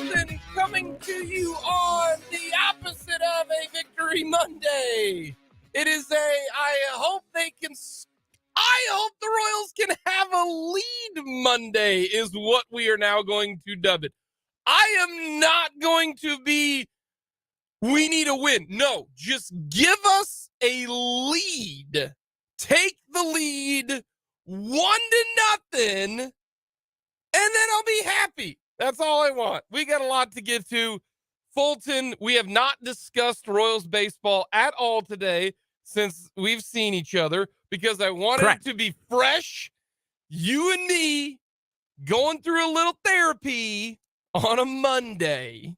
Fulton coming to you on the opposite of a Victory Monday. It is I hope the Royals can have a lead Monday is what we are now going to dub it. I am not going to be, we need a win. No, just give us a lead. Take the lead 1-0, and then I'll be happy. That's all I want. We got a lot to get to. Fulton, we have not discussed Royals baseball at all today since we've seen each other because I wanted it to be fresh. You and me going through a little therapy on a Monday.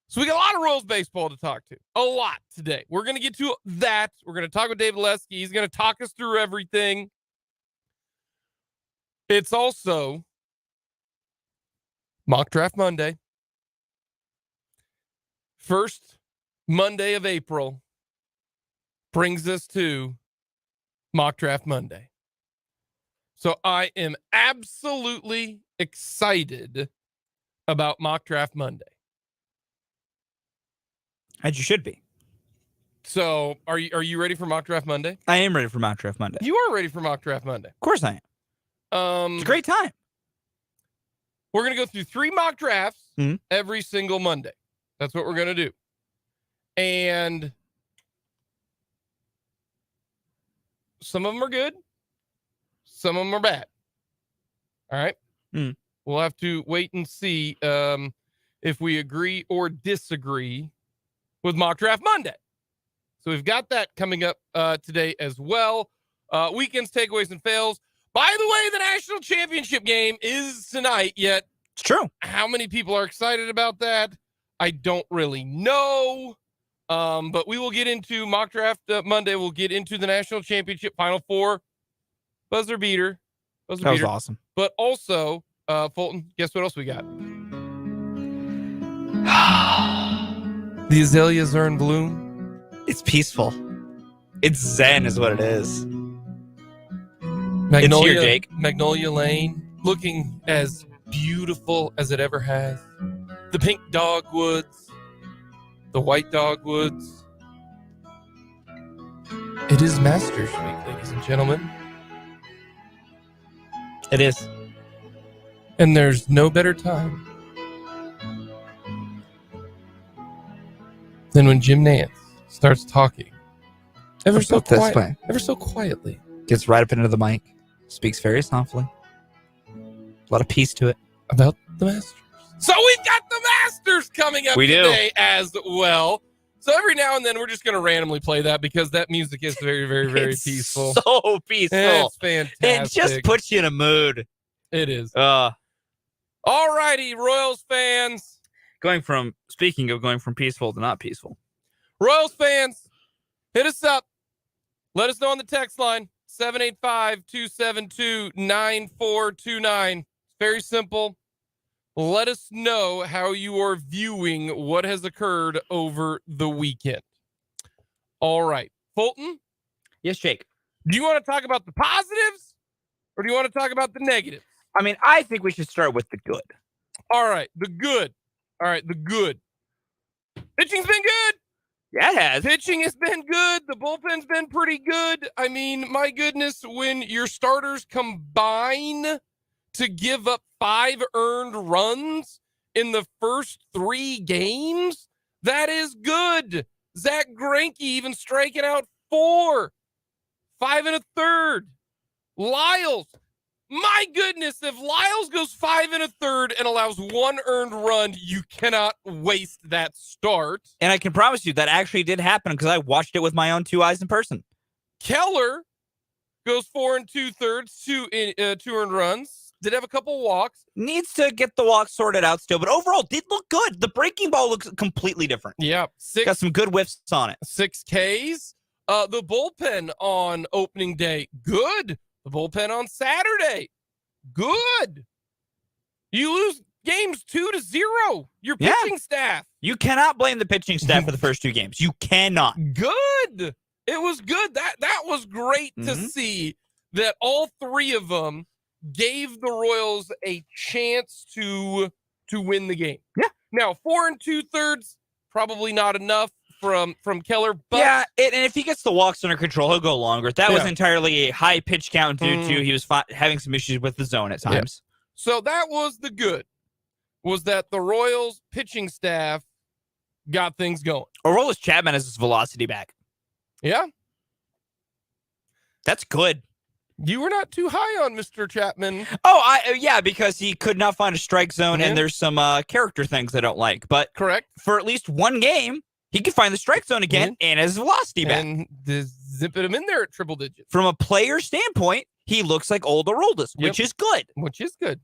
So we got a lot of Royals baseball to talk to. A lot today. We're going to get to that. We're going to talk with David Lesky. He's going to talk us through everything. It's also Mock Draft Monday. First Monday of April brings us to Mock Draft Monday. So I am absolutely excited about Mock Draft Monday. As you should be. So are you ready for Mock Draft Monday? I am ready for Mock Draft Monday. You are ready for Mock Draft Monday. Of course I am. It's a great time. We're going to go through 3 mock drafts every single Monday. That's what we're going to do. And some of them are good. Some of them are bad. All right. We'll have to wait and see if we agree or disagree with Mock Draft Monday. So we've got that coming up today as well. Weekends, takeaways, and fails. By the way, the national championship game is tonight, yet it's true. How many people are excited about that? I don't really know. But we will get into Mock Draft Monday. We'll get into the national championship Final Four. Buzzer beater. That was awesome. But also, Fulton, guess what else we got? The azaleas are in bloom. It's peaceful. It's zen is what it is. Magnolia, it's here, Jake. Magnolia Lane, looking as beautiful as it ever has. The pink dogwoods, the white dogwoods. It is Masters Week, ladies and gentlemen. It is. And there's no better time than when Jim Nance starts talking ever so quietly. Gets right up into the mic. Speaks very softly. A lot of peace to it. About the Masters. So we've got the Masters coming up today as well. So every now and then we're just going to randomly play that because that music is very, very, very peaceful. So peaceful. It's fantastic. It just puts you in a mood. It is. All righty, Royals fans. Speaking of going from peaceful to not peaceful. Royals fans, hit us up. Let us know on the text line. 785-272-9429. Very simple. Let us know how you are viewing what has occurred over the weekend. All right. Fulton? Yes, Jake. Do you want to talk about the positives or do you want to talk about the negatives? I mean, I think we should start with the good. All right. The good. Pitching's been good. Yeah, it has. Pitching has been good. The bullpen's been pretty good. I mean, my goodness, when your starters combine to give up 5 earned runs in the first 3 games, that is good. Zach Greinke even striking out 4. 5 1/3. Lyles. My goodness, if Lyles goes 5 1/3 and allows 1 earned run, you cannot waste that start. And I can promise you that actually did happen because I watched it with my own 2 eyes in person. Keller goes 4 2/3, 2 earned runs. Did have a couple walks. Needs to get the walks sorted out still, but overall did look good. The breaking ball looks completely different. Yeah. Got some good whiffs on it. 6 Ks. The bullpen on opening day, good. The bullpen on Saturday, good. You lose games 2-0. Your pitching staff. You cannot blame the pitching staff for the first 2 games. You cannot. Good. It was good. That was great to see that all 3 of them gave the Royals a chance to win the game. Yeah. Now, 4 2/3, probably not enough from Keller. But yeah, and if he gets the walks under control, he'll go longer. That was entirely a high pitch count due to he was having some issues with the zone at times. Yeah. So that was the good, was that the Royals pitching staff got things going. Aroldis Chapman has his velocity back. Yeah. That's good. You were not too high on Mr. Chapman. Oh, yeah, because he could not find a strike zone, and there's some character things I don't like. But correct, for at least one game, he could find the strike zone again and his velocity back. And zipping him in there at triple digits. From a player standpoint, he looks like old Aroldis, which is good. Which is good.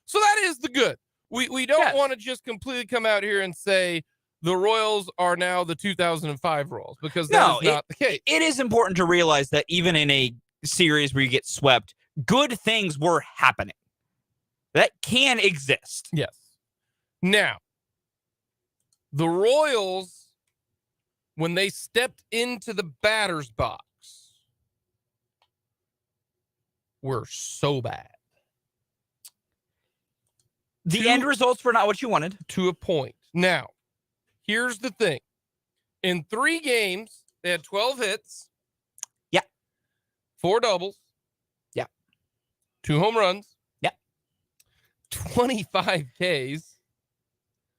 So that is the good. We don't want to just completely come out here and say the Royals are now the 2005 Royals, because that is not the case. It is important to realize that even in a series where you get swept, good things were happening. That can exist. Yes. Now, the Royals, when they stepped into the batter's box, were so bad. The end results were not what you wanted. To a point. Now, here's the thing. In 3 games, they had 12 hits. Yeah. 4 doubles. Yeah. 2 home runs. Yeah. 25 Ks.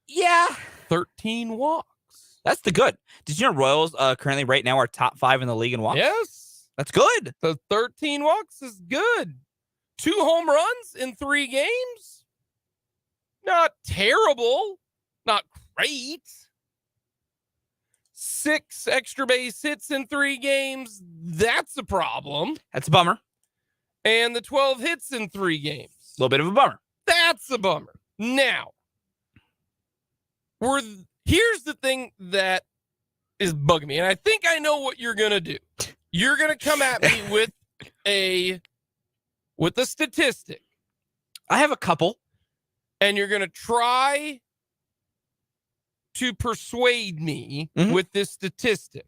Yeah. 13 walks. That's the good. Did you know Royals currently right now are top 5 in the league in walks? Yes. That's good. The 13 walks is good. 2 home runs in 3 games. Not terrible. Not great. 6 extra base hits in 3 games. That's a problem. That's a bummer. And the 12 hits in 3 games. A little bit of a bummer. That's a bummer. Now, here's the thing that is bugging me, and I think I know what you're going to do. You're going to come at me with a statistic. I have a couple. And you're going to try to persuade me with this statistic.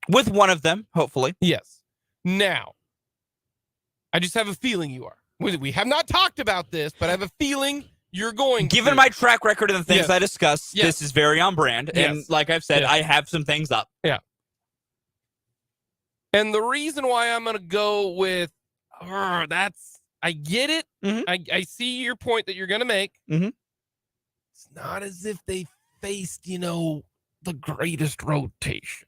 With one of them, hopefully. Yes. Now, I just have a feeling you are. We have not talked about this, but I have a feeling you're going Given to. my track record and the things I discuss, this is very on brand. Yes. And like I've said, I have some things up. Yeah. And the reason why I'm going to go with, I get it. I see your point that you're going to make. It's not as if they faced, the greatest rotation.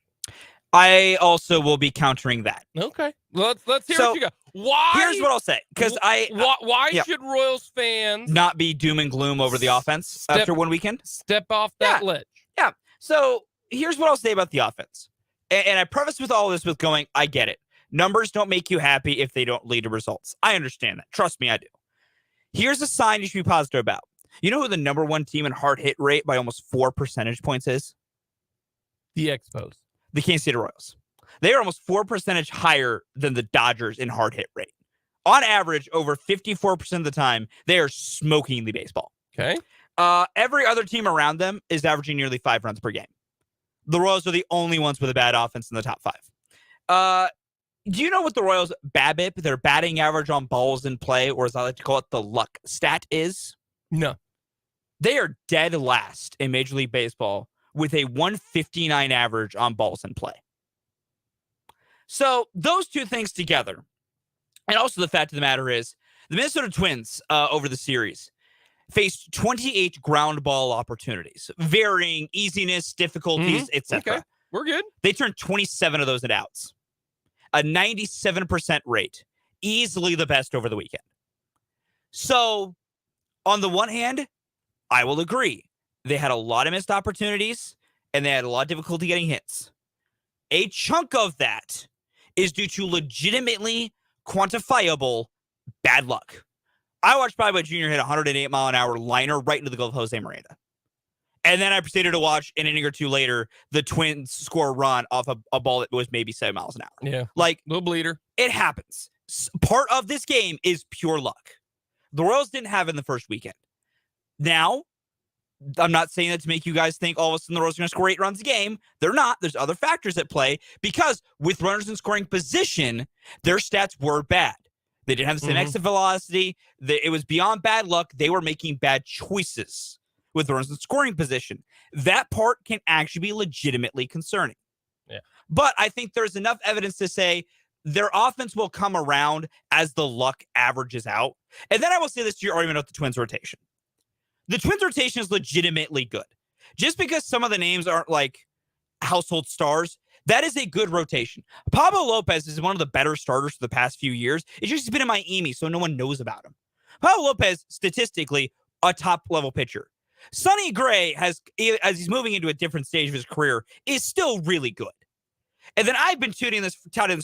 I also will be countering that. Okay. Let's hear what you got. Why? Here's what I'll say. Because why should Royals fans not be doom and gloom over the offense after one weekend? Step off that ledge. Yeah. So here's what I'll say about the offense. And I preface with all this with going, I get it. Numbers don't make you happy if they don't lead to results. I understand that. Trust me, I do. Here's a sign you should be positive about. You know who the number 1 team in hard hit rate by almost 4 percentage points is? The Expos. The Kansas City Royals. They are almost 4 percentage higher than the Dodgers in hard hit rate. On average, over 54% of the time, they are smoking the baseball. Okay. Every other team around them is averaging nearly 5 runs per game. The Royals are the only ones with a bad offense in the top 5. Do you know what the Royals' BABIP, their batting average on balls in play, or as I like to call it, the luck stat is? No. They are dead last in Major League Baseball with a 159 average on balls in play. So those two things together, and also the fact of the matter is, the Minnesota Twins over the series faced 28 ground ball opportunities, varying easiness, difficulties, etc. Okay. We're good. They turned 27 of those into outs. A 97% rate. Easily the best over the weekend. So, on the one hand, I will agree. They had a lot of missed opportunities, and they had a lot of difficulty getting hits. A chunk of that is due to legitimately quantifiable bad luck. I watched Bobby Jr. hit a 108-mile-an-hour liner right into the glove of Jose Miranda. And then I proceeded to watch an inning or two later, the Twins score a run off a ball that was maybe 7 miles an hour. Yeah. Like, little bleeder. It happens. Part of this game is pure luck. The Royals didn't have it in the first weekend. Now, I'm not saying that to make you guys think all of a sudden the Royals are going to score 8 runs a game. They're not. There's other factors at play because with runners in scoring position, their stats were bad. They didn't have the same exit velocity. It was beyond bad luck. They were making bad choices. with runners in scoring position. That part can actually be legitimately concerning. Yeah. But I think there's enough evidence to say their offense will come around as the luck averages out. And then I will say this to your argument about the Twins rotation. The Twins rotation is legitimately good. Just because some of the names aren't like household stars, that is a good rotation. Pablo Lopez is one of the better starters for the past few years. It's just he's been in Miami, so no one knows about him. Pablo Lopez, statistically, a top-level pitcher. Sonny Gray has, as he's moving into a different stage of his career, is still really good. And then I've been touting this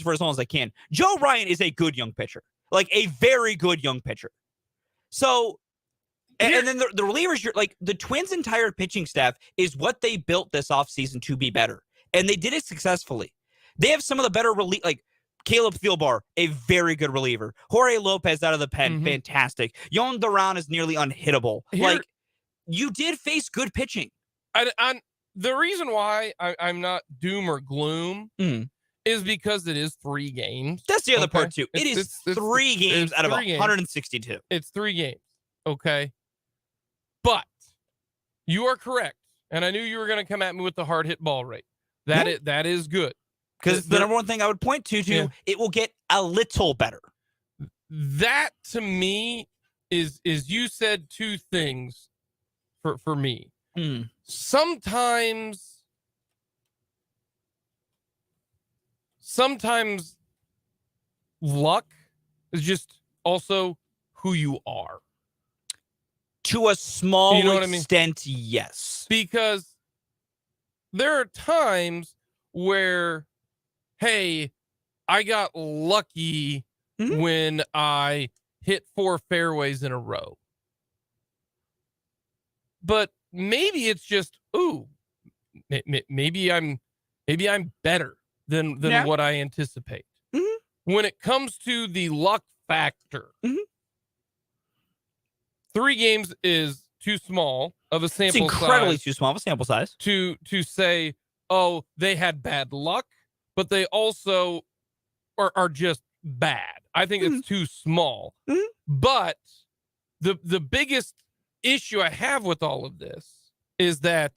for as long as I can. Joe Ryan is a good young pitcher, like a very good young pitcher. So, and then the relievers, like the Twins' entire pitching staff is what they built this offseason to be better. And they did it successfully. They have some of the better like Caleb Thielbar, a very good reliever. Jorge Lopez out of the pen, fantastic. Yon Duran is nearly unhittable. Like, you did face good pitching. The reason why I'm not doom or gloom is because it is 3 games. That's the other part, too. It's 3 games out of 162. It's 3 games, okay? But you are correct. And I knew you were going to come at me with the hard hit ball rate. That is good. Because the number one thing I would point to, it will get a little better. That, to me, is you said 2 things for me. Sometimes luck is just also who you are. To a small extent, yes. Because there are times where, hey, I got lucky when I hit 4 fairways in a row. But maybe it's just, maybe I'm better than what I anticipate. When it comes to the luck factor, 3 games is too small of a sample size. It's incredibly too small of a sample size. To say, oh, they had bad luck, but they also are just bad. I think it's too small. But the biggest issue I have with all of this is that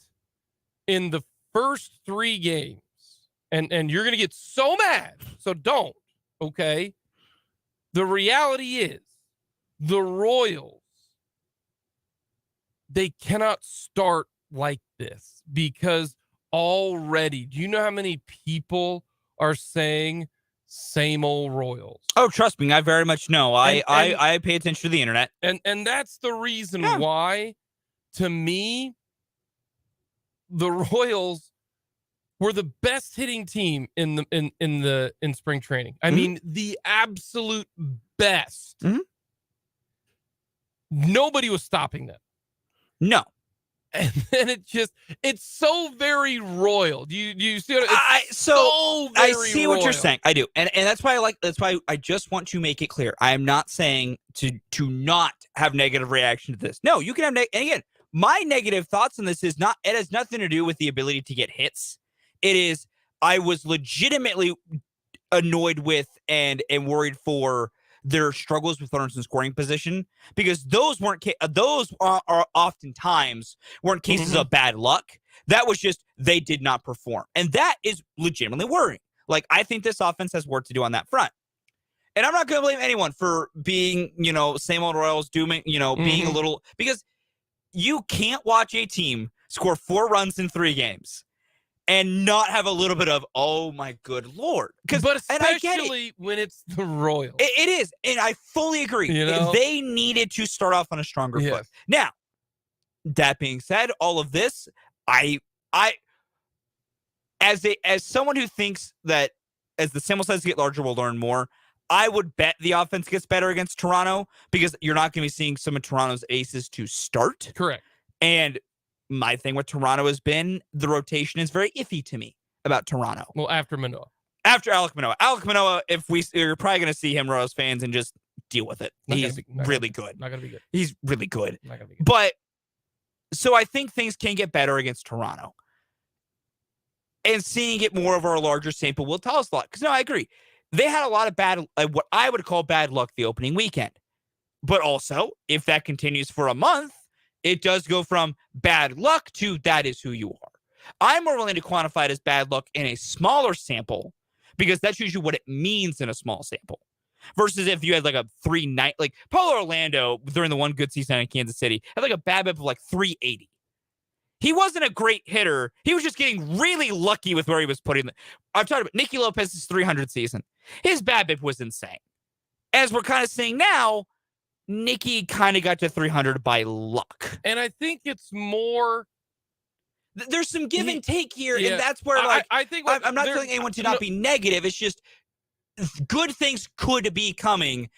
in the first 3 games, and you're going to get so mad, so don't, okay? The reality is the Royals, they cannot start like this because already, do you know how many people are saying same old Royals? Oh, trust me, I very much know. I pay attention to the internet. And that's the reason why, to me, the Royals were the best hitting team in spring training. I mean, the absolute best. Nobody was stopping them. No. And then it's so very Royal. Do you see what I see Royal. What you're saying. I do. And that's why I just want to make it clear. I am not saying to not have negative reaction to this. No, you can have and again, my negative thoughts on this it has nothing to do with the ability to get hits. It is I was legitimately annoyed with and worried for their struggles with runners in scoring position, because those are oftentimes weren't cases of bad luck. That was just they did not perform, and that is legitimately worrying. Like, I think this offense has work to do on that front, and I'm not going to blame anyone for being same old Royals, doing being a little, because you can't watch a team score 4 runs in 3 games and not have a little bit of, oh my good Lord. But especially when it's the Royals. It is. And I fully agree. They needed to start off on a stronger foot. Now, that being said, all of this, I as someone who thinks that as the sample sizes get larger, we'll learn more, I would bet the offense gets better against Toronto, because you're not going to be seeing some of Toronto's aces to start. Correct. And my thing with Toronto has been the rotation is very iffy to me about Toronto. Well, after Manoah. After Alek Manoah. Alek Manoah, you're probably going to see him, Royals fans, and just deal with it. He's really good. Not going to be good. He's really good. Not going to be good. But, so I think things can get better against Toronto. And seeing it more of our larger sample will tell us a lot. Because, no, I agree. They had a lot of bad, what I would call bad luck the opening weekend. But also, if that continues for a month, It does go from bad luck to that is who you are. I'm more willing to quantify it as bad luck in a smaller sample because that's usually what it means in a small sample. Versus if you had like a 3-9, like Paulo Orlando during the one good season in Kansas City had like a BABIP of like 380. He wasn't a great hitter. He was just getting really lucky with where he was putting the. I'm talking about Nicky Lopez's 300 season. His BABIP was insane. As we're kind of saying now, Nicky kind of got to 300 by luck. And I think it's more. There's some give and take here, yeah, and that's where I think I'm not telling anyone to not be negative. It's just good things could be coming.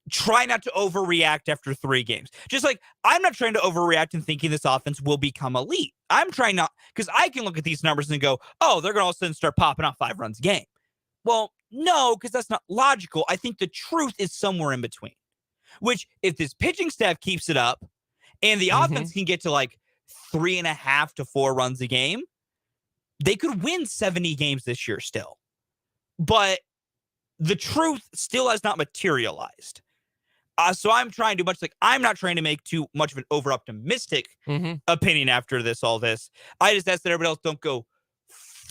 Try not to overreact after 3 games. Just like I'm not trying to overreact and thinking this offense will become elite. I'm trying not, because I can look at these numbers and go, oh, they're going to all of a sudden start popping off 5 runs a game. Well, no, because that's not logical. I think the truth is somewhere in between, which if this pitching staff keeps it up and the offense can get to like 3.5 to 4 runs a game, they could win 70 games this year still. But the truth still has not materialized. So I'm trying to I'm not trying to make too much of an over-optimistic opinion after all this. I just ask that everybody else don't go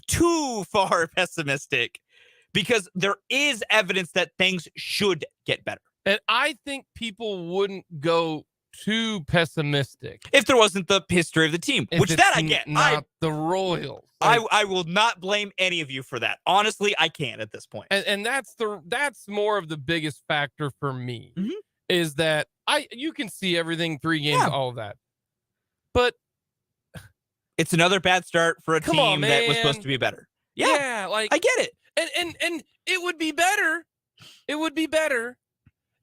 too far pessimistic because there is evidence that things should get better. And I think people wouldn't go too pessimistic if there wasn't the history of the team, which that I get. Not the Royals. I will not blame any of you for that. Honestly, I can't at this point. And that's more of the biggest factor for me is that you can see everything 3 games, all of that. But it's another bad start for a team that was supposed to be better. Yeah, like I get it. And it would be better. It would be better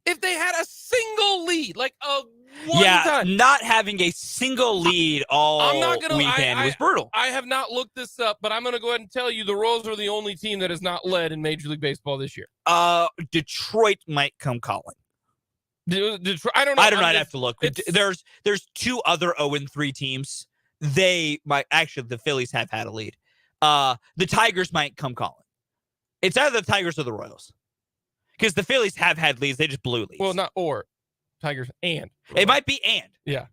if they had a single lead, like a one time. Not having a single lead all weekend was brutal. I have not looked this up, but I'm going to go ahead and tell you the Royals are the only team that has not led in Major League Baseball this year. Detroit might come calling. Detroit, I don't know. I'd have to look. There's 2 other 0-3 teams. They might actually. The Phillies have had a lead. The Tigers might come calling. It's either the Tigers or the Royals, because the Phillies have had leads. They just blew leads. Well, not or Tigers and Royals. It might be and. Yeah.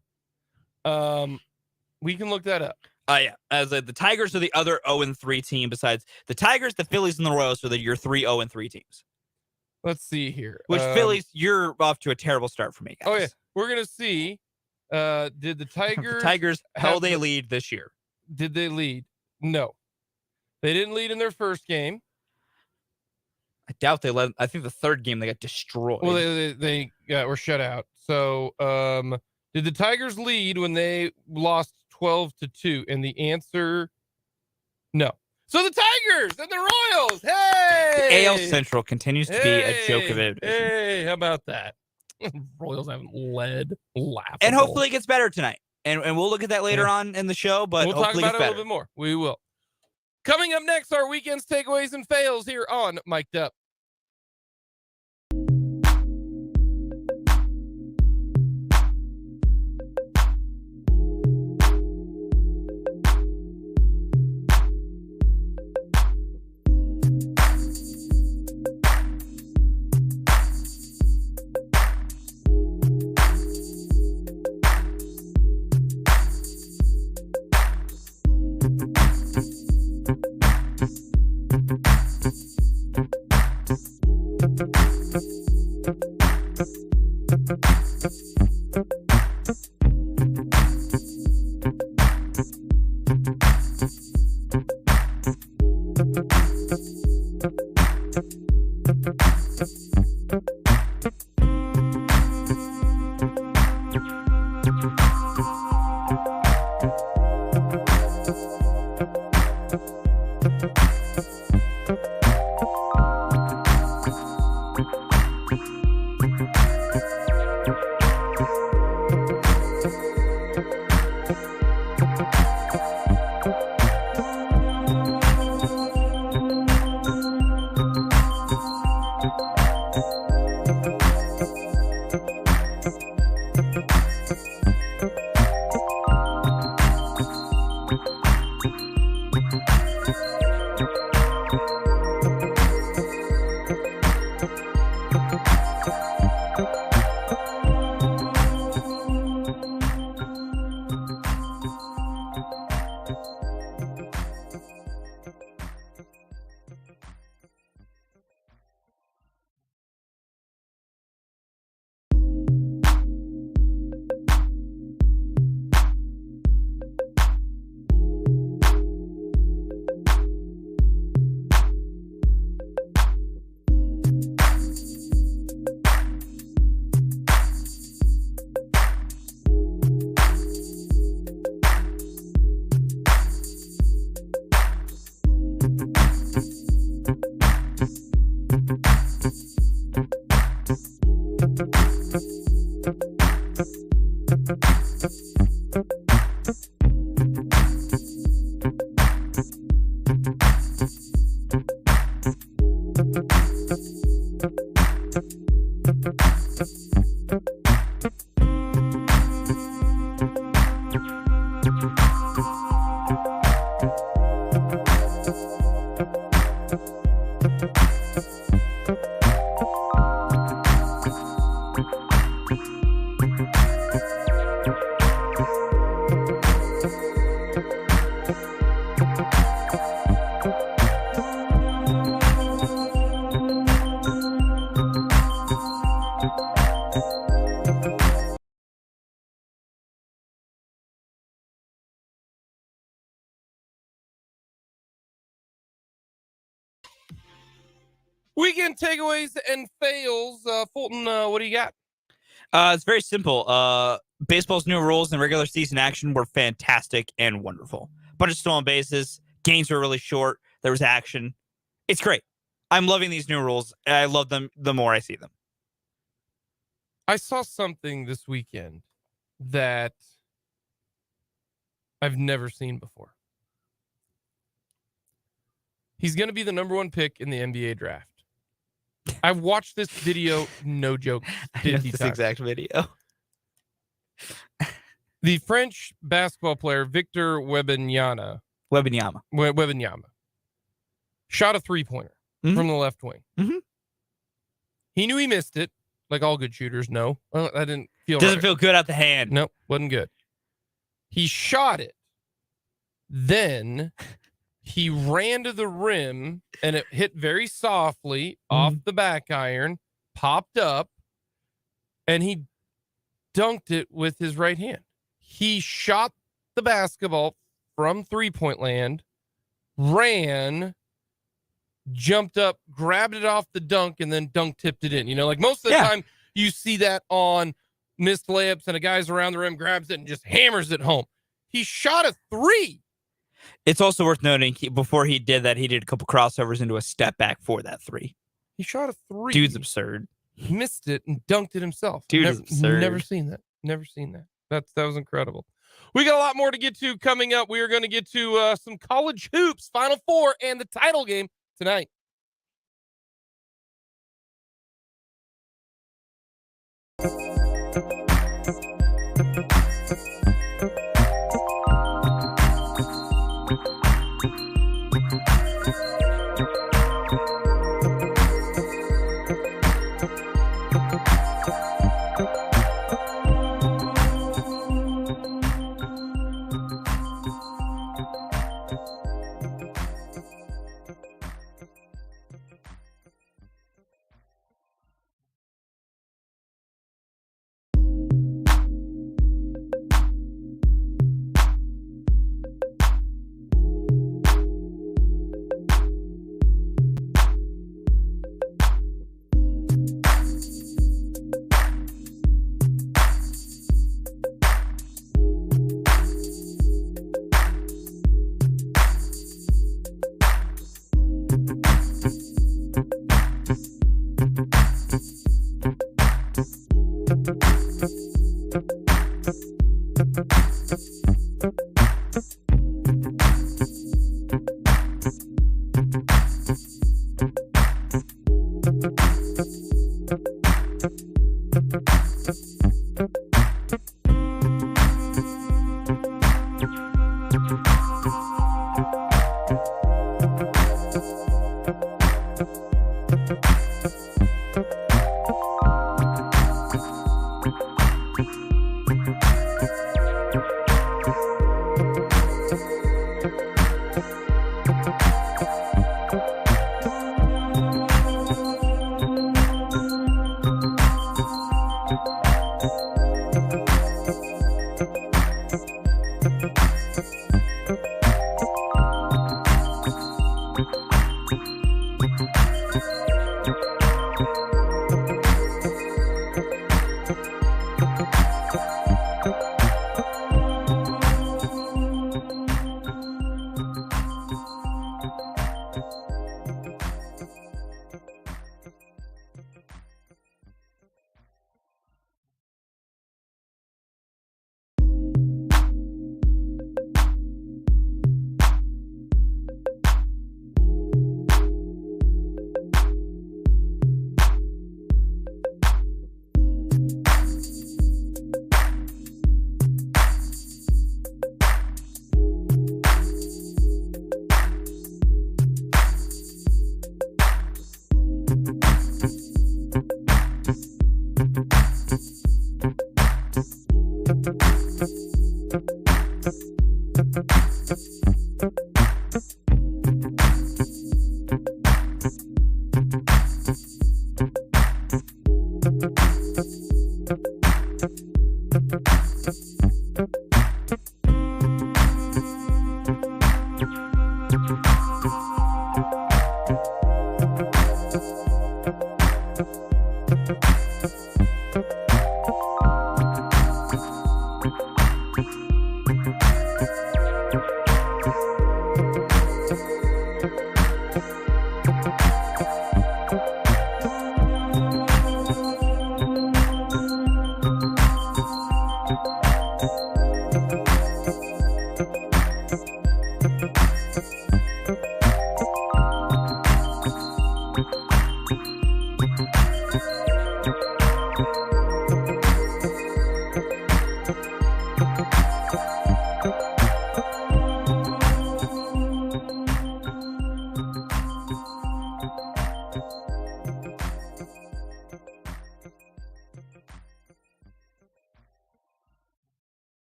We can look that up. Yeah. As the Tigers are the other 0-3 team besides the Tigers, the Phillies, and the Royals are your 3 0-3 teams. Let's see here. Which Phillies, you're off to a terrible start for me, guys. Oh, yeah. We're going to see. Did the Tigers... the Tigers held a lead this year. Did they lead? No. They didn't lead in their first game. I doubt they led. I think the 3rd game they got destroyed. Well, they were shut out. So, did the Tigers lead when they lost 12-2? And the answer, no. So the Tigers and the Royals, hey! AL Central continues to be a joke of it. Hey, how about that? Royals haven't led. Laughable. And hopefully it gets better tonight. And we'll look at that later on in the show, but we'll talk about it a better. little bit more. We will. Coming up next, our weekend's takeaways and fails here on Mic'd Up. Weekend takeaways and fails. Fulton, what do you got? It's very simple. Baseball's new rules and regular season action were fantastic and wonderful. Bunch of stolen bases. Games were really short. There was action. It's great. I'm loving these new rules. And I love them the more I see them. I saw something this weekend that I've never seen before. He's going to be the number 1 pick in the NBA draft. I've watched this video, no joke, 50 this times. exact video. The French basketball player Victor Wembanyama shot a 3-pointer from the left wing. Mm-hmm. He knew he missed it, like all good shooters know. I didn't feel Doesn't right. feel good out the hand. Nope, wasn't good. He shot it. Then he ran to the rim, and it hit very softly off the back iron, popped up, and he dunked it with his right hand. He shot the basketball from 3-point land, ran, jumped up, grabbed it off the dunk, and then dunk tipped it in. You know, like most of the time you see that on missed layups and a guy's around the rim, grabs it and just hammers it home. He shot a 3. It's also worth noting before he did that, he did a couple crossovers into a step back for that 3. He shot a 3. Dude's absurd. He missed it and dunked it himself. Dude is absurd. Never seen that. Never seen that. That was incredible. We got a lot more to get to coming up. We are going to get to some college hoops, Final Four, and the title game tonight.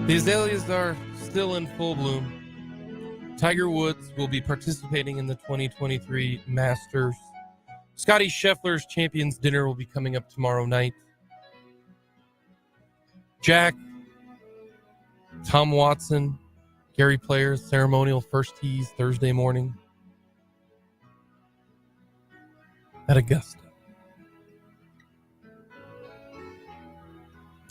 The azaleas are still in full bloom. Tiger Woods will be participating in the 2023 Masters. Scotty Scheffler's Champions Dinner will be coming up tomorrow night. Jack, Tom Watson, Gary Player's ceremonial first tees Thursday morning at Augusta.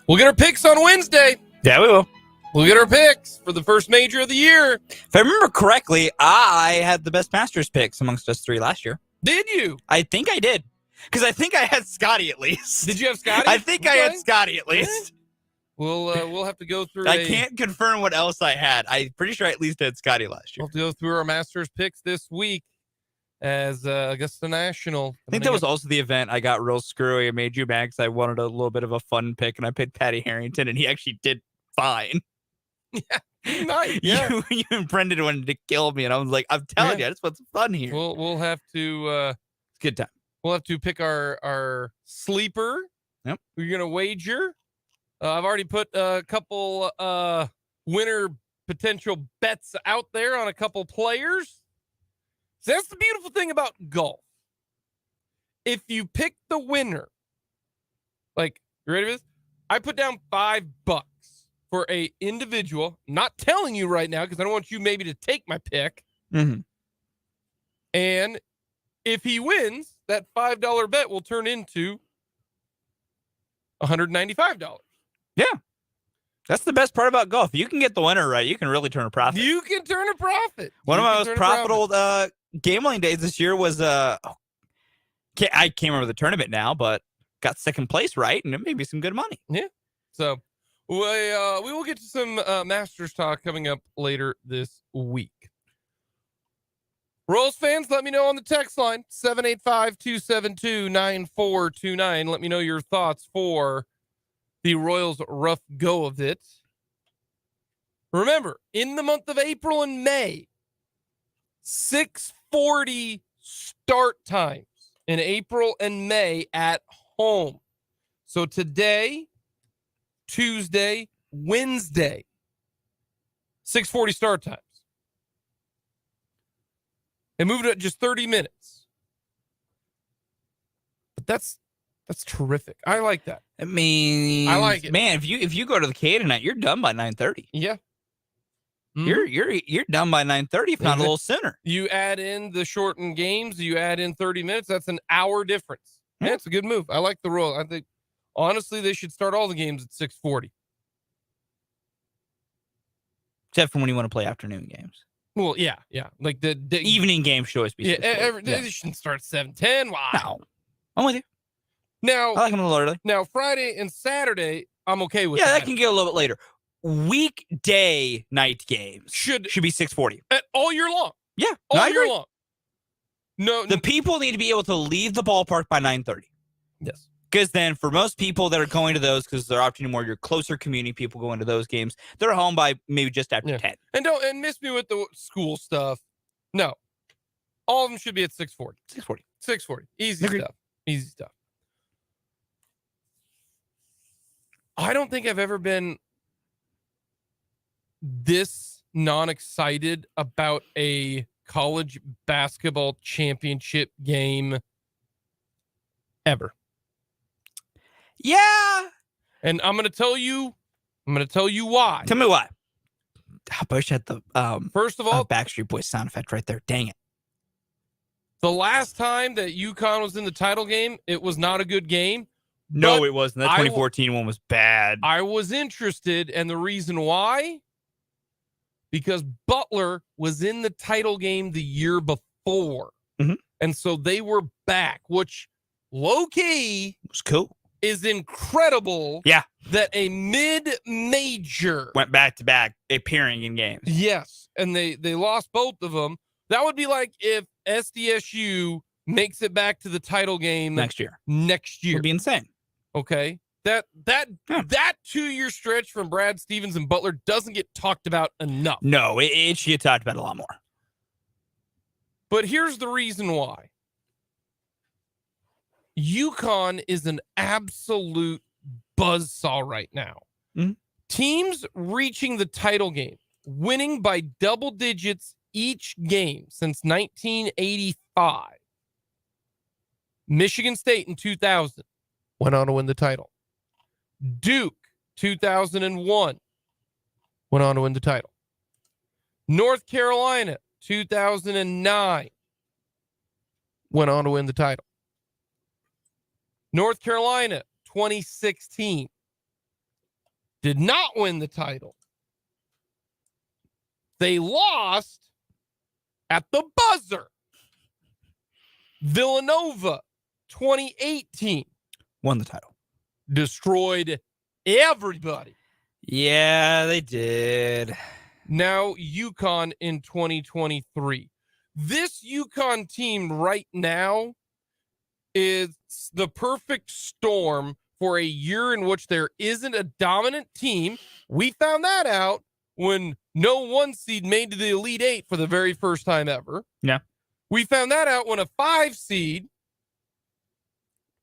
We'll get our picks on Wednesday. Yeah, we will. We'll get our picks for the first major of the year. If I remember correctly, I had the best Masters picks amongst us three last year. Did you? I think I did. Because I think I had Scotty at least. Did you have Scotty? I think I had Scotty at least. We'll have to go through. I can't confirm what else I had. I'm pretty sure I at least had Scotty last year. We'll have to go through our Masters picks this week as Augusta National. I think that was also the event I got real screwy. I made you mad because I wanted a little bit of a fun pick, and I picked Patty Harrington, and he actually did fine. Yeah, nice. Yeah. You and Brendan wanted to kill me, and I was like, I'm telling you, I just want some fun here. We'll have to. It's a good time. We'll have to pick our sleeper. Yep. We're gonna wager. I've already put a couple winner potential bets out there on a couple players. So that's the beautiful thing about golf. If you pick the winner, like, you ready for this? I put down $5 for a individual. I'm not telling you right now because I don't want you maybe to take my pick. Mm-hmm. And if he wins, that $5 bet will turn into $195. Yeah. That's the best part about golf. You can get the winner right. You can really turn a profit. You can turn a profit. One of my most profitable gambling days this year was I can't remember the tournament now, but got second place right, and it made me some good money. Yeah. So we will get to some Masters talk coming up later this week. Royals fans, let me know on the text line 785-272-9429. Let me know your thoughts for the Royals' rough go of it. Remember, in the month of April and May, 6:40 start times in April and May at home. So today, Tuesday, Wednesday, 6:40 start times. They moved it just 30 minutes. But that's terrific. I like that. I mean, I like it. Man, if you go to the K tonight, you're done by 9:30. Yeah. You're done by 9:30, if not a little sooner. You add in the shortened games, you add in 30 minutes, that's an hour difference. Yeah, it's a good move. I like the rule. I think, honestly, they should start all the games at 6:40. Except for when you want to play afternoon games. Well, yeah. Like the evening game should always be 6:40. They shouldn't start 7:10. Why? No. I'm with you. Now, I like them a little early. Now, Friday and Saturday, I'm okay with that. that. Yeah, that can get a little bit later. Weekday night games should be 6:40. All year long. Yeah. All year long. No. The people need to be able to leave the ballpark by 9:30. Yes. Because then for most people that are going to those, because they're opting more your closer community people going to those games, they're home by maybe just after 10. And miss me with the school stuff. No. All of them should be at 6:40. 6:40. 6:40. Easy stuff. Easy stuff. I don't think I've ever been this non-excited about a college basketball championship game ever. Yeah. And I'm going to tell you why. Tell me why. I wish I had the first of all, Backstreet Boys sound effect right there. Dang it. The last time that UConn was in the title game, it was not a good game. No, it wasn't. That 2014 one was bad. I was interested, and the reason why? Because Butler was in the title game the year before. Mm-hmm. And so they were back, which low-key was cool. Is incredible. Yeah. That a mid-major went back-to-back appearing in games. Yes. And they lost both of them. That would be like if SDSU makes it back to the title game next year. It would be insane. Okay. That 2-year stretch from Brad Stevens and Butler doesn't get talked about enough. No, it should get talked about a lot more. But here's the reason why. UConn is an absolute buzzsaw right now. Mm-hmm. Teams reaching the title game, winning by double digits each game since 1985. Michigan State in 2000 went on to win the title. Duke, 2001, went on to win the title. North Carolina, 2009, went on to win the title. North Carolina, 2016, did not win the title. They lost at the buzzer. Villanova, 2018, won the title. Destroyed everybody. Yeah, they did. Now UConn in 2023. This UConn team right now is the perfect storm for a year in which there isn't a dominant team. We found that out when no 1 seed made to the Elite Eight for the very first time ever. Yeah. We found that out when a 5 seed,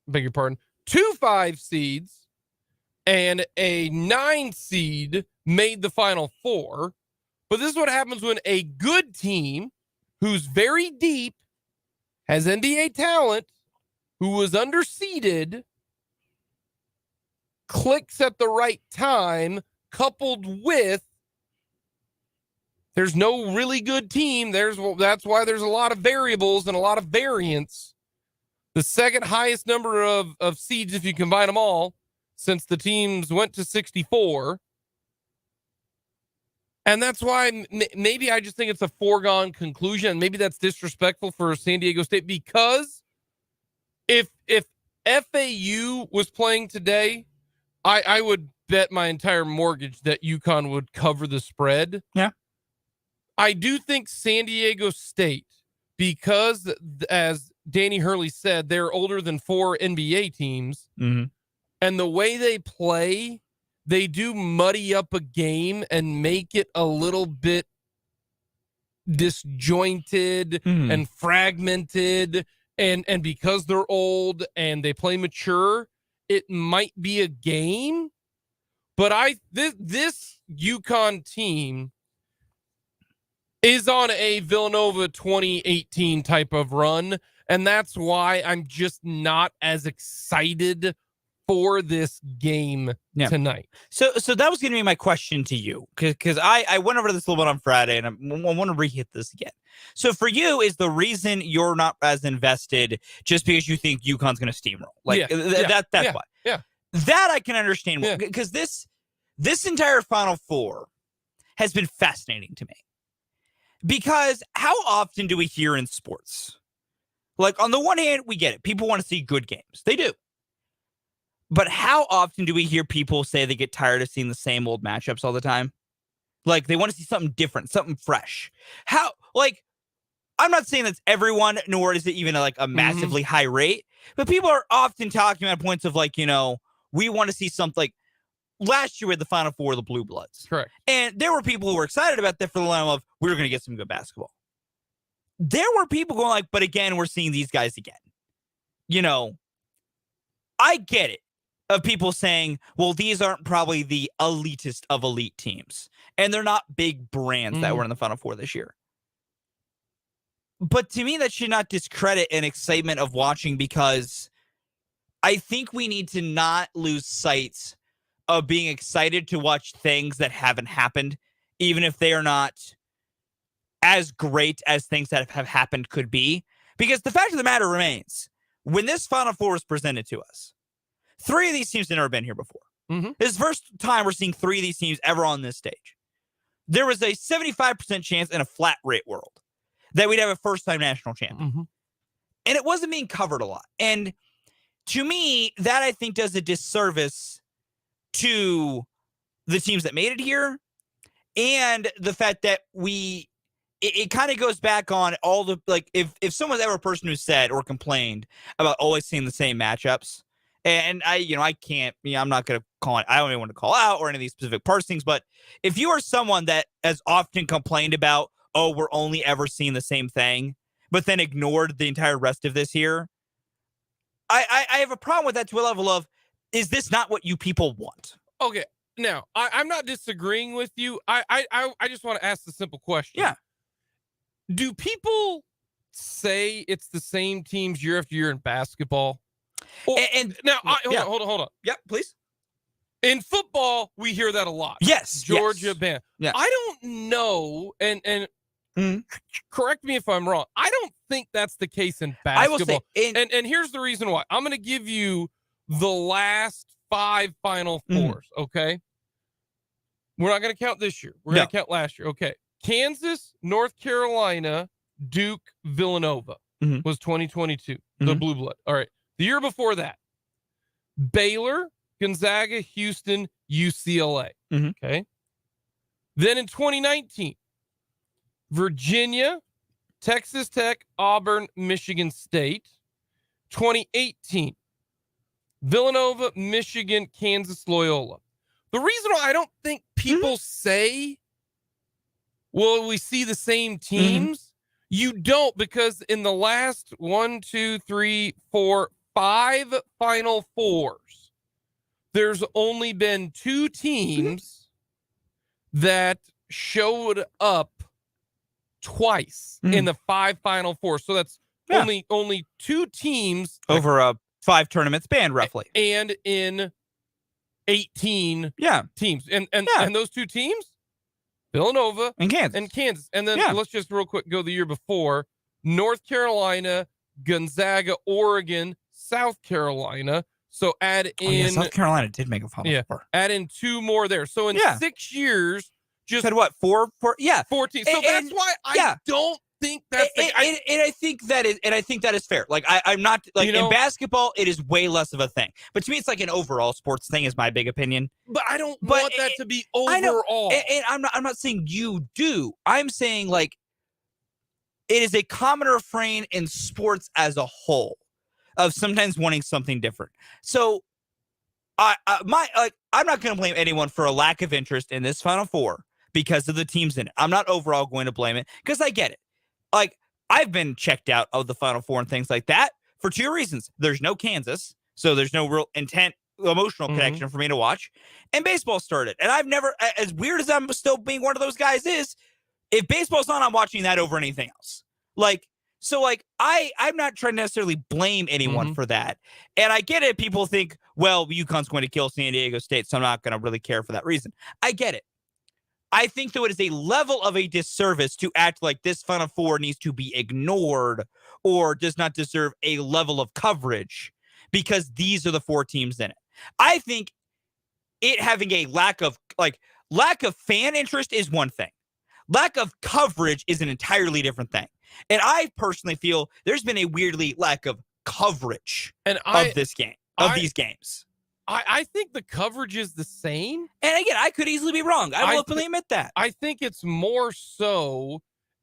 beg your pardon, 2 5 seeds and a 9 seed made the Final Four. But this is what happens when a good team who's very deep, has NBA talent, who was underseeded, clicks at the right time, coupled with there's no really good team. That's why there's a lot of variables and a lot of variance. The second highest number of seeds, if you combine them all, since the teams went to 64. And that's why maybe I just think it's a foregone conclusion. And maybe that's disrespectful for San Diego State, because if FAU was playing today, I would bet my entire mortgage that UConn would cover the spread. Yeah. I do think San Diego State, because as Danny Hurley said, they're older than 4 NBA teams. Mm-hmm. And the way they play, they do muddy up a game and make it a little bit disjointed and fragmented. And because they're old and they play mature, it might be a game. But this UConn team is on a Villanova 2018 type of run. And that's why I'm just not as excited for this game tonight. So that was going to be my question to you, because I went over this a little bit on Friday, and I want to re-hit this again. So for you, is the reason you're not as invested just because you think UConn's going to steamroll? Like that's why. Yeah. That I can understand, because this entire Final Four has been fascinating to me. Because how often do we hear in sports? Like, on the one hand, we get it. People want to see good games. They do. But how often do we hear people say they get tired of seeing the same old matchups all the time? Like, they want to see something different, something fresh. I'm not saying that's everyone, nor is it even a massively high rate, but people are often talking about points of we want to see something. Last year we had the Final Four of the Blue Bloods. Correct. And there were people who were excited about that for the line of, we were going to get some good basketball. There were people going but again, we're seeing these guys again. I get it, of people saying, well, these aren't probably the elitist of elite teams. And they're not big brands that were in the Final Four this year. But to me, that should not discredit an excitement of watching, because I think we need to not lose sight of being excited to watch things that haven't happened, even if they are not as great as things that have happened could be. Because the fact of the matter remains, when this Final Four was presented to us, 3 of these teams had never been here before. This is the first time we're seeing 3 of these teams ever on this stage. There was a 75% chance in a flat rate world that we'd have a first-time national champion. And it wasn't being covered a lot. And to me, that I think does a disservice to the teams that made it here, and the fact that it kind of goes back on all the, if someone's ever a person who said or complained about always seeing the same matchups, and I can't, I'm not going to call it, I don't even want to call out or any of these specific parsings, but if you are someone that has often complained about, we're only ever seeing the same thing, but then ignored the entire rest of this year, I have a problem with that, to a level of, is this not what you people want? Okay. Now, I'm not disagreeing with you. I just want to ask the simple question. Yeah. Do people say it's the same teams year after year in basketball? Hold on. Yeah, please. In football, we hear that a lot. Yes. Georgia, Bama. Yeah. I don't know, and correct me if I'm wrong, I don't think that's the case in basketball. I will say, and here's the reason why. I'm going to give you the last 5 Final Fours, okay? We're not going to count this year. We're going to count last year. Okay. Kansas, North Carolina, Duke, Villanova was 2022, the Blue Blood. All right. The year before that, Baylor, Gonzaga, Houston, UCLA. Okay. Then in 2019, Virginia, Texas Tech, Auburn, Michigan State. 2018, Villanova, Michigan, Kansas, Loyola. The reason why I don't think people say, well, we see the same teams, you don't, because in the last 5 Final Fours, there's only been 2 teams that showed up twice in the 5 Final Fours. So that's only 2 teams over a 5 tournament span, roughly, and in 18 teams. And those 2 teams, Villanova and Kansas. And then let's just real quick go the year before. North Carolina, Gonzaga, Oregon, South Carolina. So add in South Carolina did make a Final Four. Add in 2 more there. So in 6 years, just said what, 4? 14. So that's why I don't think that's and I think that is fair. Like I'm not like, in basketball, it is way less of a thing. But to me, it's like an overall sports thing, is my big opinion. But I don't want that to be overall. And I'm not saying you do. I'm saying like it is a common refrain in sports as a whole of sometimes wanting something different. So I'm not going to blame anyone for a lack of interest in this Final Four because of the teams in it. I'm not overall going to blame it, because I get it. Like, I've been checked out of the Final Four and things like that for 2 reasons. There's no Kansas, so there's no real emotional connection for me to watch. And baseball started. And I've never, as weird as I'm still being one of those guys is, if baseball's on, I'm watching that over anything else. Like, So, like, I'm not trying to necessarily blame anyone for that. And I get it. People think, well, UConn's going to kill San Diego State, so I'm not going to really care for that reason. I get it. I think, though, it is a level of a disservice to act like this Final Four needs to be ignored or does not deserve a level of coverage because these are the 4 teams in it. I think it having a lack of fan interest is one thing. Lack of coverage is an entirely different thing. And I personally feel there's been a weirdly lack of coverage of this game, of these games. I think the coverage is the same. And again, I could easily be wrong. I will openly admit that. I think it's more so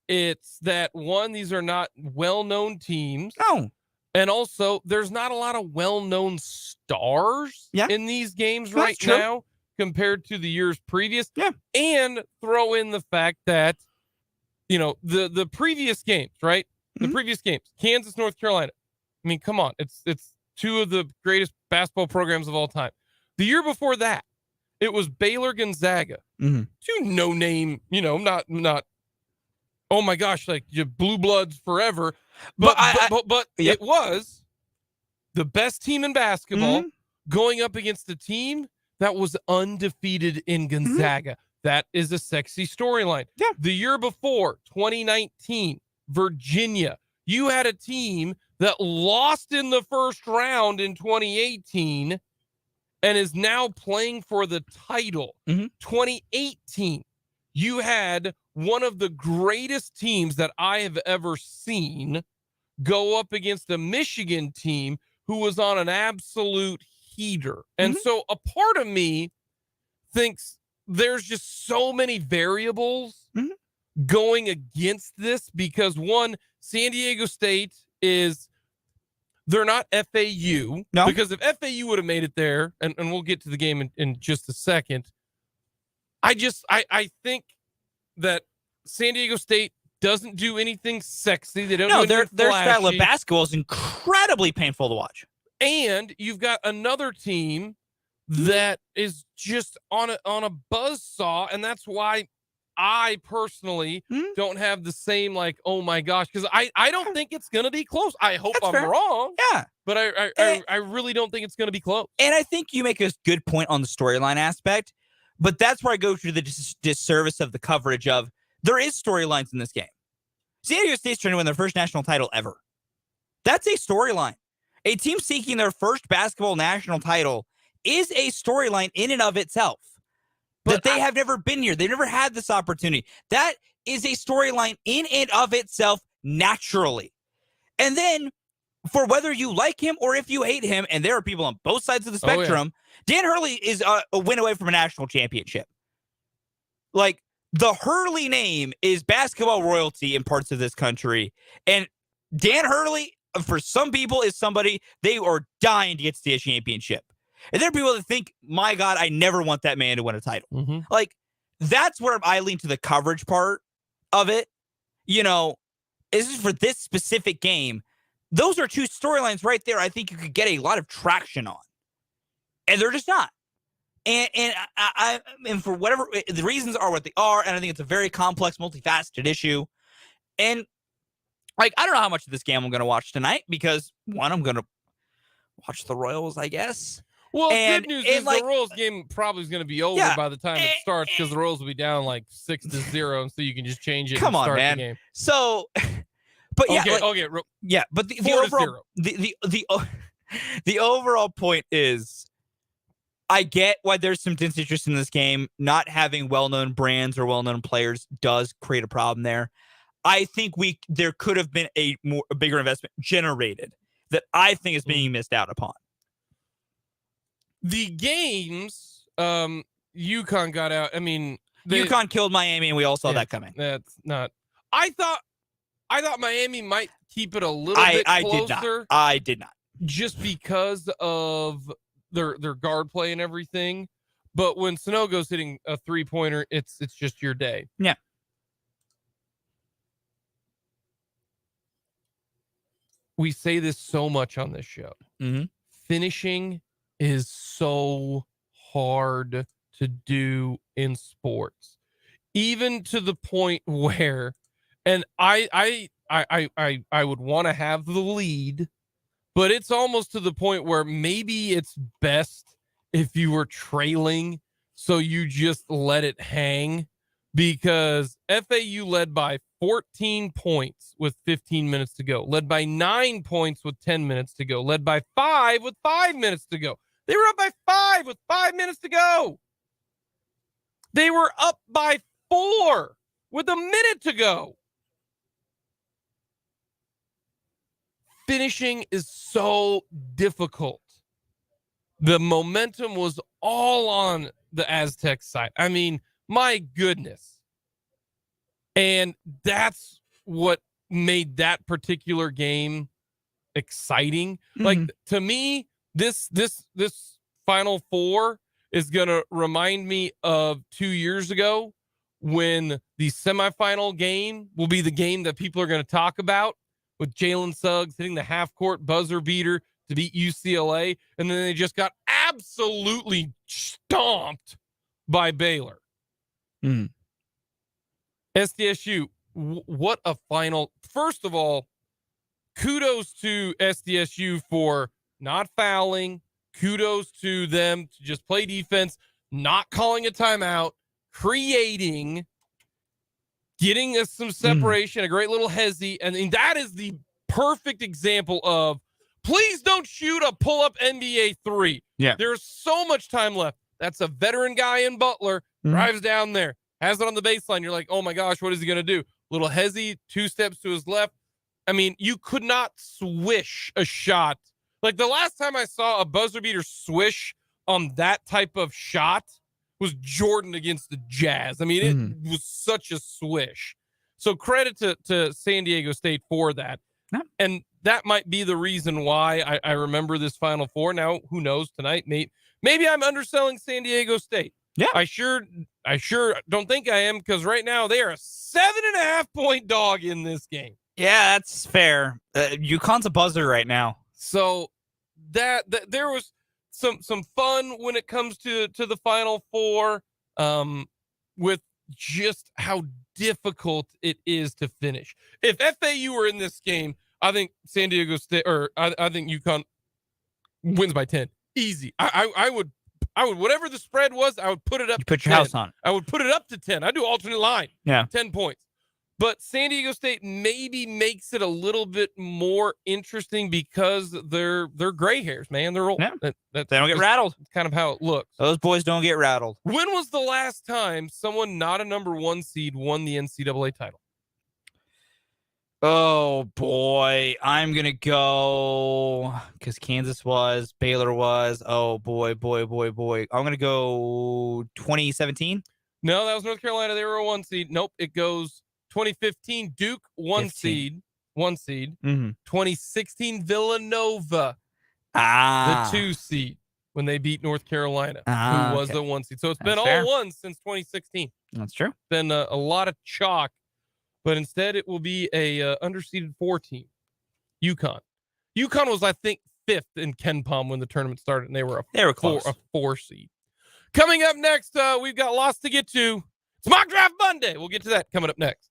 it's that, one, these are not well-known teams. No. And also, there's not a lot of well-known stars in these games right now compared to the years previous. Yeah. And throw in the fact that, you know, the previous games, right? The previous games, Kansas, North Carolina. I mean, come on. It's 2 of the greatest basketball programs of all time. The year before that, it was Baylor, Gonzaga. 2 no-name, you know, not oh my gosh, like blue bloods forever. But it was the best team in basketball going up against a team that was undefeated in Gonzaga. That is a sexy storyline. Yeah. The year before, 2019, Virginia. You had a team that lost in the first round in 2018 and is now playing for the title. 2018, you had one of the greatest teams that I have ever seen go up against a Michigan team who was on an absolute heater. And so a part of me thinks there's just so many variables going against this because, one, San Diego State they're not FAU. No. Because if FAU would have made it there, and we'll get to the game in just a second, I think that San Diego State doesn't do anything sexy. They don't do anything their flashy. style of basketball is incredibly painful to watch. And you've got another team that is just on a buzzsaw, and that's why I personally don't have the same, like, oh my gosh, because I don't think it's gonna be close. I hope I'm wrong. Yeah. But I really don't think it's gonna be close. And I think you make a good point on the storyline aspect, but that's where I go to the disservice of the coverage of there is storylines in this game. San Diego State's trying to win their first national title ever. That's a storyline. A team seeking their first basketball national title is a storyline in and of itself. But they have never been here. They've never had this opportunity. That is a storyline in and of itself naturally. And then for whether you like him or if you hate him, and there are people on both sides of the spectrum, Dan Hurley is a win away from a national championship. Like, the Hurley name is basketball royalty in parts of this country. And Dan Hurley, for some people, is somebody they are dying to get to the championship. And there are people that think, my God, I never want that man to win a title. Like, that's where I lean to the coverage part of it. You know, this is for this specific game. Those are 2 storylines right there I think you could get a lot of traction on. And they're just not. And for whatever, the reasons are what they are, and I think it's a very complex, multifaceted issue. And, like, I don't know how much of this game I'm going to watch tonight because, one, I'm going to watch the Royals, I guess. Well, good news is the Royals game probably is going to be over by the time it starts because the Royals will be down like 6-0, and so you can just change it and start the game. So, but yeah, but the overall point is, I get why there's some disinterest in this game. Not having well-known brands or well-known players does create a problem there. I think there could have been a bigger investment generated that I think is being missed out upon. The games, UConn got out. I mean, UConn killed Miami, and we all saw that coming. That's not. I thought Miami might keep it a little bit closer. I did not. Just because of their guard play and everything. But when Sanogo's hitting a 3-pointer, it's just your day. Yeah. We say this so much on this show. Finishing is so hard to do in sports, even to the point where, and I I would want to have the lead, but it's almost to the point where maybe it's best if you were trailing, so you just let it hang, because FAU led by 14 points with 15 minutes to go, led by 9 points with 10 minutes to go, led by 5 with 5 minutes to go. They were up by 5 with 5 minutes to go. They were up by 4 with a minute to go. Finishing is so difficult. The momentum was all on the Aztec side. I mean, my goodness. And that's what made that particular game exciting. Mm-hmm. Like, to me, this Final Four is going to remind me of 2 years ago, when the semifinal game will be the game that people are going to talk about, with Jalen Suggs hitting the half-court buzzer beater to beat UCLA, and then they just got absolutely stomped by Baylor. SDSU, what a final. First of all, kudos to SDSU for not fouling. Kudos to them to just play defense, not calling a timeout, creating, getting us some separation, a great little hezzy. And that is the perfect example of, please don't shoot a pull-up NBA three. Yeah. There's so much time left. That's a veteran guy in Butler, drives down there, has it on the baseline. You're like, oh my gosh, what is he going to do? Little hezzy, 2 steps to his left. I mean, you could not swish a shot. Like, the last time I saw a buzzer beater swish on that type of shot was Jordan against the Jazz. I mean, it was such a swish. So credit to San Diego State for that. Yeah. And that might be the reason why I remember this Final Four. Now, who knows tonight? Maybe I'm underselling San Diego State. Yeah. I sure don't think I am, because right now they are a 7.5 point dog in this game. Yeah, that's fair. UConn's a buzzer right now. So that there was some fun when it comes to the Final Four, with just how difficult it is to finish. If FAU were in this game, I think San Diego State, or I think UConn wins by 10. Easy. I would, whatever the spread was, I would put it up. You put your house on. I would put it up to 10. I do alternate line. Yeah. 10 points. But San Diego State maybe makes it a little bit more interesting because they're gray hairs, man. They're old. Yeah. They don't get rattled. It's kind of how it looks. Those boys don't get rattled. When was the last time someone not a number 1 seed won the NCAA title? Oh, boy. I'm going to go, because Kansas was, Baylor was. Oh, boy. I'm going to go 2017. No, that was North Carolina. They were a 1 seed. Nope. It goes 2015, Duke, 1 seed. 2016, Villanova, the 2 seed, when they beat North Carolina, who was the 1 seed. So it's been all one since 2016. That's true. Been a lot of chalk, but instead it will be a underseeded 4 team. UConn was, I think, 5th in KenPom when the tournament started, and they were close. A 4 seed. Coming up next, we've got lots to get to. It's Mock Draft Monday. We'll get to that coming up next.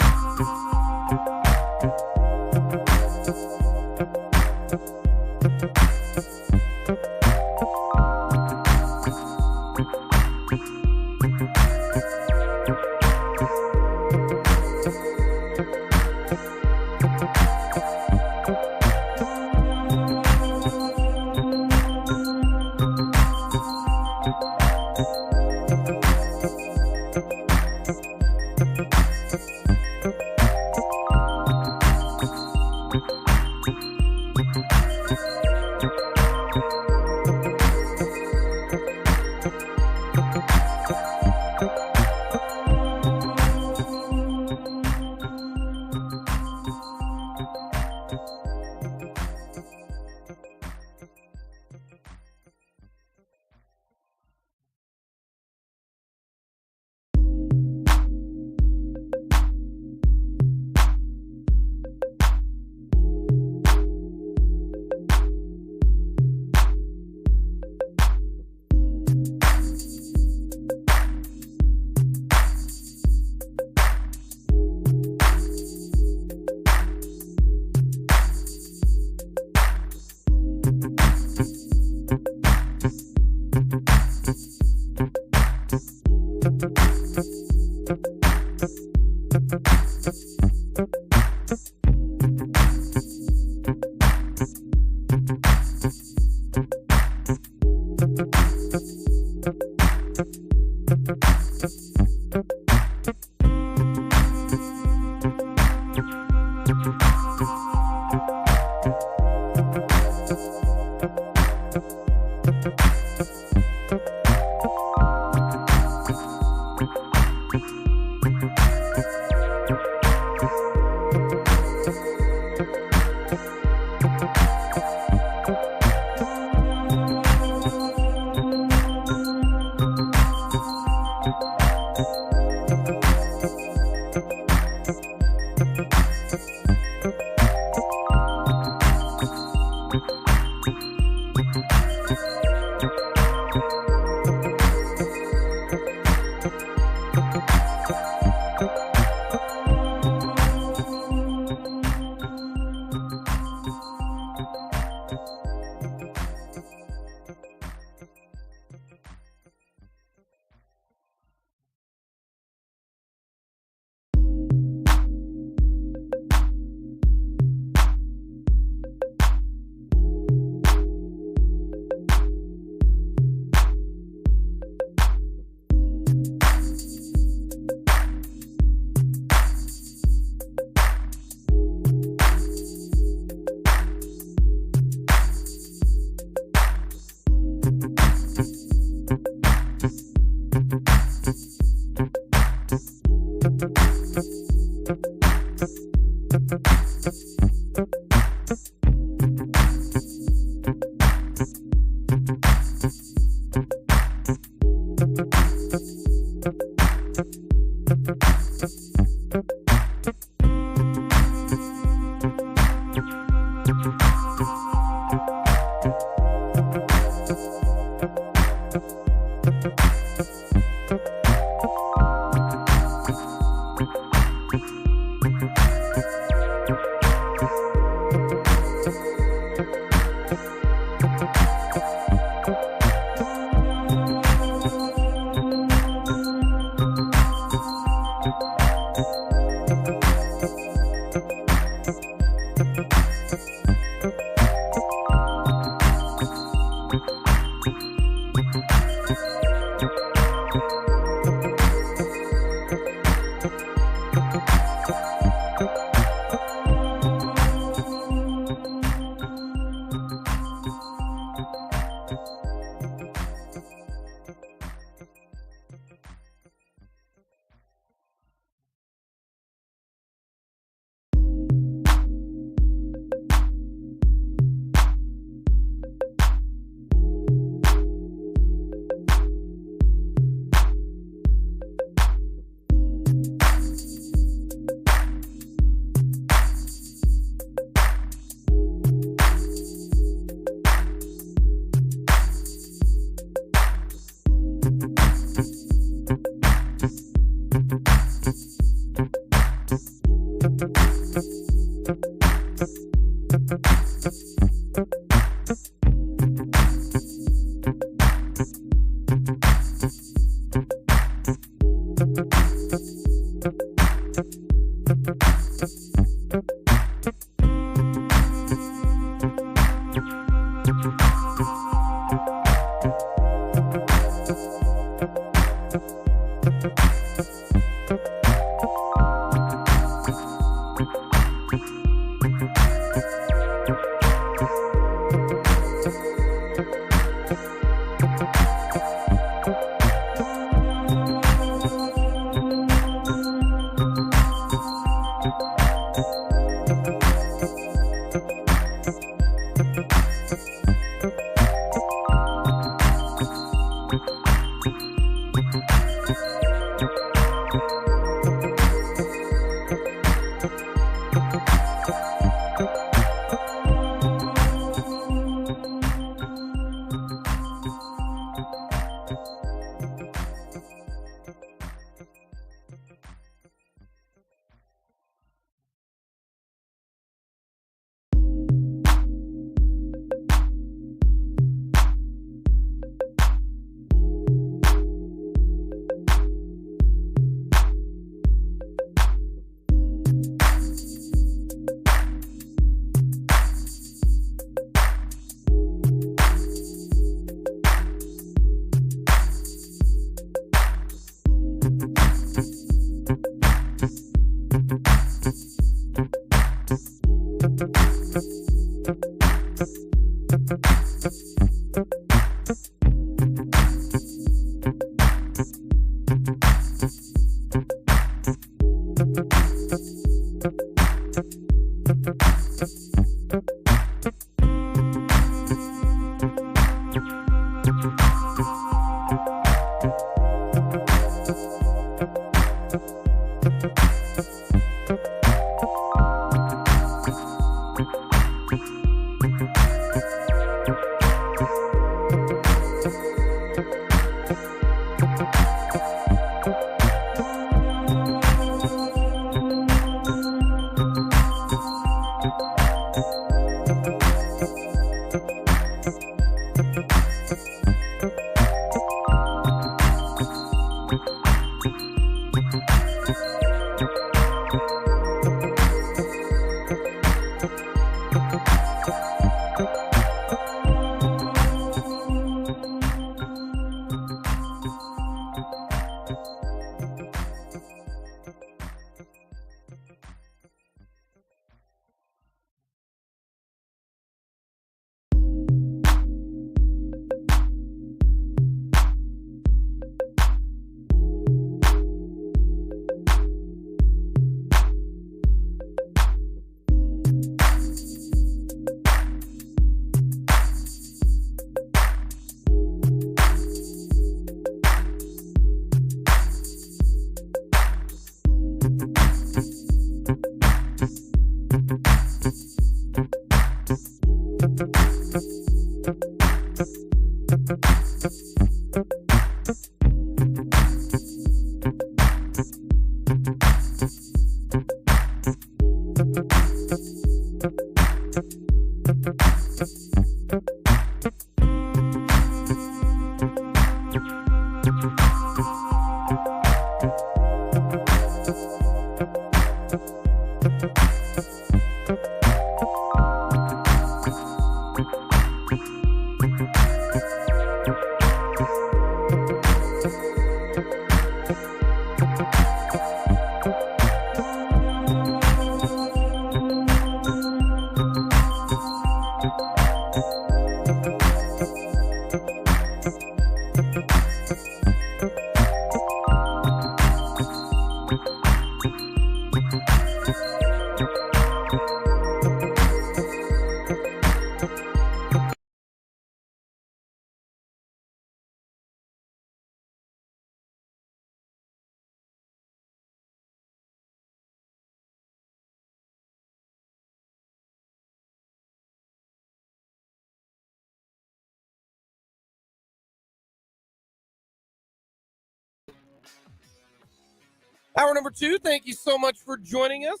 Hour number 2, thank you so much for joining us.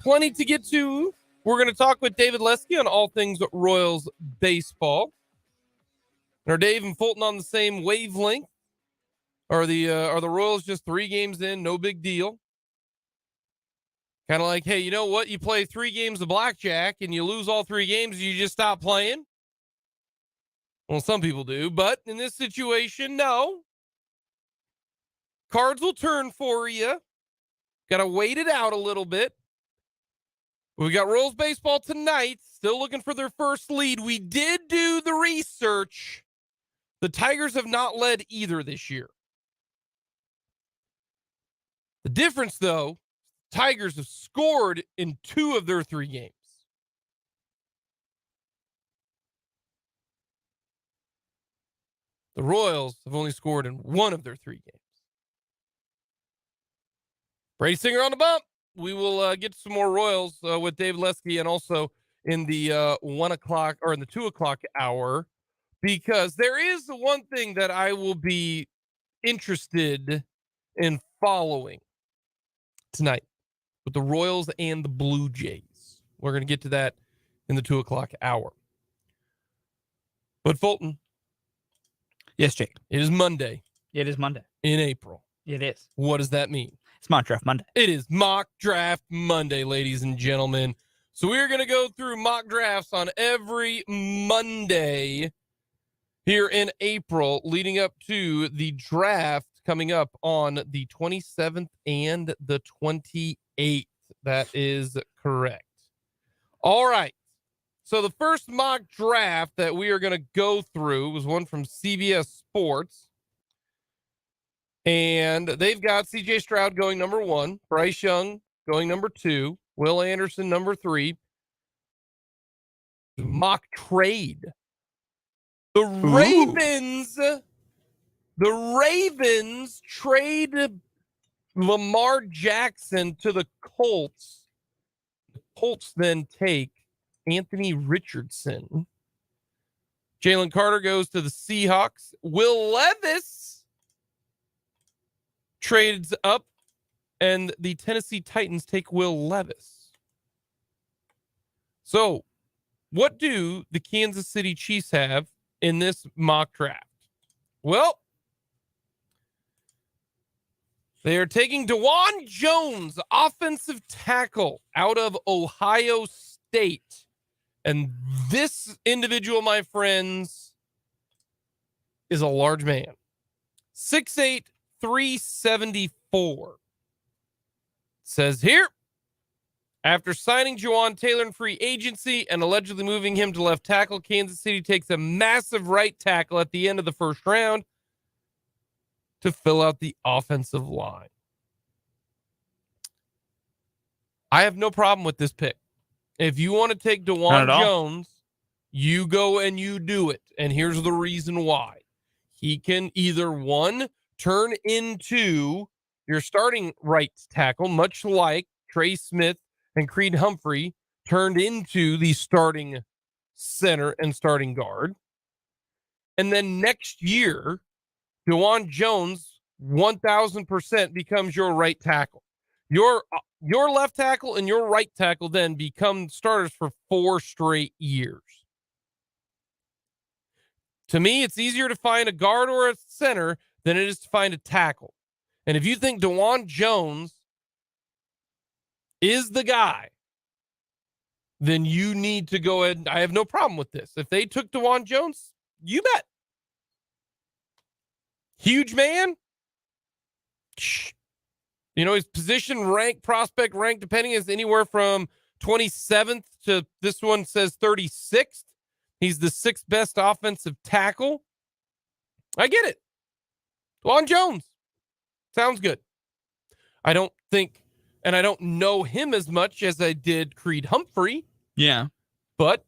Plenty to get to. We're going to talk with David Lesky on all things Royals baseball. Are Dave and Fulton on the same wavelength? Are the Royals just 3 games in, no big deal? Kind of like, hey, you know what? You play 3 games of blackjack and you lose all 3 games, you just stop playing? Well, some people do, but in this situation, no. Cards will turn for you. Got to wait it out a little bit. We got Royals baseball tonight, still looking for their first lead. We did do the research. The Tigers have not led either this year. The difference, though, Tigers have scored in 2 of their 3 games. The Royals have only scored in 1 of their 3 games. Brady Singer on the bump. We will get to some more Royals with Dave Lesky and also in the 1 o'clock or in the 2 o'clock hour, because there is the one thing that I will be interested in following tonight with the Royals and the Blue Jays. We're going to get to that in the 2 o'clock hour. But Fulton. Yes, Jake. It is Monday. It is Monday. In April. It is. What does that mean? It's Mock Draft Monday. It is Mock Draft Monday, ladies and gentlemen. So we're going to go through mock drafts on every Monday here in April, leading up to the draft coming up on the 27th and the 28th. That is correct. All right. So the first mock draft that we are going to go through was one from CBS Sports. And they've got C.J. Stroud going number 1, Bryce Young going number 2, Will Anderson number 3. Mock trade. The Ravens trade Lamar Jackson to the Colts. The Colts then take Anthony Richardson. Jalen Carter goes to the Seahawks. Will Levis trades up, and the Tennessee Titans take Will Levis. So, what do the Kansas City Chiefs have in this mock draft? Well, they are taking DeJuan Jones, offensive tackle out of Ohio State. And this individual, my friends, is a large man. 6'8", 374. Says here, after signing Juwan Taylor in free agency and allegedly moving him to left tackle, Kansas City takes a massive right tackle at the end of the first round to fill out the offensive line. I have no problem with this pick. If you want to take DeJuan Jones, you go and you do it. And here's the reason why. He can either, one, turn into your starting right tackle, much like Trey Smith and Creed Humphrey turned into the starting center and starting guard. And then next year, DeJuan Jones 1,000% becomes your right tackle. Your left tackle and your right tackle then become starters for 4 straight years. To me, it's easier to find a guard or a center than it is to find a tackle. And if you think DeJuan Jones is the guy, then you need to go ahead. I have no problem with this. If they took DeJuan Jones, you bet. Huge man. You know, his position rank, prospect rank, depending, is anywhere from 27th to this one says 36th. He's the 6th best offensive tackle. I get it. DeJuan Jones. Sounds good. I don't think, and I don't know him as much as I did Creed Humphrey. Yeah. But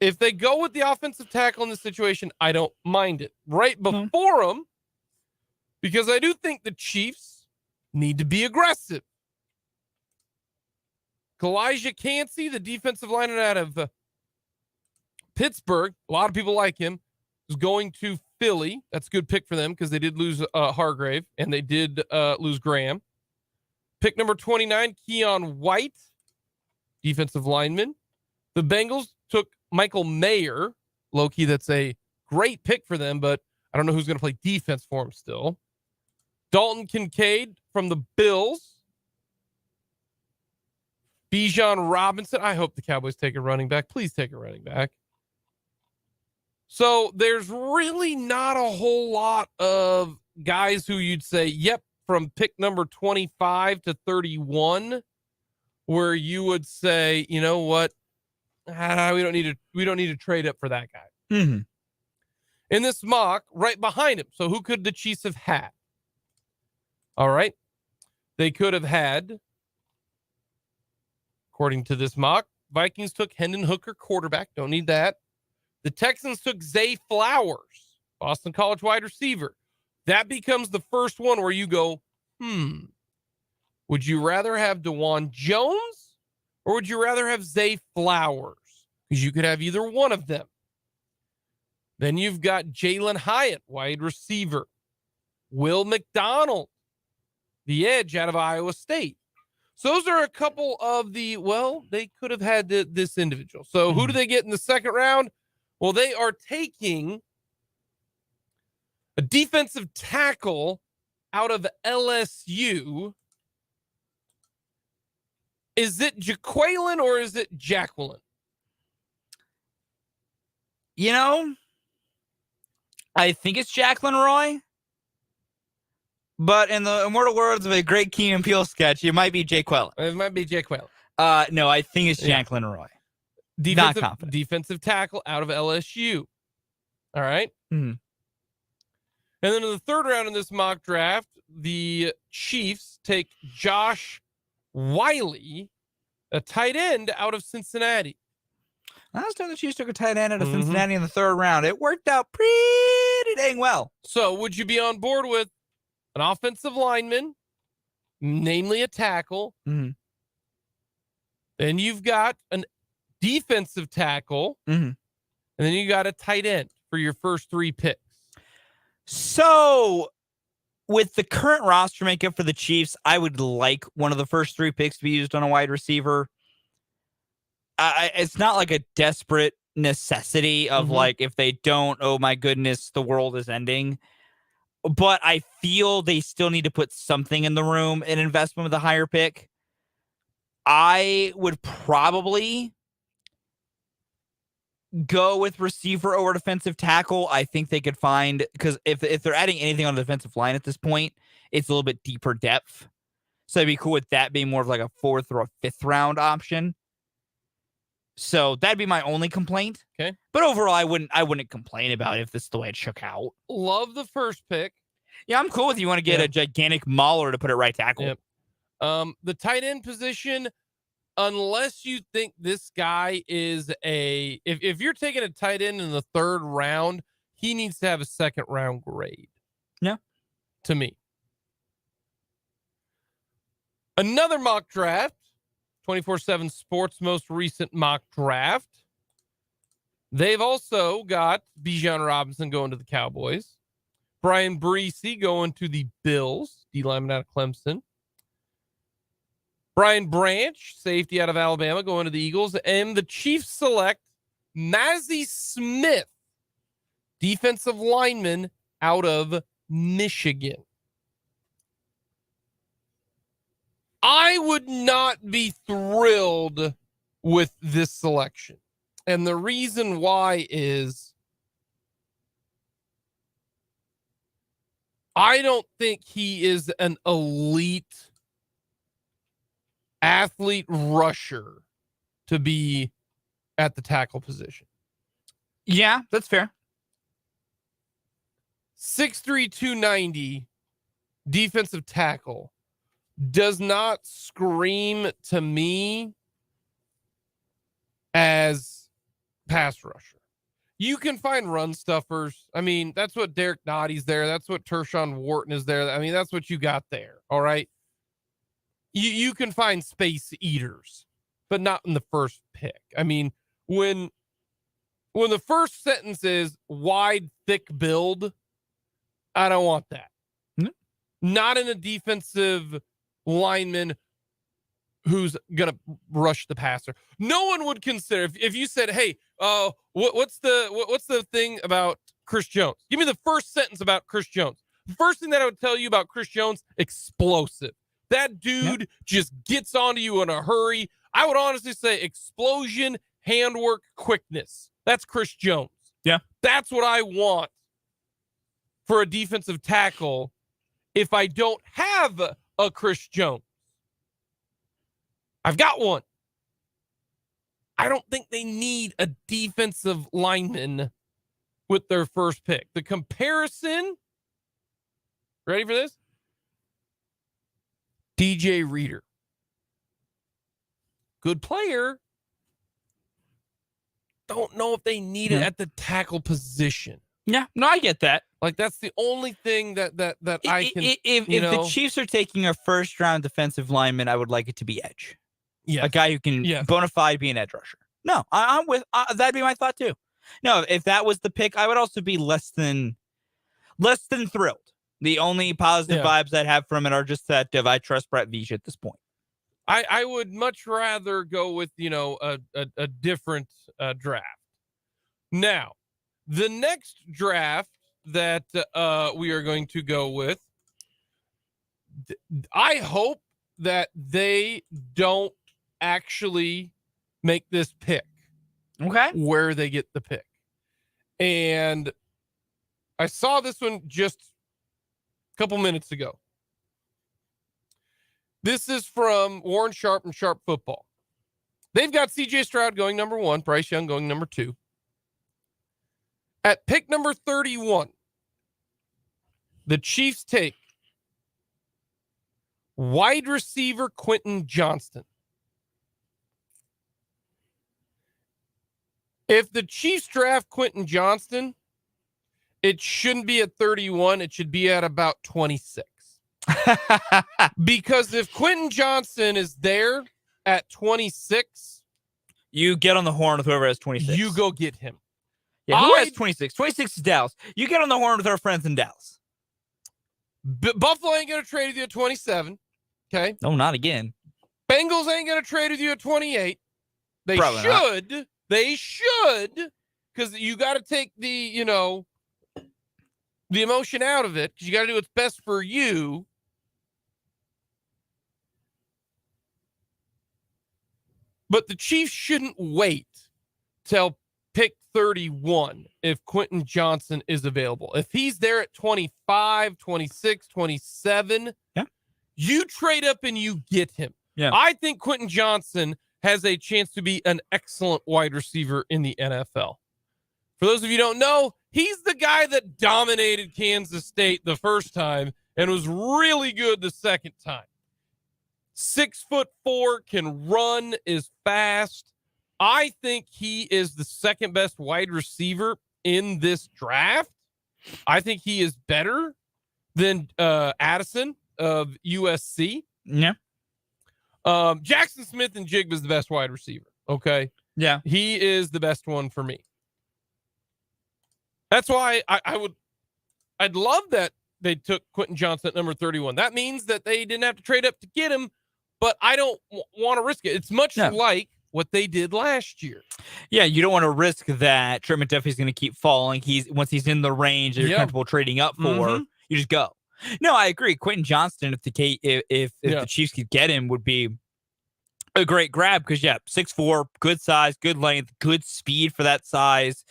if they go with the offensive tackle in this situation, I don't mind it. Right before him, because I do think the Chiefs need to be aggressive. Kalijah Cansey, the defensive lineman out of Pittsburgh, a lot of people like him, is going to Philly. That's a good pick for them because they did lose Hargrave and they did lose Graham. Pick number 29, Keon White, defensive lineman. The Bengals took Michael Mayer. Low-key, that's a great pick for them, but I don't know who's going to play defense for him still. Dalton Kincaid from the Bills. Bijan Robinson. I hope the Cowboys take a running back. Please take a running back. So there's really not a whole lot of guys who you'd say, yep, from pick number 25 to 31, where you would say, you know what, we don't need to trade up for that guy. Mm-hmm. In this mock, right behind him. So who could the Chiefs have had? All right. They could have had, according to this mock, Vikings took Hendon Hooker, quarterback. Don't need that. The Texans took Zay Flowers, Boston College wide receiver. That becomes the first one where you go, would you rather have DeJuan Jones or would you rather have Zay Flowers? Because you could have either one of them. Then you've got Jalen Hyatt, wide receiver. Will McDonald, the edge out of Iowa State. So those are a couple of they could have had this individual. So who do they get in the second round? Well, they are taking a defensive tackle out of LSU. Is it Jaquelin or is it Jacqueline? You know, I think it's Jacqueline Roy. But in the immortal words of a great Key and Peele sketch, it might be Jaquelin. It might be Jaquelin. No, I think it's Jacqueline Roy. Not confident. Defensive tackle out of LSU. All right. Mm-hmm. And then in the third round in this mock draft, the Chiefs take Josh Wiley, a tight end out of Cincinnati. Last time the Chiefs took a tight end out of Cincinnati in the third round, it worked out pretty dang well. So would you be on board with an offensive lineman, namely a tackle. Mhm. Then you've got a defensive tackle. Mhm. And then you got a tight end for your first 3 picks. So, with the current roster makeup for the Chiefs, I would like one of the first 3 picks to be used on a wide receiver. It's not like a desperate necessity of like, if they don't, oh my goodness, the world is ending. But I feel they still need to put something in the room, an investment with a higher pick. I would probably go with receiver over defensive tackle. I think they could find, because if they're adding anything on the defensive line at this point, it's a little bit deeper depth. So I'd be cool with that being more of like a 4th or a 5th round option. So that'd be my only complaint. Okay. But overall, I wouldn't complain about it if this is the way it shook out. Love the first pick. Yeah, I'm cool with you want to get a gigantic mauler to put at right tackle. Yep. The tight end position, unless you think this guy is if you're taking a tight end in the 3rd round, he needs to have a 2nd round grade. Yeah. To me. Another mock draft, 24/7 Sports' most recent mock draft. They've also got Bijan Robinson going to the Cowboys. Brian Breesy going to the Bills, D lineman out of Clemson. Brian Branch, safety out of Alabama, going to the Eagles. And the Chiefs select Mazi Smith, defensive lineman out of Michigan. I would not be thrilled with this selection. And the reason why is I don't think he is an elite athlete rusher to be at the tackle position. Yeah, that's fair. 6'3", 290 defensive tackle does not scream to me as pass rusher. You can find run stuffers. I mean, that's what Derek Notty's there. That's what Tershawn Wharton is there. I mean, that's what you got there. All right. You can find space eaters, but not in the first pick. I mean, when the first sentence is wide, thick build, I don't want that. Not in a defensive lineman who's gonna rush the passer. No one would consider if you said, "Hey, what's the thing about Chris Jones?" Give me the first sentence about Chris Jones. The first thing that I would tell you about Chris Jones: explosive. That dude just gets onto you in a hurry. I would honestly say explosion, handwork, quickness. That's Chris Jones. Yeah, that's what I want for a defensive tackle. If I don't have a Chris Jones, I've got one. I don't think they need a defensive lineman with their first pick. The comparison, ready for this? DJ Reader. Good player. Don't know if they need it at the tackle position. Yeah, no, I get that. Like, that's the only thing that I can. If the Chiefs are taking a first round defensive lineman, I would like it to be edge. Yeah, a guy who can bona fide be an edge rusher. No, I'm with that'd be my thought too. No, if that was the pick, I would also be less than thrilled. The only positive vibes I'd have from it are just that I trust Brett Veach at this point. I would much rather go with a different draft. Now, the next draft that we are going to go with, I hope that they don't actually make this pick. Okay. Where they get the pick. And I saw this one just a couple minutes ago. This is from Warren Sharp and Sharp Football. They've got CJ Stroud going number 1, Bryce Young going number 2. At pick number 31, the Chiefs take wide receiver Quentin Johnston. If the Chiefs draft Quentin Johnston, it shouldn't be at 31. It should be at about 26. Because if Quentin Johnson is there at 26, you get on the horn with whoever has 26. you go get him. Yeah, who has 26? 26 is Dallas. You get on the horn with our friends in Dallas. Buffalo ain't going to trade with you at 27. Okay. No, not again. Bengals ain't going to trade with you at 28. They Probably should. not. They should. Because you got to take the emotion out of it. Because you got to do what's best for you. But the Chiefs shouldn't wait till pick 31 if Quentin Johnson is available. If he's there at 25, 26, 27, you trade up and you get him. Yeah. I think Quentin Johnson has a chance to be an excellent wide receiver in the NFL. For those of you who don't know, he's the guy that dominated Kansas State the first time and was really good the second time. 6'4", can run, is fast. I think he is the second best wide receiver in this draft. I think he is better than Addison of USC. Yeah. Jackson Smith and Jigba is the best wide receiver. Okay. Yeah. He is the best one for me. That's why I'd love that they took Quentin Johnson at number 31. That means that they didn't have to trade up to get him, but I don't want to risk it. It's much like what they did last year. Yeah, you don't want to risk that Trent McDuffie's going to keep falling. Once he's in the range that you're comfortable trading up for, you just go. No, I agree. Quentin Johnston, if the Chiefs could get him, would be a great grab because 6'4", good size, good length, good speed for that size.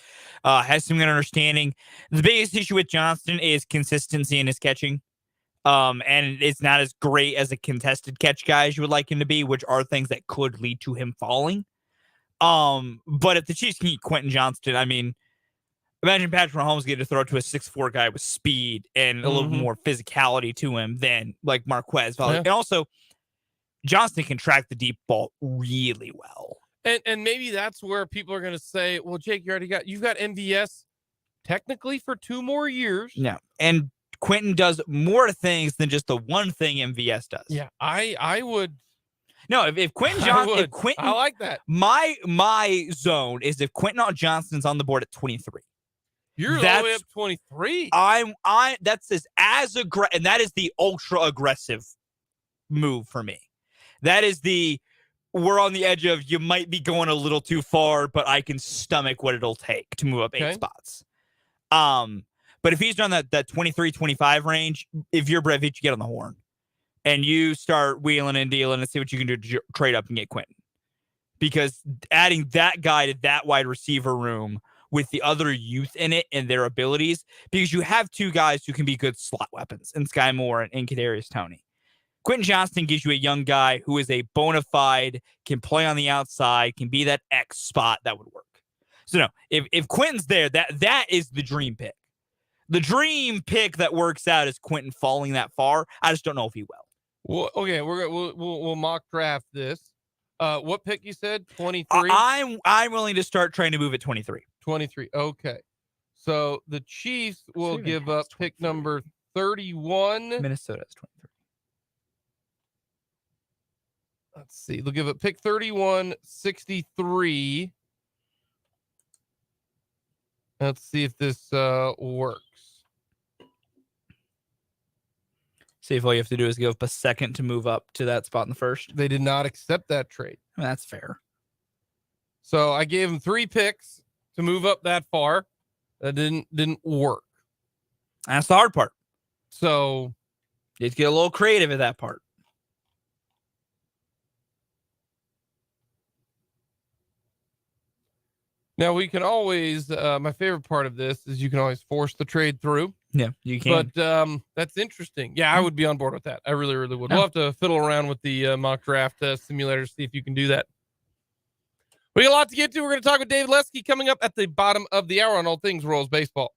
Has some good understanding. The biggest issue with Johnston is consistency in his catching. And it's not as great as a contested catch guy as you would like him to be, which are things that could lead to him falling. But if the Chiefs can get Quentin Johnston, I mean, imagine Patrick Mahomes getting to throw to a 6'4" guy with speed and a little more physicality to him than like Marquez. Yeah. And also, Johnston can track the deep ball really well. And maybe that's where people are going to say, well, Jake, you've got MVS technically for 2 more years. Yeah. And Quentin does more things than just the one thing MVS does. Yeah, I would. No, if Quentin Johnson, I like that. My zone is if Quentin Johnston's on the board at 23. You're all the way up 23. That's as aggressive, and that is the ultra aggressive move for me. That is we're on the edge of you might be going a little too far, but I can stomach what it'll take to move up 8 spots. But if he's on that 23, 25 range, if you're Brett Veach, you get on the horn and you start wheeling and dealing and see what you can do to trade up and get Quentin. Because adding that guy to that wide receiver room with the other youth in it and their abilities, because you have 2 guys who can be good slot weapons in Sky Moore and Kadarius Toney. Quentin Johnston gives you a young guy who is a bona fide, can play on the outside, can be that X spot that would work. So no, if Quentin's there, that is the dream pick. The dream pick that works out is Quentin falling that far. I just don't know if he will. Well, okay, we'll mock draft this. What pick you said? 23. I'm willing to start trying to move at 23. 23. Okay, so the Chiefs will give up pick number 31. Minnesota has 23. Let's see. They'll give up pick 31, 63. Let's see if this works. See if all you have to do is give up a second to move up to that spot in the first. They did not accept that trade. I mean, that's fair. So I gave them 3 picks to move up that far. That didn't work. That's the hard part. So you have to get a little creative at that part. Now we can always, my favorite part of this is you can always force the trade through. Yeah, you can. But that's interesting. Yeah, I would be on board with that. I really, really would. We'll have to fiddle around with the mock draft simulator to see if you can do that. We got a lot to get to. We're going to talk with David Lesky coming up at the bottom of the hour on all things Royals baseball.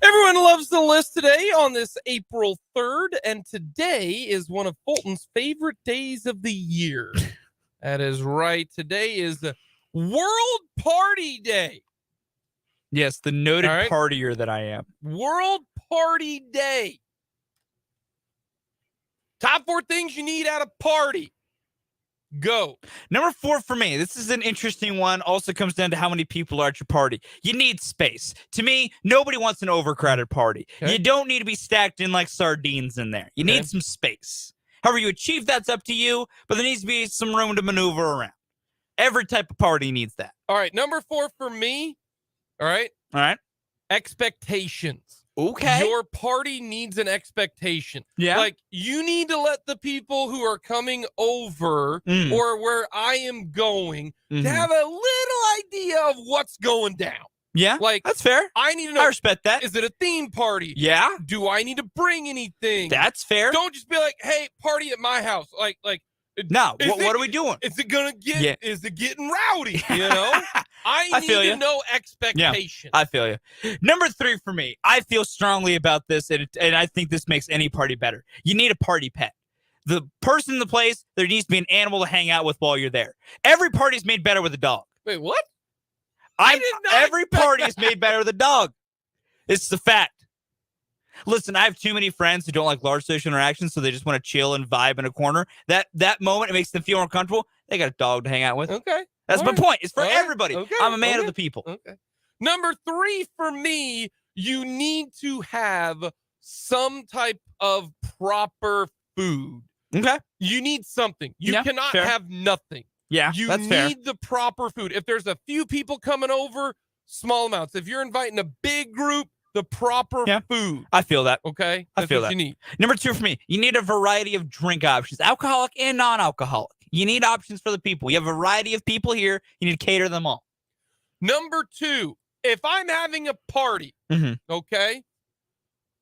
Everyone loves the list today on this April 3rd, and today is one of Fulton's favorite days of the year. That is right. Today is World Party Day. Yes, the noted partier that I am. World Party Day. Top 4 things you need at a party. Go. Number 4 for me. This is an interesting one. Also comes down to how many people are at your party. You need space. To me, nobody wants an overcrowded party. Okay. You don't need to be stacked in like sardines in there. You need some space. However you achieve, that's up to you, but there needs to be some room to maneuver around. Every type of party needs that. All right. Number 4 for me. All right. Expectations. Okay. Your party needs an expectation. Yeah. Like, you need to let the people who are coming over or where I am going to have a little idea of what's going down. Yeah. Like, that's fair. I need to know. I respect that. Is it a theme party? Yeah. Do I need to bring anything? That's fair. Don't just be like, hey, party at my house. Like, no, what are we doing? Is it gonna get? Is it getting rowdy? You know, I need to know expectation. Yeah, I feel you. Number 3 for me, I feel strongly about this, and I think this makes any party better. You need a party pet. The person in the place, there needs to be an animal to hang out with while you're there. Every party is made better with a dog. Wait, what? Every party is made better with a dog. It's the fact. Listen, I have too many friends who don't like large social interactions, so they just want to chill and vibe in a corner. That moment, it makes them feel uncomfortable. They got a dog to hang out with. Okay. That's my point. It's for everybody. Okay. I'm a man of the people. Okay. Number 3 for me, you need to have some type of proper food. Okay. You need something. You cannot have nothing. Yeah, that's fair. You need the proper food. If there's a few people coming over, small amounts. If you're inviting a big group, the proper food. I feel that. Okay? I feel that. You need. Number 2 for me, you need a variety of drink options, alcoholic and non-alcoholic. You need options for the people. You have a variety of people here. You need to cater them all. Number 2, if I'm having a party, okay,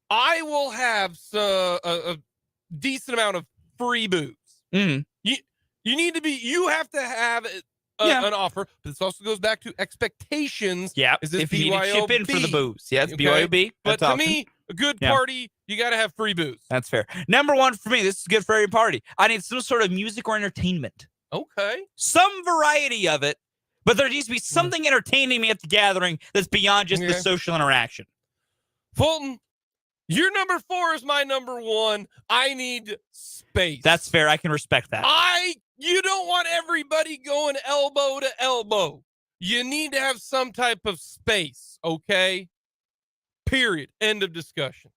I will have a decent amount of free booze. You have to have an offer, but this also goes back to expectations. Yeah, is this if you need to chip in for the booze. Yeah, it's BYOB. But to me, a good party, you got to have free booze. That's fair. Number 1 for me, this is good for every party. I need some sort of music or entertainment. Okay. Some variety of it, but there needs to be something entertaining me at the gathering that's beyond just the social interaction. Fulton, your number 4 is my number 1. I need space. That's fair. I can respect that. You don't want everybody going elbow to elbow. You need to have some type of space, okay? Period. End of discussion.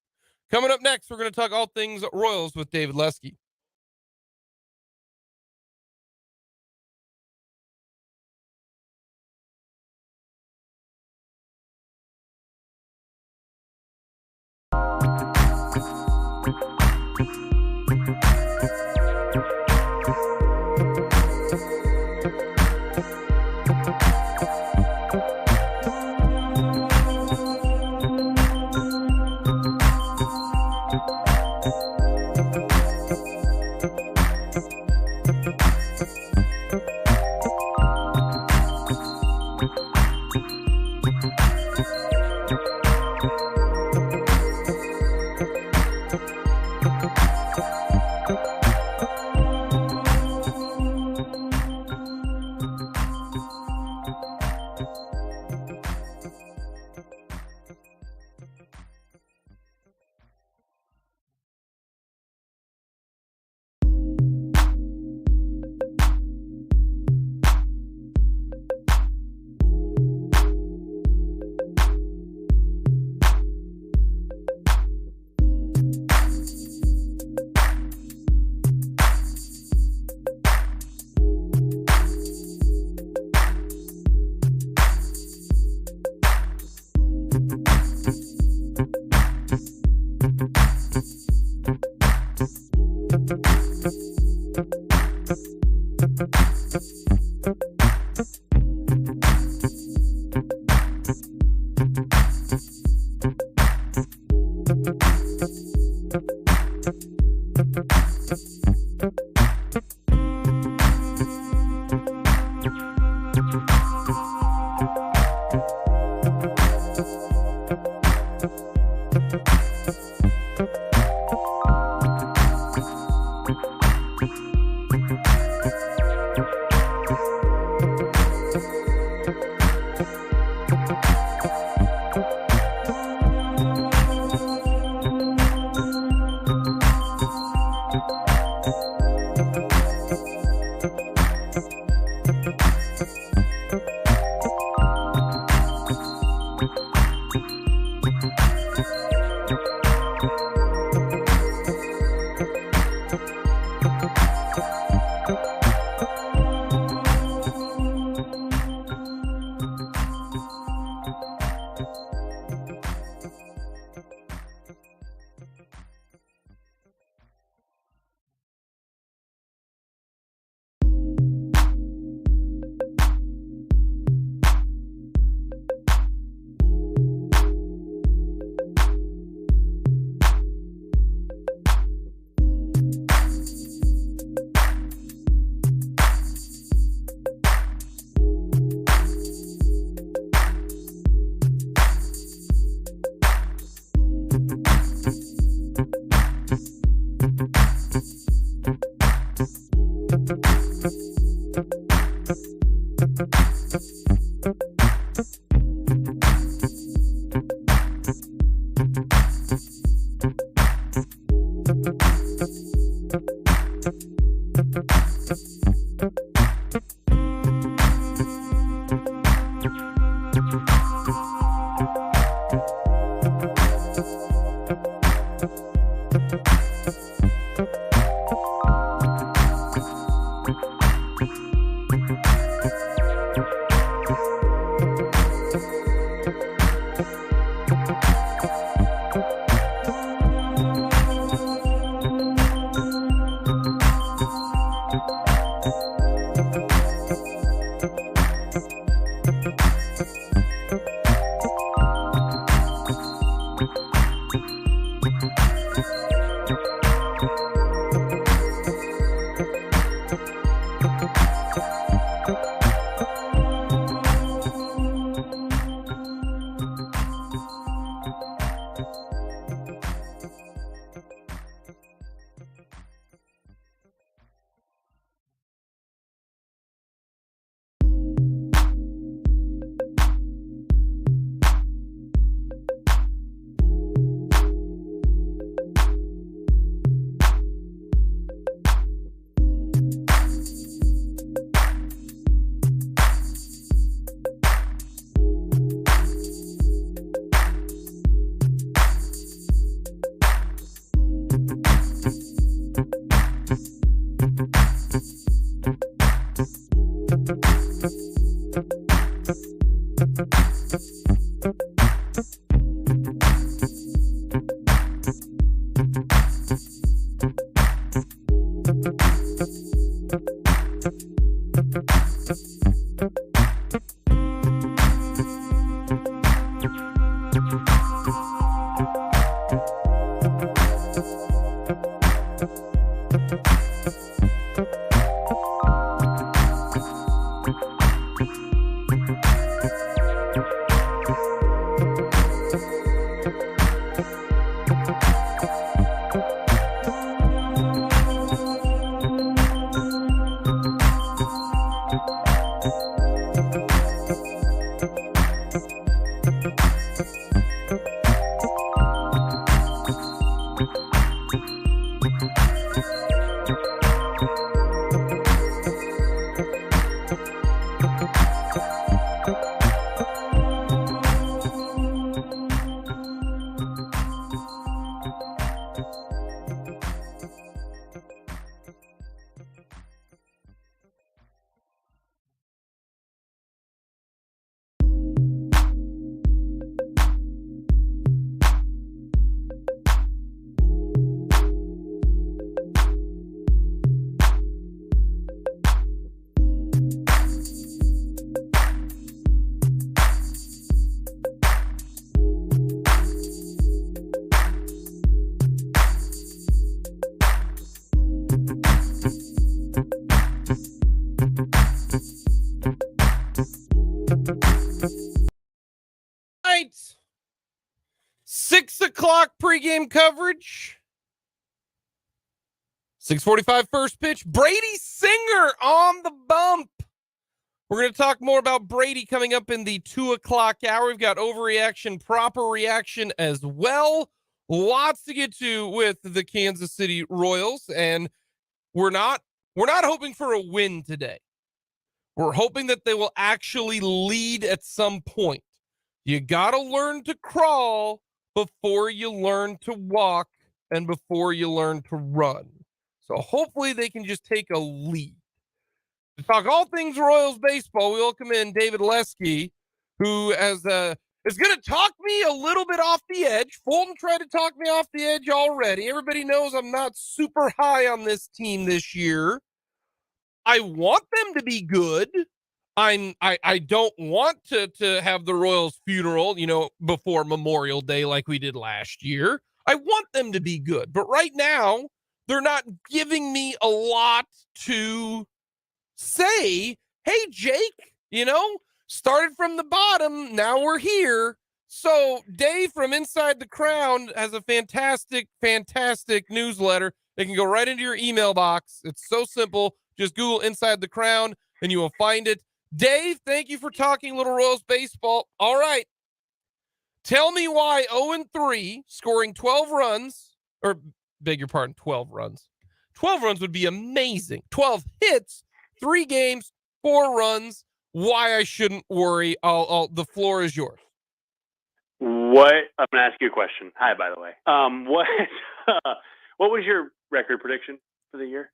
Coming up next, we're going to talk all things Royals with David Lesky. o'clock pregame coverage. 6:45 first pitch. Brady Singer on the bump. We're going to talk more about Brady coming up in the 2 o'clock hour. We've got overreaction, proper reaction as well. Lots to get to with the Kansas City Royals, and we're not hoping for a win today. We're hoping that they will actually lead at some point. You got to learn to crawl before you learn to walk and before you learn to run. So hopefully they can just take a lead. To talk all things Royals baseball, we welcome in David Lesky, who is going to talk me a little bit off the edge. Fulton tried to talk me off the edge already. Everybody knows I'm not super high on this team this year. I want them to be good. I don't want to have the Royals funeral, before Memorial Day like we did last year. I want them to be good. But right now, they're not giving me a lot to say. Hey, Jake, started from the bottom. Now we're here. So Dave from Inside the Crown has a fantastic, fantastic newsletter. They can go right into your email box. It's so simple. Just Google Inside the Crown and you will find it. Dave, thank you for talking Little Royals baseball. All right. Tell me why 0-3, scoring 12 runs, or beg your pardon, 12 runs. 12 runs would be amazing. 12 hits, 3 games, 4 runs. Why I shouldn't worry. The floor is yours. I'm going to ask you a question. Hi, by the way. What was your record prediction for the year?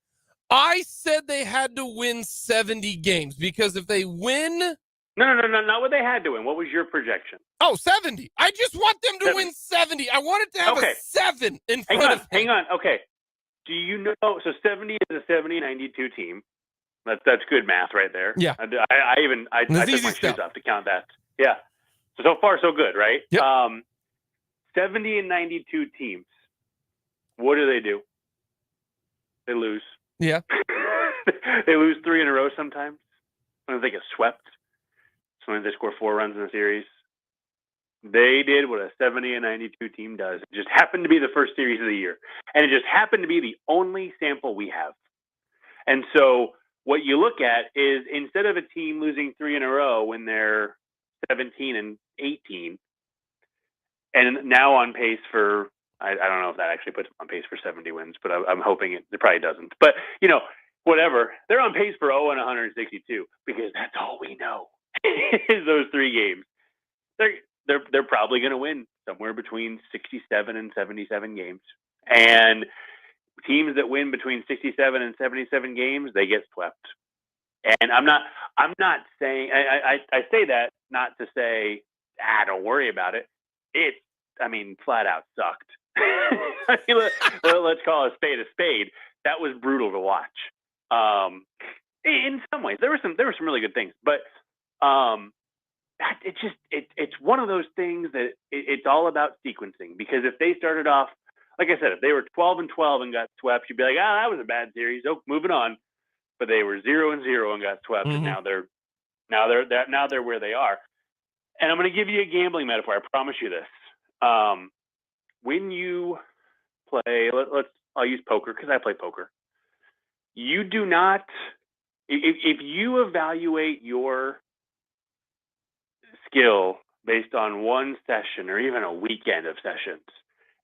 I said they had to win 70 games because if they win... No, not what they had to win. What was your projection? Oh, 70. I just want them to win 70. I wanted to have a 7 in front of them. Hang on. Okay. Do you know, so 70 is a 70-92 team. That's good math right there. Yeah. I took my shoes off to count that. Yeah. So far, so good, right? Yep. 70 and 92 teams. What do? They lose. Yeah. They lose 3 in a row sometimes. Sometimes they get swept. Sometimes they score 4 runs in a series. They did what a 70 and 92 team does. It just happened to be the first series of the year. And it just happened to be the only sample we have. And so what you look at is instead of a team losing 3 in a row when they're 17 and 18, and now on pace for, I don't know if that actually puts them on pace for 70 wins, but I'm hoping it probably doesn't. But, whatever. They're on pace for 0 and 162 because that's all we know is those 3 games. They're probably going to win somewhere between 67 and 77 games. And teams that win between 67 and 77 games, they get swept. And I'm not saying, I say that not to say, don't worry about it. Flat out sucked. Let's call a spade. That was brutal to watch. In some ways, there were some really good things, but it's one of those things that it's all about sequencing. Because if they started off, like I said, if they were 12-12 and got swept, you'd be like, that was a bad series. Oh, moving on. But they were 0-0 and got swept, and now they're where they are. And I'm going to give you a gambling metaphor. I promise you this. When you play, I'll use poker because I play poker. You do not, if you evaluate your skill based on one session or even a weekend of sessions,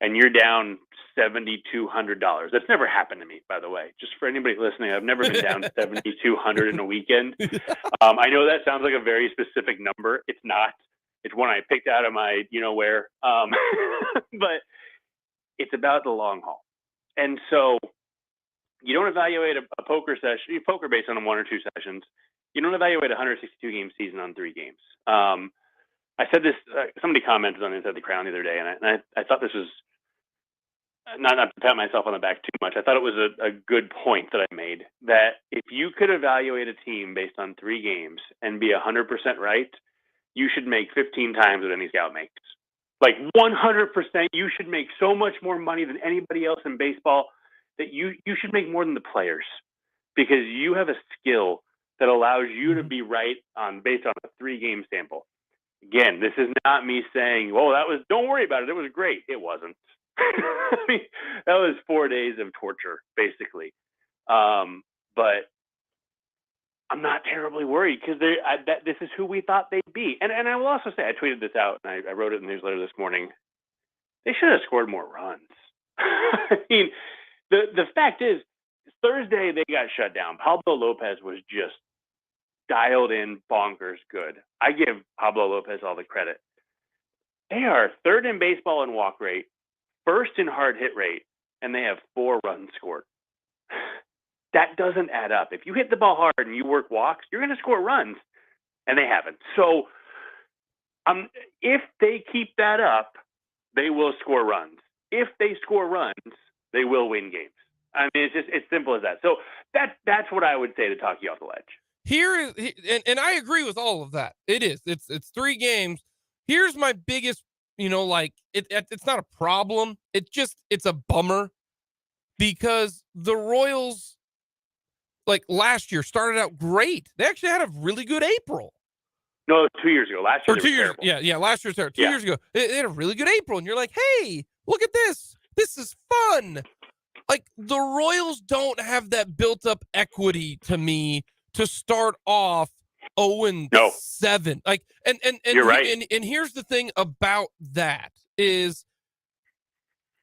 and you're down $7,200. That's never happened to me, by the way. Just for anybody listening, I've never been down $7,200 in a weekend. I know that sounds like a very specific number. It's not. It's one I picked out of my, where. But it's about the long haul. And so you don't evaluate a poker session. You poker based on 1 or 2 sessions. You don't evaluate a 162-game season on 3 games. I said this. Somebody commented on Inside the Crown the other day, and I thought this was not to pat myself on the back too much. I thought it was a good point that I made, that if you could evaluate a team based on 3 games and be 100% right, you should make 15 times what any scout makes. Like 100%, you should make so much more money than anybody else in baseball that you should make more than the players, because you have a skill that allows you to be right based on a 3-game sample. Again, this is not me saying, "Well, don't worry about it. It was great." It wasn't. I mean, that was 4 days of torture, basically. But I'm not terribly worried because this is who we thought they'd be. And I will also say, I tweeted this out and I wrote it in the newsletter this morning. They should have scored more runs. I mean, the fact is, Thursday they got shut down. Pablo Lopez was just dialed in bonkers good. I give Pablo Lopez all the credit. They are third in baseball in walk rate, first in hard hit rate, and they have 4 runs scored. That doesn't add up. If you hit the ball hard and you work walks, you're going to score runs, and they haven't. So if they keep that up, they will score runs. If they score runs, they will win games. I mean, it's simple as that. So that's what I would say to talk you off the ledge. Here is, and I agree with all of that. It's 3 games. Here's my biggest, it's not a problem. It's a bummer because the Royals, like last year, started out great. They actually had a really good April. No, 2 years ago. Last year, or 2 years. Yeah, last year's terrible. 2 years ago, they had a really good April, and you're like, hey, look at this. This is fun. Like the Royals don't have that built-up equity to me to start off 0-7. Like, and you're right. And here's the thing about that is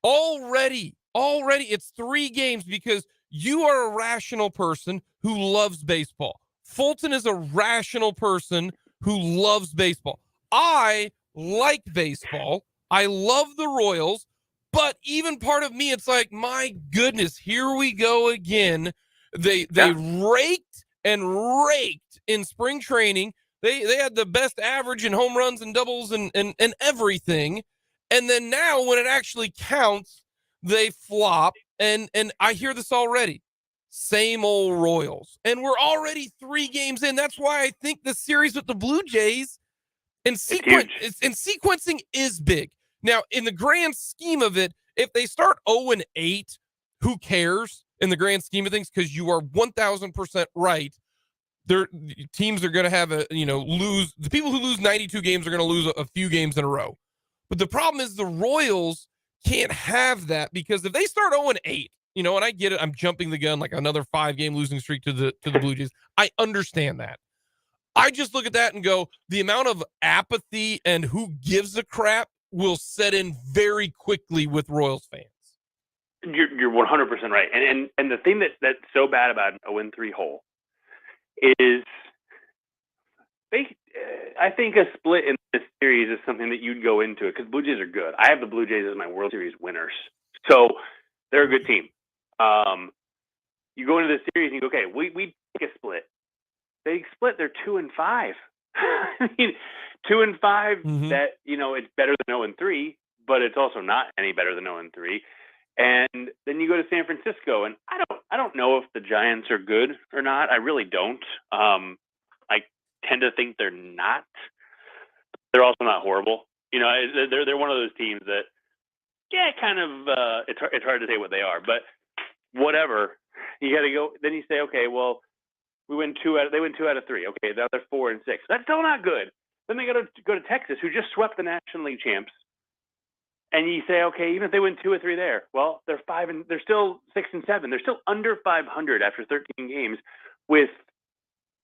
already it's 3 games because you are a rational person who loves baseball. Fulton is a rational person who loves baseball. I like baseball. I love the Royals, but even part of me, it's like, my goodness, here we go again. They raked in spring training. They had the best average in home runs and doubles and everything. And then now when it actually counts, they flop. And I hear this already. Same old Royals. And we're already 3 games in. That's why I think the series with the Blue Jays and sequencing is big. Now, in the grand scheme of it, if they start 0-8, who cares in the grand scheme of things? Because you are 1,000% right. Their teams are going to have lose. The people who lose 92 games are going to lose a few games in a row. But the problem is the Royals can't have that because if they start 0-8, and I get it, I'm jumping the gun like another 5-game losing streak to the Blue Jays. I understand that. I just look at that and go, the amount of apathy and who gives a crap will set in very quickly with Royals fans. You're 100% right. And the thing that's so bad about a 0-3 hole is I think a split in this series is something that you'd go into it because Blue Jays are good. I have the Blue Jays as my World Series winners. So they're a good team. You go into this series and you go, okay, we take a split. They split, they're 2-5. I mean, 2-5, that, it's better than 0-3, but it's also not any better than 0-3. And then you go to San Francisco, and I don't know if the Giants are good or not. I really don't. I tend to think they're not. They're also not horrible. They're one of those teams that, kind of. It's hard to say what they are, but whatever. You got to go. Then you say, okay, well, they win 2 out of 3. Okay, now they're 4-6. That's still not good. Then they got to go to Texas, who just swept the National League champs. And you say, okay, even if they win 2 or 3 there, well, they're still 6-7. They're still under 500 after 13 games with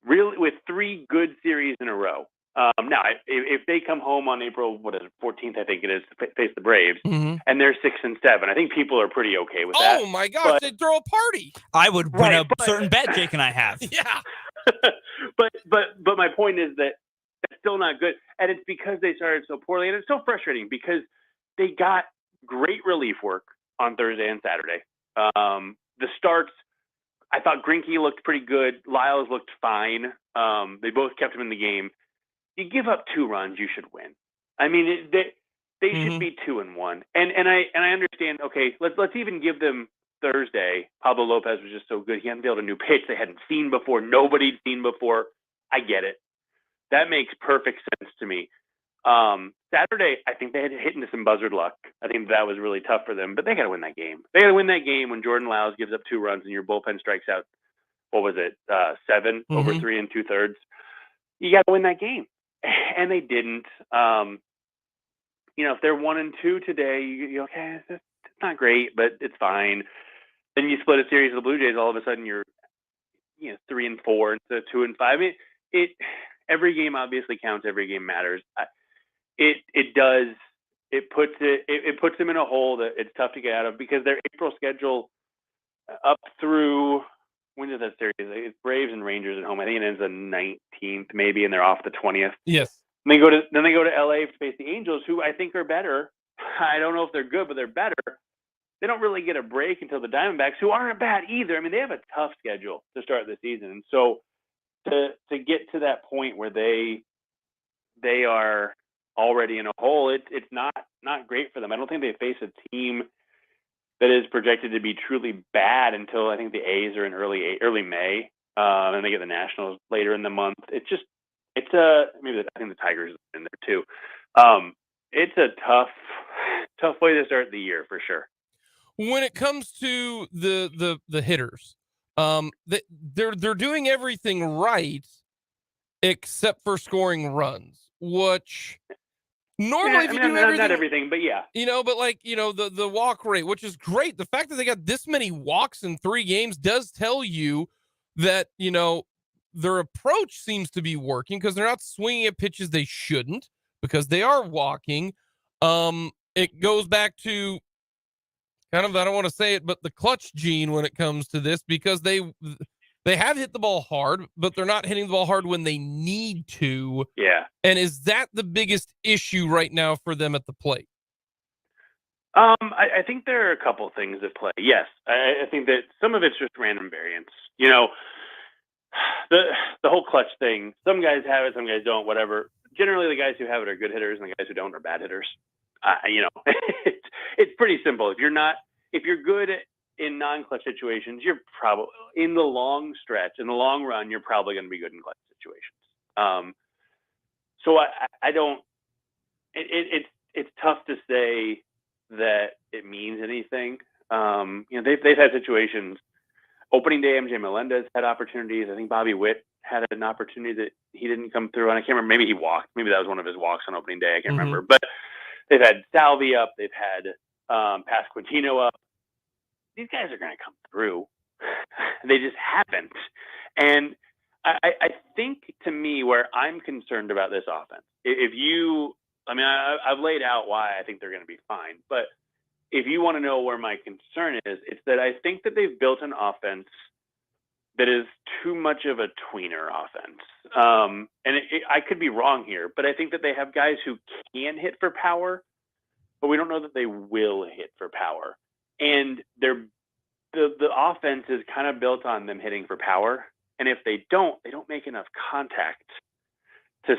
3 good series in a row. Now, if they come home on April 14th, I think it is, to face the Braves, and they're 6-7, I think people are pretty okay with that. Oh my gosh, they'd throw a party. I would win a certain bet Jake and I have. Yeah. but my point is that it's still not good, and it's because they started so poorly, and it's so frustrating because they got great relief work on Thursday and Saturday. The starts, I thought Greinke looked pretty good. Lyles looked fine. They both kept him in the game. You give up 2 runs, you should win. I mean, they should be 2-1. And I understand. Okay, let's even give them Thursday. Pablo Lopez was just so good. He unveiled a new pitch they hadn't seen before. Nobody'd seen before. I get it. That makes perfect sense to me. Saturday, I think they had hit into some buzzard luck. I think that was really tough for them, but they got to win that game. They got to win that game when Jordan Lyles gives up 2 runs and your bullpen strikes out. What was it? 7 over 3 2/3. You got to win that game. and they didn't. If they're 1-2 today, you're okay. It's not great, but it's fine. Then you split a series of the Blue Jays. All of a sudden, you're 3-4 instead of 2-5. I mean, every game obviously counts. Every game matters. It does. It puts them in a hole that it's tough to get out of, because their April schedule up through, when is that series? It's Braves and Rangers at home. I think it ends the 19th maybe, and they're off the 20th. Yes. Then they go to LA to face the Angels, who I think are better. I don't know if they're good, but they're better. They don't really get a break until the Diamondbacks, who aren't bad either. I mean, they have a tough schedule to start the season, and so to get to that point where they are already in a hole, it's not great for them. I don't think they face a team that is projected to be truly bad until I think the A's are in early May, and they get the Nationals later in the month. I think the Tigers are in there too. It's a tough way to start the year for sure. When it comes to the hitters, they're doing everything right except for scoring runs, which normally if you do everything, not everything, but yeah, but like the walk rate, which is great. The fact that they got this many walks in 3 games does tell you that their approach seems to be working, because they're not swinging at pitches they shouldn't, because they are walking. It goes back to kind of, I don't want to say it, but the clutch gene when it comes to this, because they have hit the ball hard, but they're not hitting the ball hard when they need to. Yeah. And is that the biggest issue right now for them at the plate? I think there are a couple things at play. Yes. I think that some of it's just random variance. The whole clutch thing, some guys have it, some guys don't, whatever. Generally, the guys who have it are good hitters, and the guys who don't are bad hitters. It's pretty simple. If you're good in non-clutch situations, you're probably, in the long stretch, in the long run, you're probably going to be good in clutch situations. So I don't. It's tough to say that it means anything. They've had situations. Opening day, MJ Melendez had opportunities. I think Bobby Witt had an opportunity that he didn't come through, and I can't remember. Maybe he walked. Maybe that was one of his walks on opening day. I can't remember. But they've had Salvi up. They've had Pasquantino up. These guys are going to come through. They just haven't. And I think, to me, where I'm concerned about this offense, I've laid out why I think they're going to be fine, but if you want to know where my concern is, it's that I think that they've built an offense that is too much of a tweener offense. And I could be wrong here, but I think that they have guys who can hit for power, but we don't know that they will hit for power. And the offense is kind of built on them hitting for power. And if they don't make enough contact to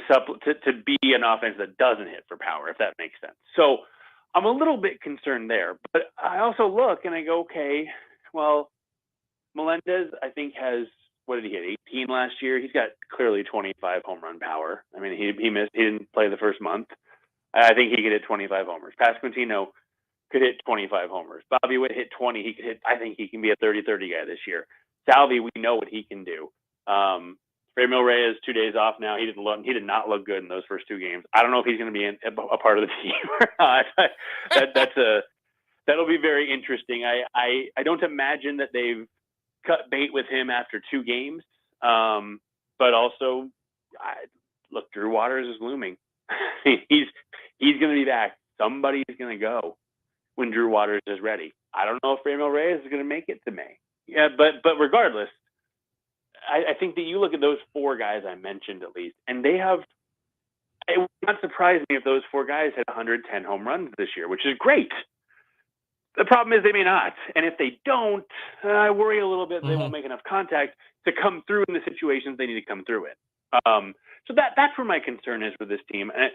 be an offense that doesn't hit for power, if that makes sense. So I'm a little bit concerned there, but I also look and I go, okay, well, Melendez, I think, has, what did he hit, 18 last year? He's got clearly 25 home run power. I mean, he didn't play the first month. I think he could hit 25 homers. Pasquantino could hit 25 homers. Bobby Witt hit 20. I think he can be a 30-30 guy this year. Salvi, we know what he can do. Ramil Reyes, 2 days off now. He did not look good in those first 2 games. I don't know if he's going to be a part of the team or not. That'll be very interesting. I don't imagine that they've cut bait with him after 2 games. But also, look, Drew Waters is looming. He's going to be back. Somebody's going to go when Drew Waters is ready. I don't know if Ramil Reyes is going to make it to May. Yeah, but regardless, I think that you look at those 4 guys I mentioned, at least, and they have. It would not surprise me if those 4 guys had 110 home runs this year, which is great. The problem is they may not, and if they don't, I worry a little bit they won't make enough contact to come through in the situations they need to come through it. So that's where my concern is with this team. And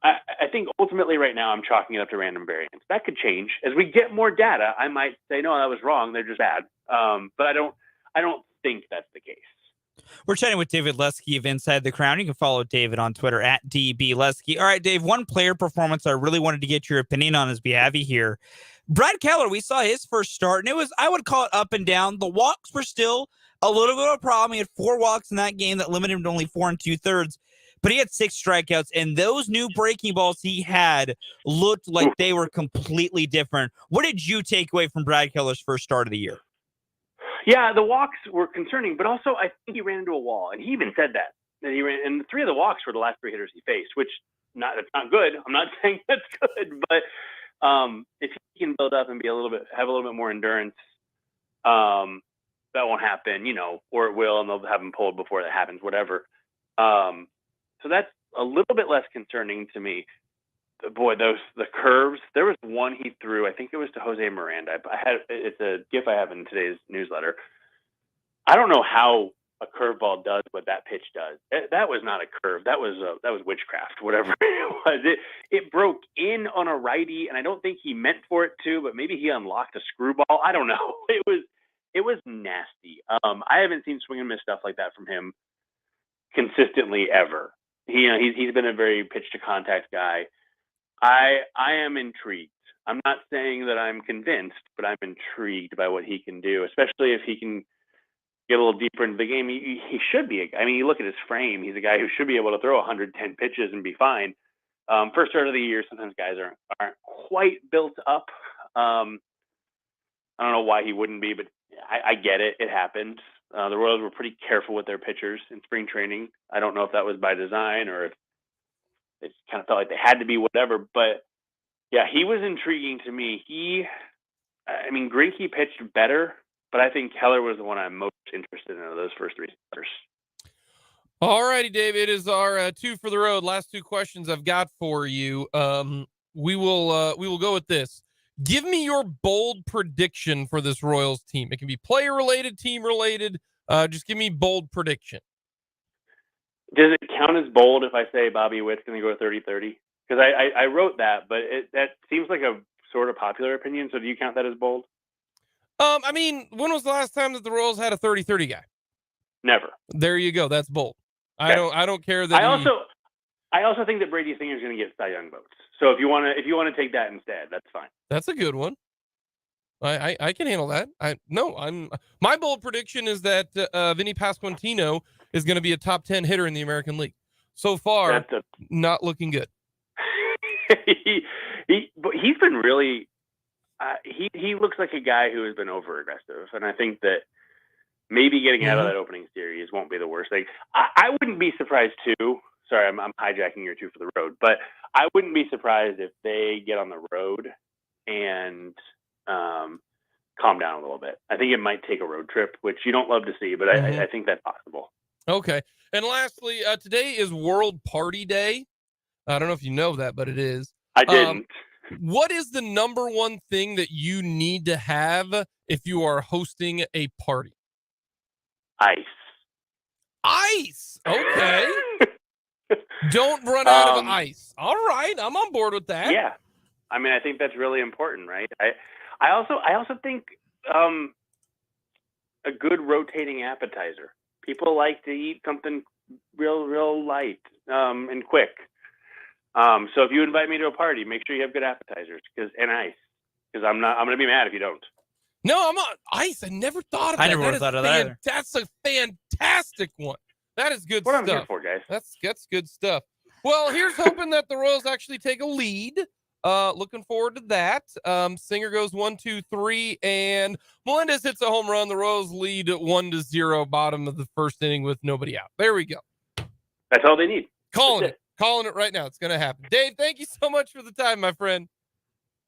I think ultimately right now I'm chalking it up to random variance. That could change as we get more data. I might say, no, that was wrong. They're just bad. But I don't think that's the case. We're chatting with David Lesky of Inside the Crown. You can follow David on Twitter at DBLesky. All right, Dave, one player performance I really wanted to get your opinion on as we have you here. Brad Keller, we saw his first start, and it was, I would call it up and down. The walks were still a little bit of a problem. He had 4 walks in that game that limited him to only 4 2/3. but he had 6 strikeouts, and those new breaking balls he had looked like they were completely different. What did you take away from Brad Keller's first start of the year? Yeah, the walks were concerning, but also I think he ran into a wall, and he even said that he ran. And 3 of the walks were the last 3 hitters he faced, which that's not good. I'm not saying that's good, but if he can build up and have a little bit more endurance, that won't happen, or it will, and they'll have him pulled before that happens, whatever. So that's a little bit less concerning to me. Boy, the curves. There was one he threw. I think it was to Jose Miranda. It's a GIF I have in today's newsletter. I don't know how a curveball does what that pitch does. That was not a curve. That was witchcraft. Whatever it was. It broke in on a righty, and I don't think he meant for it to. But maybe he unlocked a screwball. I don't know. It was nasty. I haven't seen swing and miss stuff like that from him consistently ever. He's been a very pitch to contact guy. I am intrigued. I'm not saying that I'm convinced, but I'm intrigued by what he can do, especially if he can get a little deeper into the game. He should be. You look at his frame. He's a guy who should be able to throw 110 pitches and be fine. First start of the year, sometimes guys aren't quite built up. I don't know why he wouldn't be, but I get it. It happened. The Royals were pretty careful with their pitchers in spring training. I don't know if that was by design or if it kind of felt like they had to be, whatever. But yeah, he was intriguing to me. Greinke pitched better, but I think Keller was the one I'm most interested in of those first 3 starters. All righty, Dave. It is our 2 for the road. Last 2 questions I've got for you. We will go with this. Give me your bold prediction for this Royals team. It can be player related, team related. Just give me bold prediction. Does it count as bold if I say Bobby Witt's going to go 30-30? Because I wrote that, but that seems like a sort of popular opinion. So do you count that as bold? When was the last time that the Royals had a 30-30 guy? Never. There you go. That's bold. Okay. I don't care that. I also think that Brady Singer is going to get Cy Young votes. So if you want to take that instead, that's fine. That's a good one. I can handle that. My bold prediction is that Vinny Pasquantino is going to be a top 10 hitter in the American League. So far, not looking good. He's been really. He looks like a guy who has been over aggressive, and I think that maybe getting out of that opening series won't be the worst thing. I wouldn't be surprised too. Sorry, I'm hijacking your 2 for the road, but I wouldn't be surprised if they get on the road and calm down a little bit. I think it might take a road trip, which you don't love to see, but I think that's possible. Okay. And lastly, today is World Party Day. I don't know if you know that, but it is. I didn't. What is the number one thing that you need to have if you are hosting a party? Ice. Okay. Don't run out of ice. All right. I'm on board with that. Yeah. I think that's really important, right? I also think a good rotating appetizer. People like to eat something real light and quick. So if you invite me to a party, make sure you have good appetizers and ice, because I'm going to be mad if you don't. No, I'm on ice. I never thought of that. I never thought of that either. That's a fantastic one. That is good stuff. What I'm here for, guys. That's good stuff. Well, here's hoping that the Royals actually take a lead. Looking forward to that. Singer goes 1-2-3, and Melendez hits a home run. The Royals lead 1-0, bottom of the first inning with nobody out. There we go. That's all they need. Calling it right now. It's going to happen. Dave, thank you so much for the time, my friend.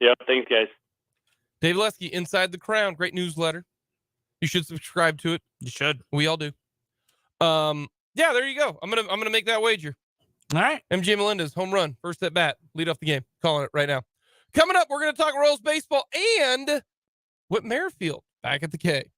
Yep. Thanks, guys. Dave Lesky, Inside the Crown. Great newsletter. You should subscribe to it. You should. We all do. Yeah, there you go. I'm gonna make that wager. All right. MJ Melendez, home run, first at bat, lead off the game. Calling it right now. Coming up, we're gonna talk Royals baseball and Whit Merrifield back at the K.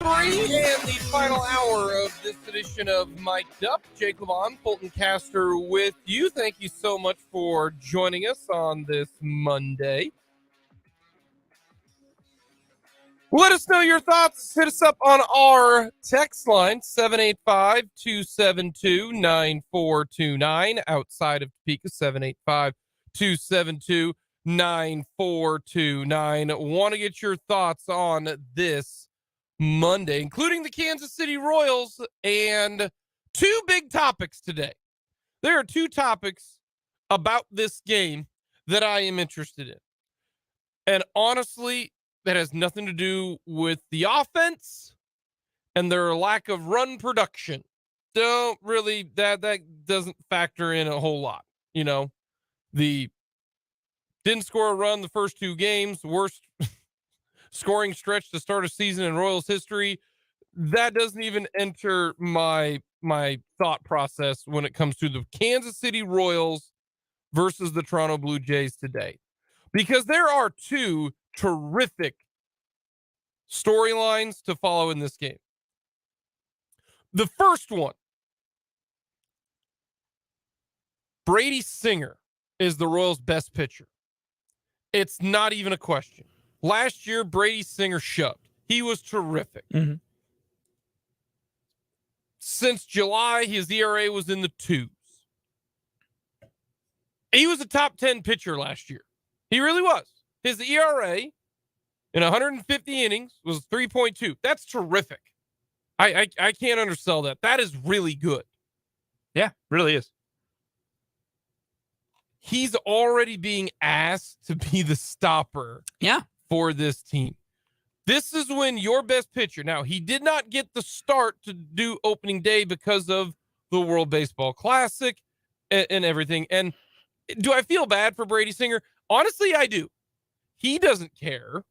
And the final hour of this edition of Mic'd Up. Jake Fulton Caster with you. Thank you so much for joining us on this Monday. Let us know your thoughts. Hit us up on our text line, 785-272-9429. Outside of Topeka, 785-272-9429. Want to get your thoughts on this Monday, including the Kansas City Royals, and two big topics today. There are two topics about this game that I am interested in. And honestly, that has nothing to do with the offense and their lack of run production. Don't really, that doesn't factor in a whole lot. You know, the didn't score a run the first two games, worst scoring stretch to start a season in Royals history. That doesn't even enter my thought process when it comes to the Kansas City Royals versus the Toronto Blue Jays today, because there are two terrific storylines to follow in this game. The first one, Brady Singer is the Royals' best pitcher. It's not even a question. Last year, Brady Singer shoved. He was terrific. Mm-hmm. Since July, his ERA was in the twos. He was a top 10 pitcher last year. He really was. His ERA in 150 innings was 3.2. That's terrific. I can't undersell that. That is really good. Yeah, really is. he's already being asked to be the stopper for this team. This is when your best pitcher, now he did not get the start to do opening day because of the World Baseball Classic and everything. And do I feel bad for Brady Singer? Honestly, I do. He doesn't care,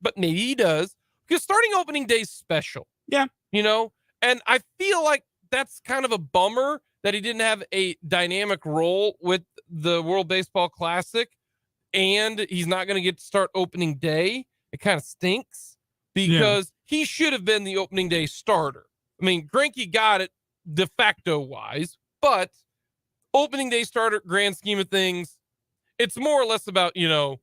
but maybe he does, because starting opening day is special. Yeah. You know, and I feel like that's kind of a bummer that he didn't have a dynamic role with the World Baseball Classic, and he's not going to get to start opening day. It kind of stinks, because he should have been the opening day starter. I mean, Greinke got it de facto wise, but opening day starter, grand scheme of things, it's more or less about, you know,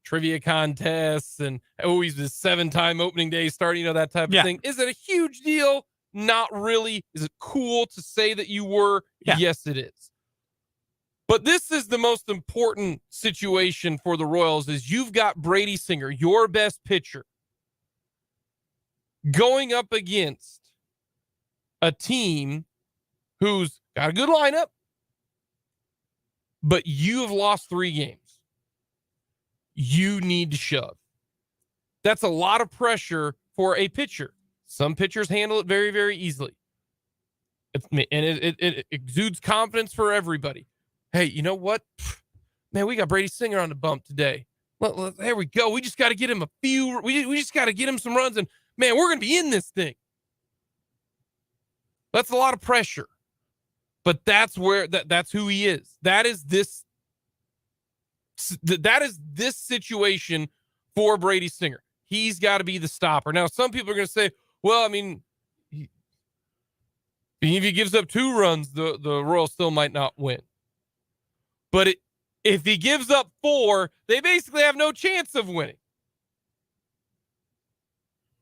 trivia contests and he's the 7-time opening day starter, you know, that type of thing. Is it a huge deal? Not really. Is it cool to say that you were? Yeah. Yes, it is. But this is the most important situation for the Royals, is you've got Brady Singer, your best pitcher, going up against a team who's got a good lineup, but you have lost 3 games. You need to shove. That's a lot of pressure for a pitcher. Some pitchers handle it very, very easily. It exudes confidence for everybody. Hey, you know what? Man, we got Brady Singer on the bump today. Well, there we go. We just got to get him we just got to get him some runs, and man, we're going to be in this thing. That's a lot of pressure. But that's who he is. That is this situation for Brady Singer. He's got to be the stopper. Now, some people are going to say, well, I mean, if he gives up 2 runs, the Royals still might not win. But if he gives up 4, they basically have no chance of winning.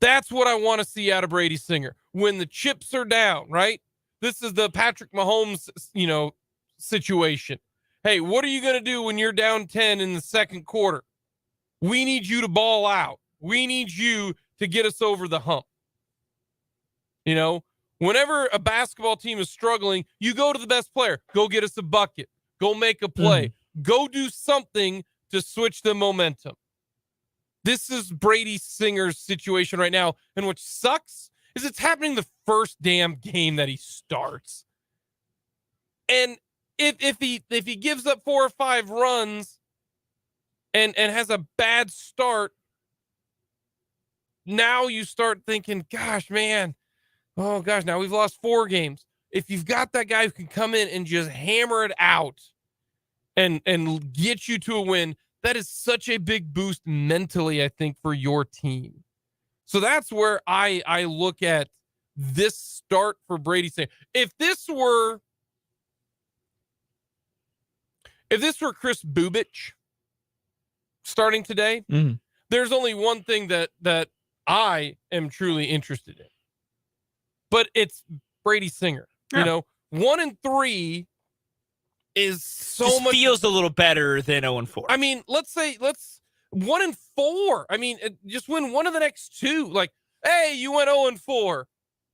That's what I want to see out of Brady Singer. When the chips are down, right? This is the Patrick Mahomes, you know, situation. Hey, what are you going to do when you're down 10 in the second quarter? We need you to ball out. We need you to get us over the hump. You know, whenever a basketball team is struggling, you go to the best player. Go get us a bucket. Go make a play. Go do something to switch the momentum. This is Brady Singer's situation right now. And what sucks is it's happening the first damn game that he starts. And if he gives up 4 or 5 runs and has a bad start, now you start thinking, gosh, man, oh gosh, now we've lost 4 games. If you've got that guy who can come in and just hammer it out and get you to a win, that is such a big boost mentally, I think, for your team. So that's where I look at this start for Brady Singer. If this were Chris Bubich starting today, there's only one thing that I am truly interested in. But it's Brady Singer. Yeah. You know, 1-3 is just much feels a little better than 0-4. I mean, let's 1-4. I mean, just win one of the next 2. Like, hey, you went 0-4.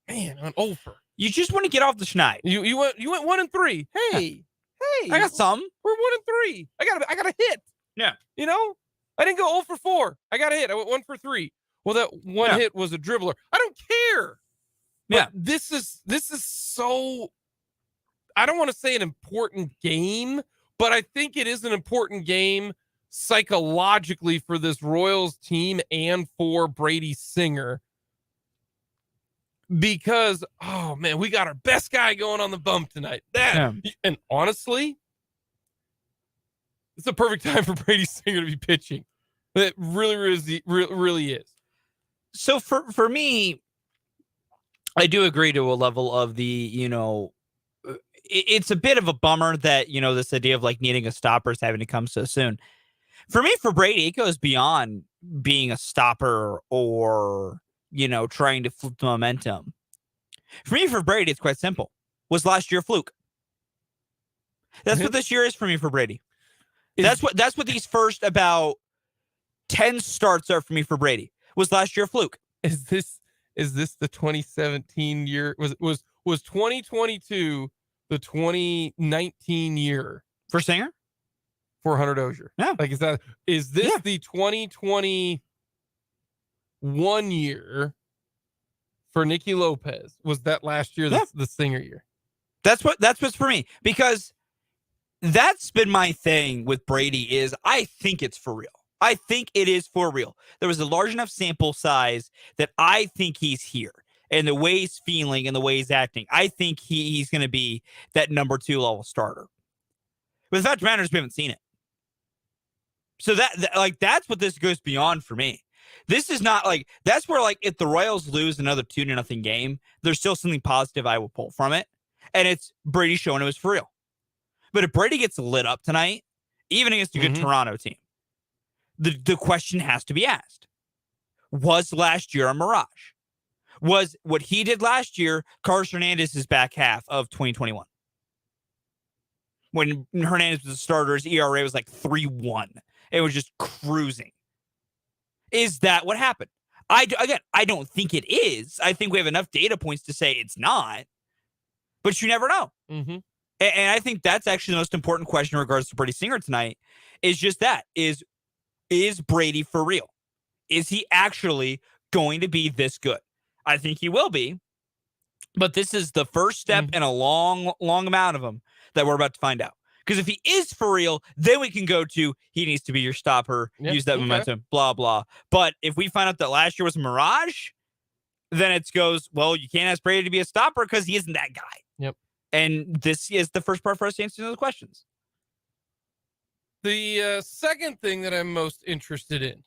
Man, on 0-4. You just want to get off the schneid. You went 1-3. Hey, I got some. We're 1-3. I got a hit. Yeah. You know, I didn't go 0-4. I got a hit. I went 1-3. Well, that one hit was a dribbler. I don't care. But this is so, I don't want to say an important game, but I think it is an important game psychologically for this Royals team and for Brady Singer. Because, oh man, we got our best guy going on the bump tonight. And honestly, it's a perfect time for Brady Singer to be pitching. It really is. So for me, I do agree to a level of the, you know, it's a bit of a bummer that, you know, this idea of like needing a stopper is having to come so soon. For me, for Brady, it goes beyond being a stopper or, you know, trying to flip the momentum. For me, for Brady, it's quite simple. Was last year a fluke? That's what this year is for me for Brady. That's what these first about 10 starts are for me for Brady. Was last year a fluke? Is this the 2017 year? Was 2022 the 2019 year for Singer? for Hunter Dozier. Yeah. Like, is this the 2021 year for Nicky Lopez? Was that last year the Singer year? That's what's for me, because that's been my thing with Brady is I think it's for real. I think it is for real. There was a large enough sample size that I think he's here, and the way he's feeling and the way he's acting, I think he's going to be that number 2 level starter. But the fact of the matter is we haven't seen it. So that's what this goes beyond for me. This is not like, that's where, like, if the Royals lose another 2-0 game, there's still something positive I will pull from it. And it's Brady showing it was for real. But if Brady gets lit up tonight, even against a good Toronto team, the question has to be asked. Was last year a mirage? Was what he did last year Carlos Hernandez's back half of 2021? When Hernandez was the starter, his ERA was like 3.1. It was just cruising. Is that what happened? I don't think it is. I think we have enough data points to say it's not. But you never know. Mm-hmm. And I think that's actually the most important question in regards to Brady Singer tonight, is just that. Is Brady for real? Is he actually going to be this good? I think he will be. But this is the first step in a long, long amount of them that we're about to find out. Because if he is for real, then we can go to he needs to be your stopper, use that momentum, blah, blah. But if we find out that last year was a mirage, then it goes, well, you can't ask Brady to be a stopper because he isn't that guy. Yep. And this is the first part for us to answer those questions. The second thing that I'm most interested in,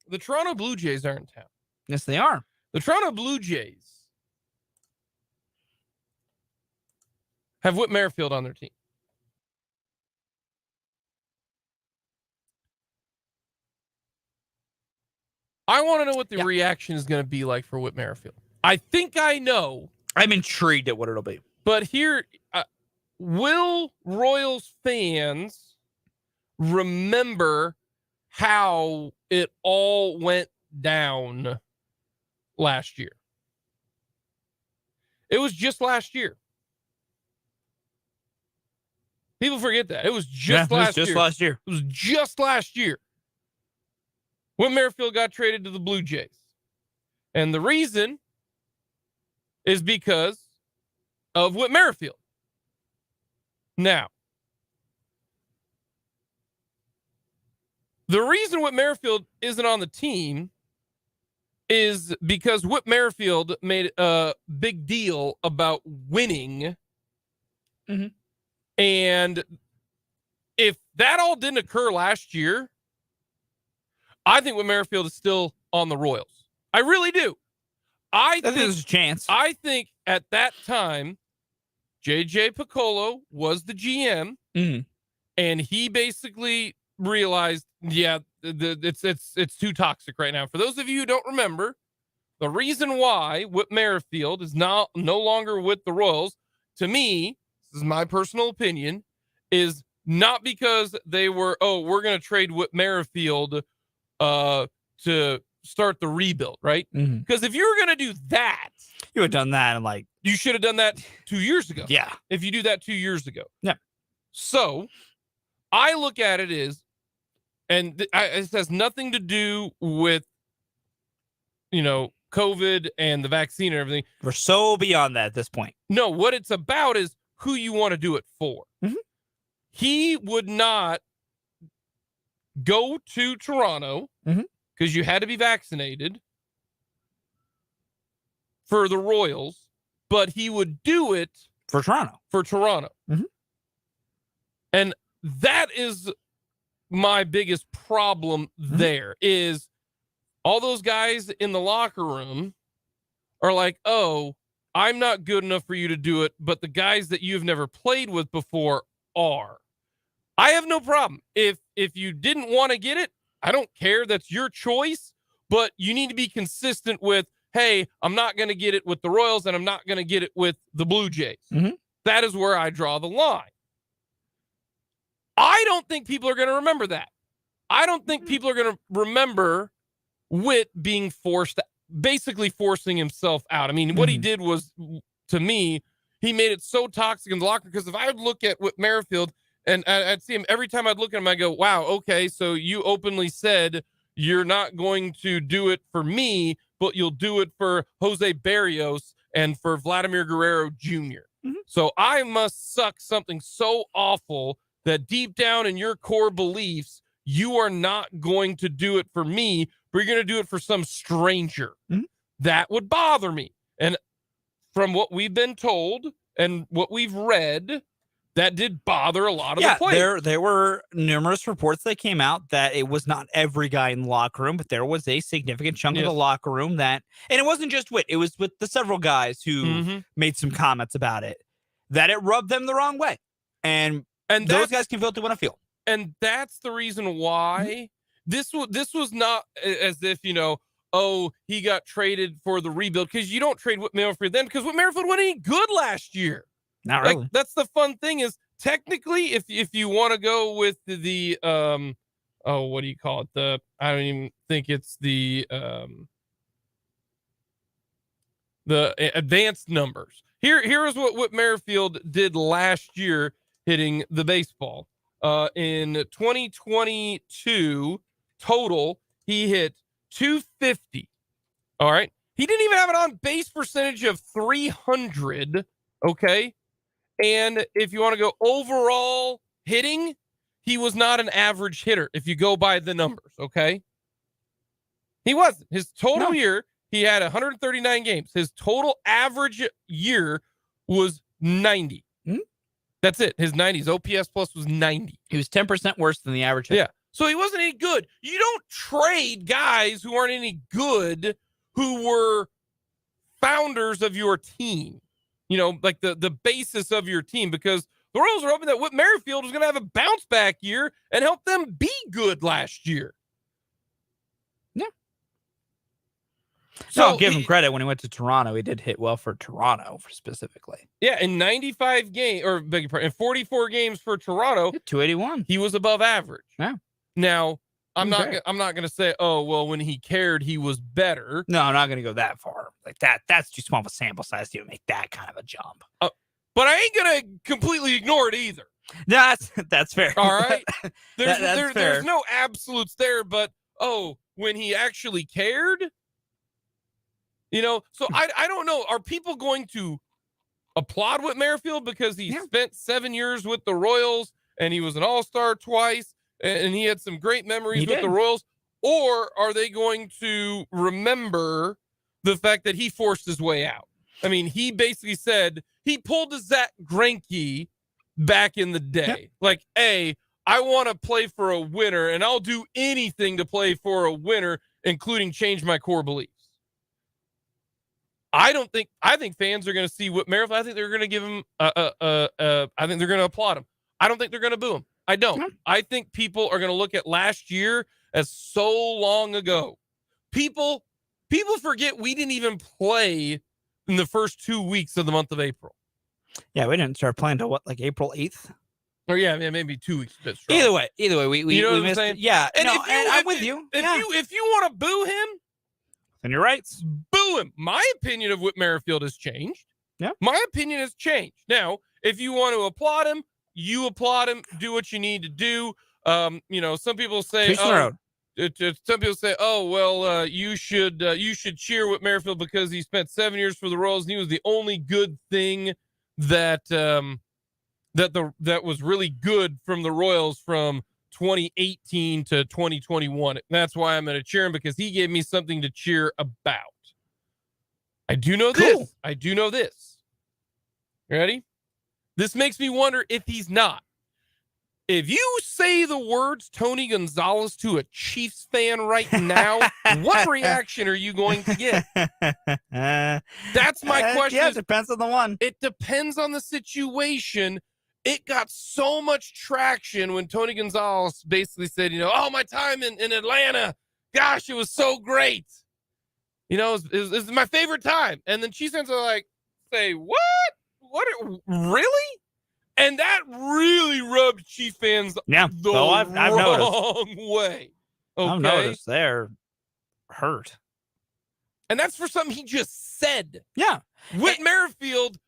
the Toronto Blue Jays are in town. Yes, they are. The Toronto Blue Jays have Whit Merrifield on their team. I want to know what the reaction is going to be like for Whit Merrifield. I think I know. I'm intrigued at what it'll be. But here, will Royals fans remember how it all went down last year? It was just last year. People forget that. It was just last year. It was just last year. When Merrifield got traded to the Blue Jays. And the reason is because of Whit Merrifield. Now, the reason Whit Merrifield isn't on the team is because Whit Merrifield made a big deal about winning. Mm-hmm. And if that all didn't occur last year, I think Whit Merrifield is still on the Royals. I really do. I think there's a chance. I think at that time, JJ Piccolo was the GM, and he basically realized, it's too toxic right now. For those of you who don't remember, the reason why Whit Merrifield is no longer with the Royals, to me, this is my personal opinion, is not because they were, we're going to trade Whit Merrifield to start the rebuild, right? Because if you were going to do that, you would have done that, and you should have done that 2 years ago. Yeah. If you do that 2 years ago. Yeah. So I look at it as, and it has nothing to do with, COVID and the vaccine and everything. We're so beyond that at this point. No, what it's about is who you want to do it for. He would not go to Toronto because you had to be vaccinated for the Royals, but he would do it for Toronto. And that is my biggest problem there, is all those guys in the locker room are like, I'm not good enough for you to do it, but the guys that you've never played with before are. I have no problem. If you didn't want to get it, I don't care. That's your choice, but you need to be consistent with, hey, I'm not going to get it with the Royals and I'm not going to get it with the Blue Jays. That is where I draw the line. I don't think people are going to remember that. I don't think people are going to remember Whit being basically forcing himself out. I mean, what he did was, to me, he made it so toxic in the locker, because if I would look at Whit Merrifield And I'd see him every time I'd look at him, I go, wow, okay, so you openly said you're not going to do it for me, but you'll do it for Jose Barrios and for Vladimir Guerrero Jr. Mhm. So I must suck something so awful that deep down in your core beliefs, you are not going to do it for me, but you're going to do it for some stranger. Mhm. That would bother me. And from what we've been told and what we've read, that did bother a lot of the players. There were numerous reports that came out that it was not every guy in the locker room, but there was a significant chunk of the locker room that, and it wasn't just Witt, it was with the several guys who made some comments about it, that it rubbed them the wrong way. And those guys can feel what they want to feel. And that's the reason why this was not as if, oh, he got traded for the rebuild, because you don't trade Whit Merrifield then, because Whit Merrifield wasn't any good last year. Not really. Like, that's the fun thing is, technically, if you want to go with the what do you call it? I don't even think it's the advanced numbers. Here is what Whit Merrifield did last year hitting the baseball. In 2022 total, he hit 250. All right. He didn't even have an on base percentage of 300. Okay. And if you want to go overall hitting, he was not an average hitter if you go by the numbers, okay? He wasn't. His total year, he had 139 games. His total average year was 90. That's it. His 90s. OPS plus was 90. He was 10% worse than the average hitter. Yeah. So he wasn't any good. You don't trade guys who aren't any good, who were founders of your team. Like the basis of your team, because the Royals are hoping that Whit Merrifield was going to have a bounce back year and help them be good last year. Yeah. So I'll give him credit. When he went to Toronto, he did hit well for Toronto specifically. Yeah, in 95 games, or beg your pardon, in 44 games for Toronto, 281. He was above average. Yeah. Now, I'm not going to say, oh, well, when he cared, he was better. No, I'm not going to go that far. Like that's too small of a sample size to make that kind of a jump. But I ain't going to completely ignore it either. That's fair. All right. Fair. There's no absolutes there, but when he actually cared, so I don't know. Are people going to applaud Whit Merrifield because he spent 7 years with the Royals and he was an all-star twice and he had some great memories with the Royals? Or are they going to remember the fact that he forced his way out? I mean, he basically said he pulled a Zach Greinke back in the day. Like, I want to play for a winner and I'll do anything to play for a winner, including change my core beliefs. I think fans are going to see Whit Merrifield. I think they're going to give him I think they're going to applaud him. I don't think they're going to boo him. I don't. I think people are going to look at last year as so long ago. People forget we didn't even play in the first 2 weeks of the month of April. Yeah, we didn't start playing until like April 8th. Or maybe 2 weeks. Either way, we you know we what missed. I'm saying? Yeah, and I'm with you. If you want to boo him, and you're right. Boo him. My opinion of Whit Merrifield has changed. Yeah. My opinion has changed. Now, if you want to applaud him, you applaud him. Do what you need to do. Some people say, some people say, you should cheer Whit Merrifield because he spent 7 years for the Royals and he was the only good thing that was really good from the Royals from 2018 to 2021. That's why I'm going to cheer him, because he gave me something to cheer about. I do know this. I do know this. Ready? This makes me wonder if he's not. If you say the words Tony Gonzalez to a Chiefs fan right now, what reaction are you going to get? That's my question. Yeah, it depends on the one. It depends on the situation. It got so much traction when Tony Gonzalez basically said, my time in Atlanta, gosh, it was so great. It was my favorite time. And then Chiefs fans are like, say, what? What? Really? And that really rubbed Chief fans the I've wrong way. Okay? I've noticed they're hurt. And that's for something he just said. Yeah. Whit Merrifield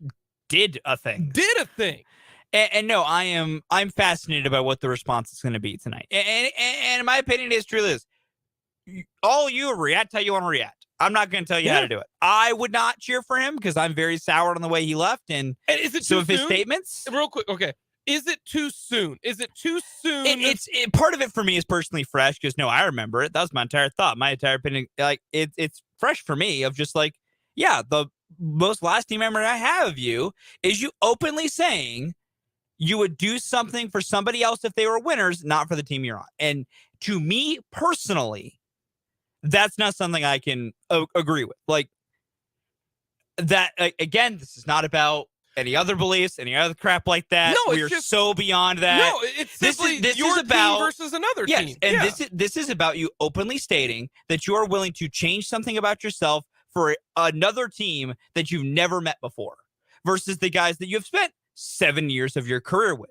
did a thing. And no, I'm fascinated by what the response is going to be tonight. And my opinion is truly this. All you react how you want to react. I'm not going to tell you how to do it. I would not cheer for him because I'm very soured on the way he left. And is it some too of his soon? statements. Real quick, okay. Is it too soon? Is it too soon? It's part of it for me is personally fresh because no, I remember it. That was my entire thought, my entire opinion. Like it's fresh for me of just like, yeah, the most lasting memory I have of you is you openly saying you would do something for somebody else if they were winners, not for the team you're on. And to me personally, that's not something I can agree with. Like that, again, this is not about any other beliefs, any other crap like that. No, we are just, so beyond that. No, it's simply this your is about team versus another team. And yeah. this is about you openly stating that you are willing to change something about yourself for another team that you've never met before versus the guys that you've spent 7 years of your career with.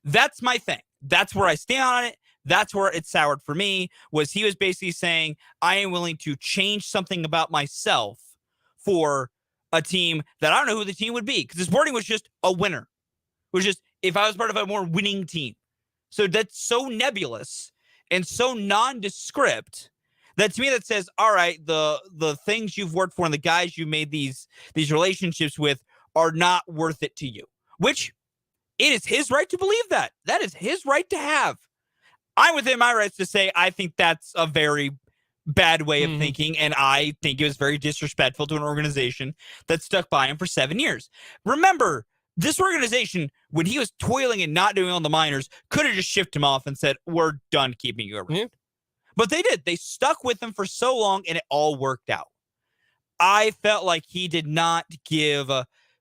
That's my thing. That's where I stand on it. That's where it soured for me, was he was basically saying, I am willing to change something about myself for a team that I don't know who the team would be. Because his wording was just a winner. It was just, if I was part of a more winning team. So that's so nebulous and so nondescript that to me that says, all right, the things you've worked for and the guys you made these relationships with are not worth it to you. Which it is his right to believe that. That is his right to have. I'm within my rights to say I think that's a very bad way of thinking, and I think it was very disrespectful to an organization that stuck by him for 7 years. Remember, this organization, when he was toiling and not doing on the minors, could have just shipped him off and said, we're done keeping you around. But they did. They stuck with him for so long, and it all worked out. I felt like he did not give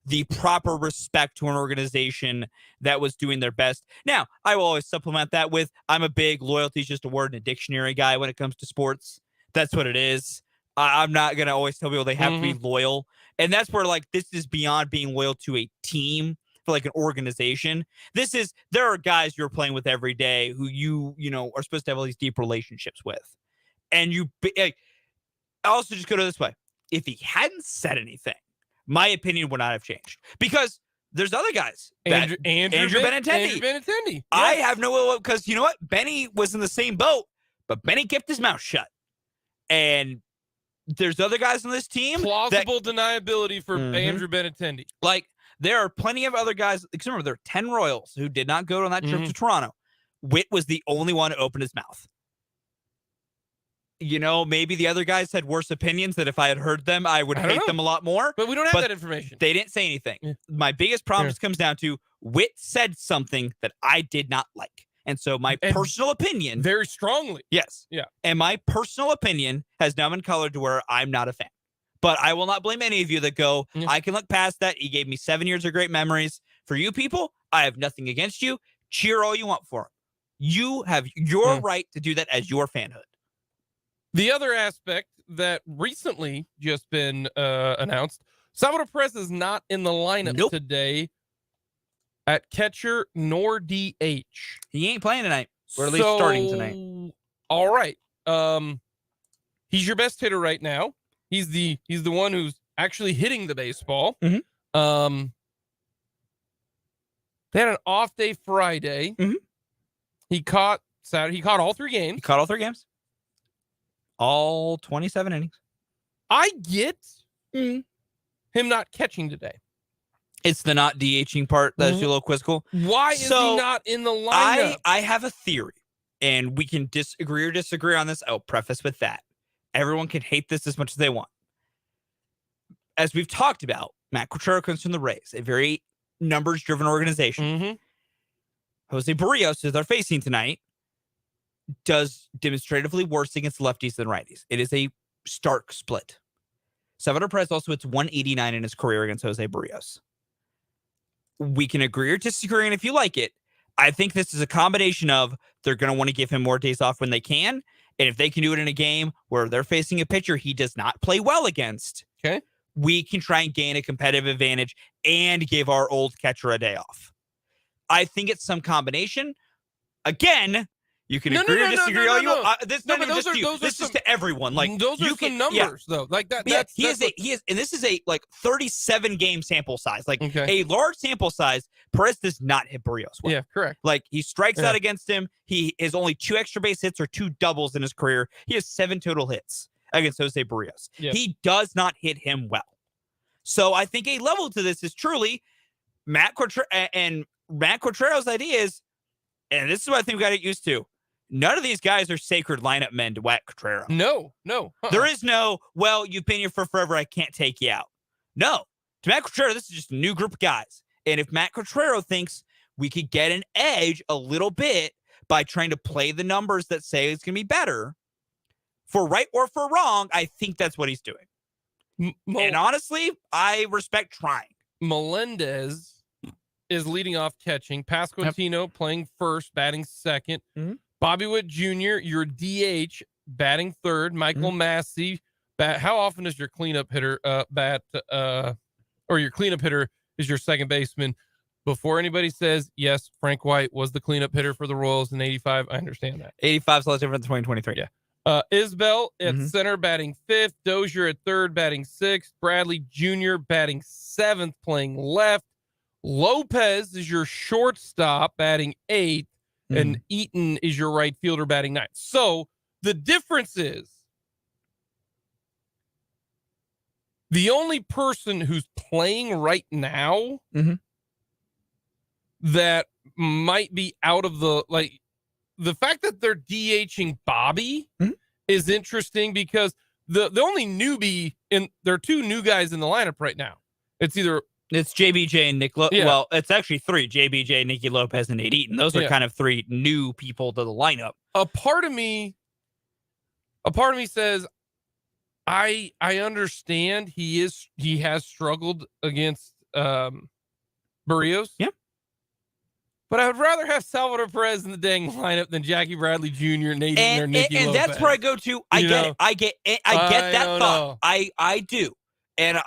the proper respect to an organization that was doing their best. Now, I will always supplement that with, I'm a big loyalty is just a word in a dictionary guy when it comes to sports. That's what it is. I'm not going to always tell people they have to be loyal. And that's where, like, this is beyond being loyal to a team, for like an organization. There are guys you're playing with every day who you know, are supposed to have all these deep relationships with. And I also just go to this way. If he hadn't said anything, my opinion would not have changed, because there's other guys. Andrew Benintendi. Andrew Benintendi. Yes. I have no, because you know what? Benny was in the same boat, but Benny kept his mouth shut. And there's other guys on this team. Plausible deniability for Andrew Benintendi. Like, there are plenty of other guys. Remember, there are 10 Royals who did not go on that trip to Toronto. Witt was the only one to open his mouth. You know, maybe the other guys had worse opinions that if I had heard them, I would hate them a lot more. But we don't have that information. They didn't say anything. Yeah. My biggest problem just comes down to Witt said something that I did not like. And so my personal opinion. Very strongly. Yes. Yeah. And my personal opinion has now been colored to where I'm not a fan. But I will not blame any of you that go, I can look past that. He gave me 7 years of great memories. For you people, I have nothing against you. Cheer all you want for him. You have your right to do that as your fanhood. The other aspect that recently just been announced, Salvador Perez is not in the lineup today at catcher nor DH. He ain't playing tonight, or at least starting tonight. All right. He's your best hitter right now. He's the one who's actually hitting the baseball. They had an off day Friday. He caught Saturday. He caught all 3 games. All 27 innings. I get him not catching today. It's the not DHing part that's a little quizzical. Why is he not in the lineup? I have a theory, and we can disagree or disagree on this. I'll preface with that. Everyone can hate this as much as they want. As we've talked about, Matt Quatraro comes from the Rays, a very numbers-driven organization. Jose Barrios, who they're facing tonight, does demonstratively worse against lefties than righties. It is a stark split. Salvador Perez also hits 189 in his career against Jose Barrios. We can agree or disagree, and if you like it, I think this is a combination of they're going to want to give him more days off when they can, and if they can do it in a game where they're facing a pitcher he does not play well against, we can try and gain a competitive advantage and give our old catcher a day off. I think it's some combination. Again, You can No, agree no, or no, disagree no, all no, you no. want. This is No, not but even those just are- to you. those are This is some- to everyone. Like those are you some can, numbers though. Like that. Yeah, That's he is, and this is a like 37 game sample size, like Okay. a large sample size. Perez does not hit Barrios well. Yeah, correct. Like he strikes Yeah. out against him. He has only 2 extra base hits or 2 doubles in his career. He has 7 total hits against Jose Barrios. Yeah. He does not hit him well. So I think a level to this is truly Matt Quatrero's idea is, and this is what I think we got to get used to. None of these guys are sacred lineup men to whack Quatrero. No. There is no, well, you've been here for forever, I can't take you out. No. To Matt Quatrero, this is just a new group of guys. And if Matt Quatrero thinks we could get an edge a little bit by trying to play the numbers that say it's going to be better, for right or for wrong, I think that's what he's doing. And honestly, I respect trying. Melendez is leading off catching. Pasquantino playing first, batting second. Mhm. Bobby Witt Jr., your DH, batting third. Michael Massey. How often does your cleanup hitter bat? Or your cleanup hitter is your second baseman? Before anybody says, yes, Frank White was the cleanup hitter for the Royals in 85. I understand that. 85 is less different than 2023. Yeah. Isbell at center batting fifth. Dozier at third batting sixth. Bradley Jr. batting seventh playing left. Lopez is your shortstop batting eighth. And Eaton is your right fielder batting ninth. So the difference is the only person who's playing right now that might be out of the fact that they're DHing Bobby is interesting because the only newbie there are 2 new guys in the lineup right now. It's JBJ and Nick Lopez. Yeah. Well, it's actually 3. JBJ, Nicky Lopez, and Nate Eaton. Those are kind of 3 new people to the lineup. A part of me says, I understand he has struggled against Barrios. Yeah. But I would rather have Salvador Perez in the dang lineup than Jackie Bradley Jr., Nate Eaton, or Nicky Lopez. And that's where I go to. I get that thought. I do. And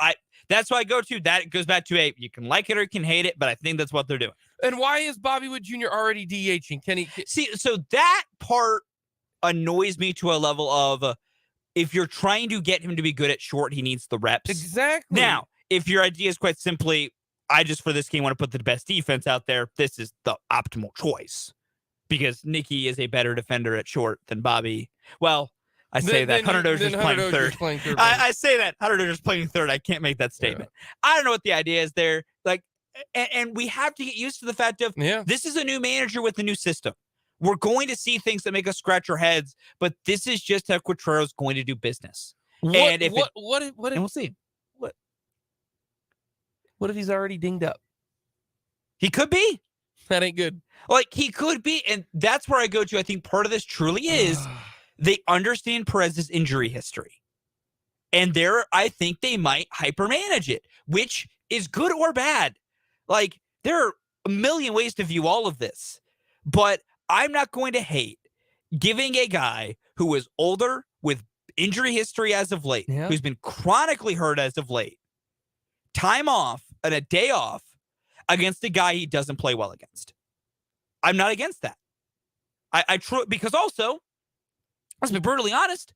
that's why I go to. That goes back to you can like it or you can hate it, but I think that's what they're doing. And why is Bobby Witt Jr. already DHing? Can he see? So that part annoys me to a level of if you're trying to get him to be good at short, he needs the reps. Exactly. Now, if your idea is quite simply, I just for this game want to put the best defense out there, this is the optimal choice because Nicky is a better defender at short than Bobby. Well, I say that Hunter Dozier's playing third. I say that Hunter Dozier's playing third. I can't make that statement. Yeah. I don't know what the idea is there. Like, and we have to get used to the fact of this is a new manager with a new system. We're going to see things that make us scratch our heads, but this is just how Quatrero's going to do business. And we'll see. What if he's already dinged up? He could be. That ain't good. Like he could be, and that's where I go to. I think part of this truly is they understand Perez's injury history. And I think they might hypermanage it, which is good or bad. Like, there are a million ways to view all of this. But I'm not going to hate giving a guy who is older with injury history as of late, who's been chronically hurt as of late, time off and a day off against a guy he doesn't play well against. I'm not against that. I truly, because also, let's be brutally honest,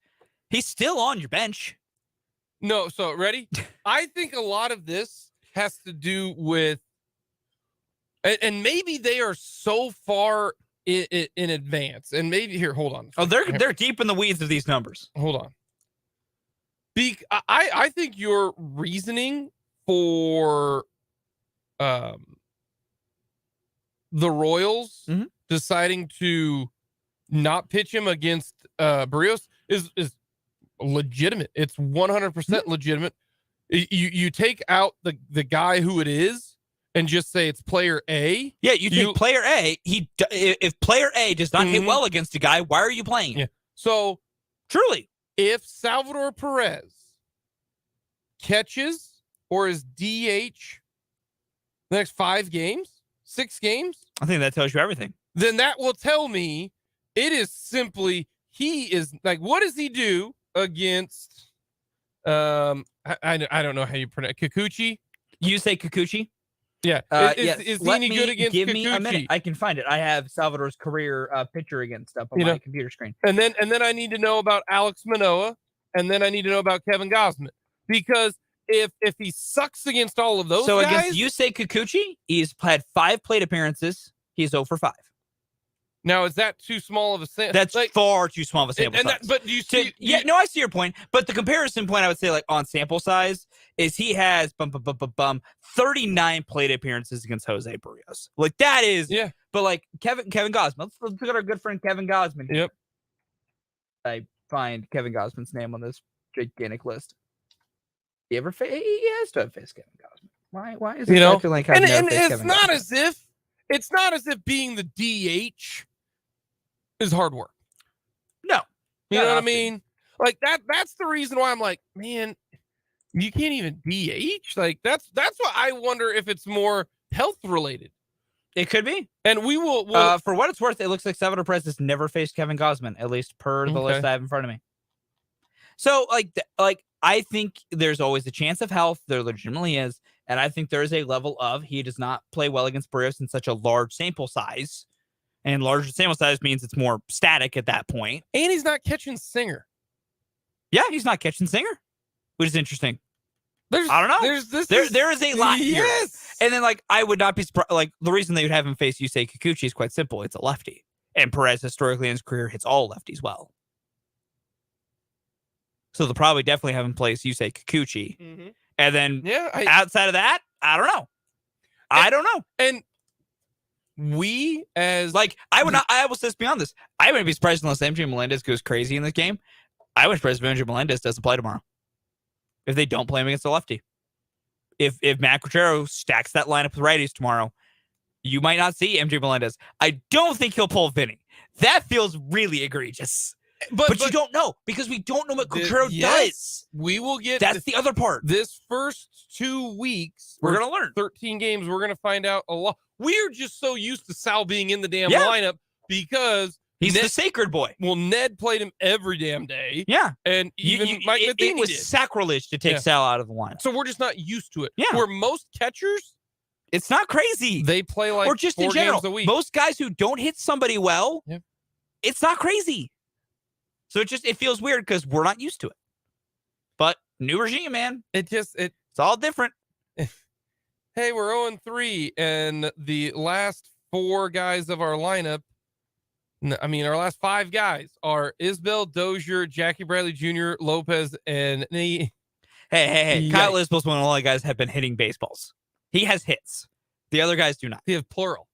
he's still on your bench. No, so ready? I think a lot of this has to do with, and maybe they are so far in advance, and maybe here, hold on. Oh, they're deep in the weeds of these numbers. Hold on. I think your reasoning for the Royals deciding to not pitch him against Barrios is legitimate. It's 100% legitimate. You take out the guy who it is and just say it's player A. Yeah, you take player A. If player A does not hit well against a guy, why are you playing him? Yeah. So truly, if Salvador Perez catches or is DH the next 5 games, 6 games, I think that tells you everything. Then that will tell me it is simply he is like, what does he do against I don't know how you pronounce Kikuchi? You say Kikuchi? Yeah. Is he any good against Give me a minute. Kikuchi? I can find it. I have Salvador's career picture against up on my computer screen. And then I need to know about Alex Manoah, and then I need to know about Kevin Gosman. Because if he sucks against all of those guys... against Yusei Kikuchi, he's had 5 plate appearances. He's 0 for 5. Now, is that too small of a sample? That's far too small of a sample size. But do you see... I see your point. But the comparison point, I would say, like, on sample size, is he has 39 plate appearances against Jose Barrios. Like, that is... Yeah. But, like, Kevin Gosman. Let's look at our good friend Kevin Gosman here. Yep. I find Kevin Gosman's name on this gigantic list. He has to have faced Kevin Gosman. Why is it acting like I've never faced Kevin Gosman? It's not as if being the DH is hard work. No. You know what I mean? Like that's the reason why I'm like, man, you can't even DH. Like that's why I wonder if it's more health related. It could be. And we will for what it's worth, it looks like Salvador Perez has never faced Kevin Gosman, at least per the list I have in front of me. So like I think there's always a chance of health. There legitimately is. And I think there is a level of he does not play well against Barrios in such a large sample size. And larger sample size means it's more static at that point. And he's not catching Singer. Yeah, he's not catching Singer, which is interesting. I don't know. There is a lot here. Yes. And then, like, I would not be surprised. Like, the reason they would have him face Yusei Kikuchi is quite simple. It's a lefty. And Perez, historically in his career, hits all lefties well. So they'll probably definitely have him place Yusei Kikuchi. Mm-hmm. And then outside of that, I don't know. I don't know. And we as like I will say this beyond this. I wouldn't be surprised unless MJ Melendez goes crazy in this game. I would be surprised if MJ Melendez doesn't play tomorrow. If they don't play him against the lefty. If Matt Quatrero stacks that lineup with righties tomorrow, you might not see MJ Melendez. I don't think he'll pull Vinny. That feels really egregious. But you don't know because we don't know what Quatrero does. We will get. That's the other part. This first 2 weeks, we're gonna learn 13 games. We're gonna find out a lot. We're just so used to Sal being in the damn lineup because he's the sacred boy. Well, Ned played him every damn day. Yeah, and even Mike Matheny it was sacrilege to take Sal out of the lineup. So we're just not used to it. Yeah, where most catchers, it's not crazy. They play like or just 4 in general. games a week. Most guys who don't hit somebody well, it's not crazy. So it feels weird because we're not used to it. But new regime, man. It's all different. Hey, we're 0-3, and the last 4 guys of our lineup, our last 5 guys are Isbell, Dozier, Jackie Bradley Jr., Lopez, and Hey. Kyle Isbell's one of the only guys have been hitting baseballs. He has hits. The other guys do not. He has plural.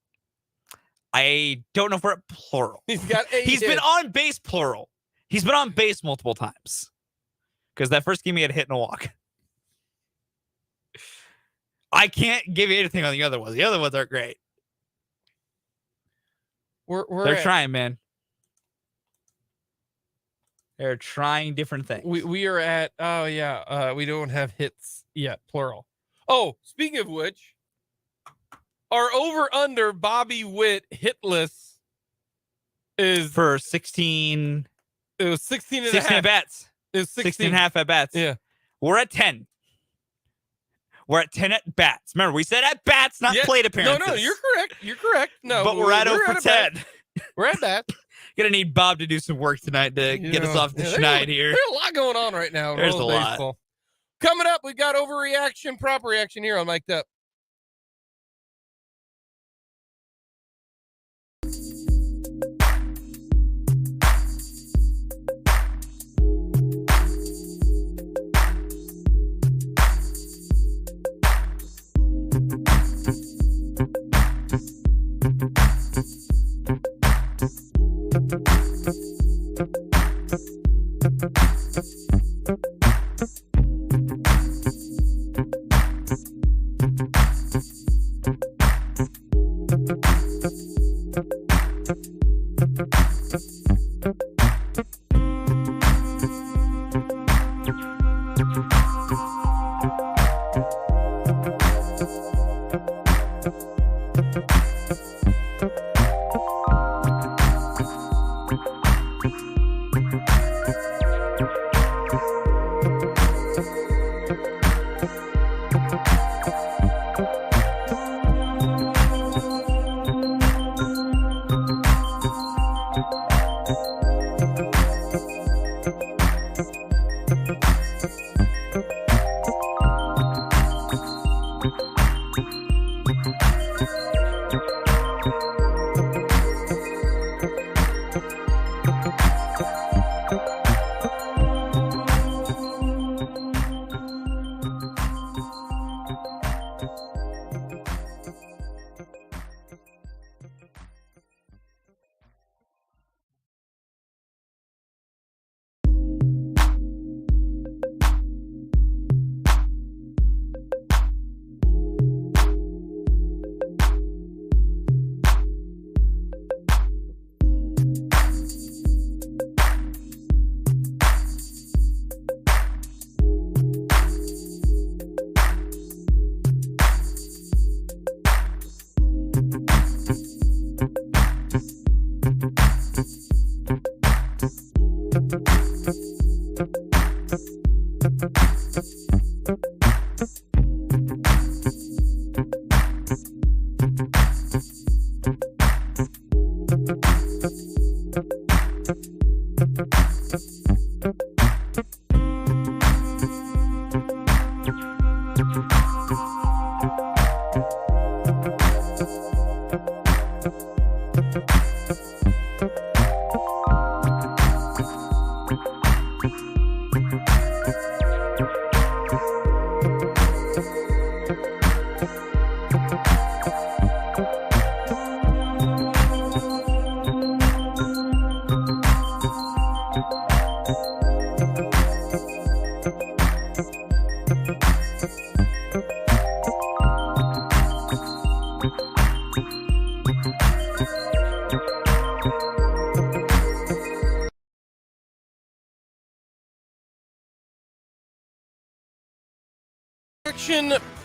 I don't know if we're at plural. He's been on base plural. He's been on base multiple times. Because that first game he had a hit and a walk. I can't give you anything on the other ones. The other ones aren't great. They're trying, man. They're trying different things. We are at, we don't have hits yet, plural. Oh, speaking of which, our over-under Bobby Witt hitless is... For 16... It was 16 and 16 a half. at-bats. It was 16 and a half at-bats. Yeah. We're at 10. We're at 10 at-bats. Remember, we said at-bats, not plate appearances. No, you're correct. No, but we're at 0 for 10. We're at that. Gonna need Bob to do some work tonight to get us off the schneid here. There's a lot going on right now. There's a lot. Coming up, we've got overreaction, proper reaction here on Mic'd Up.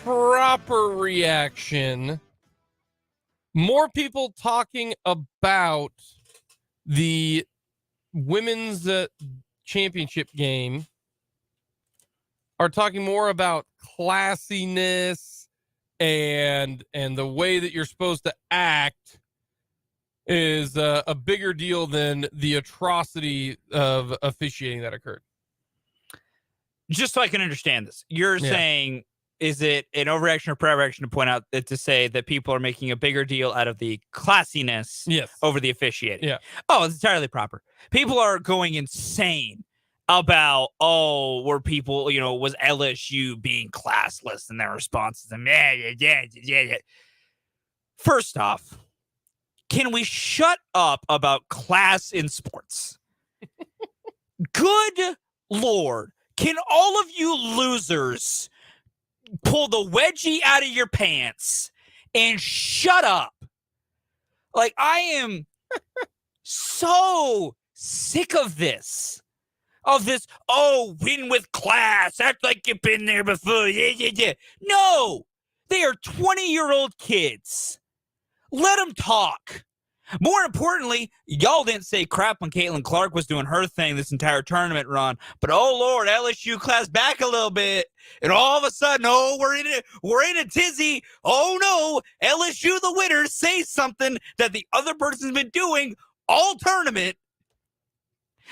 Proper reaction. More people talking about the women's championship game are talking more about classiness and the way that you're supposed to act is a bigger deal than the atrocity of officiating that occurred. Just so I can understand this, you're saying, is it an overreaction or pre-reaction to point out that to say that people are making a bigger deal out of the classiness over the officiating? Yeah. Oh, it's entirely proper. People are going insane about, were people, was LSU being classless in their responses? And yeah. First off, can we shut up about class in sports? Good Lord. Can all of you losers pull the wedgie out of your pants and shut up? Like, I am so sick of this. Win with class. Act like you've been there before. Yeah. No, they are 20-year-old kids. Let them talk. More importantly, y'all didn't say crap when Caitlin Clark was doing her thing this entire tournament run. But oh Lord, LSU class back a little bit, and all of a sudden, we're in a tizzy. Oh no, LSU the winner say something that the other person's been doing all tournament.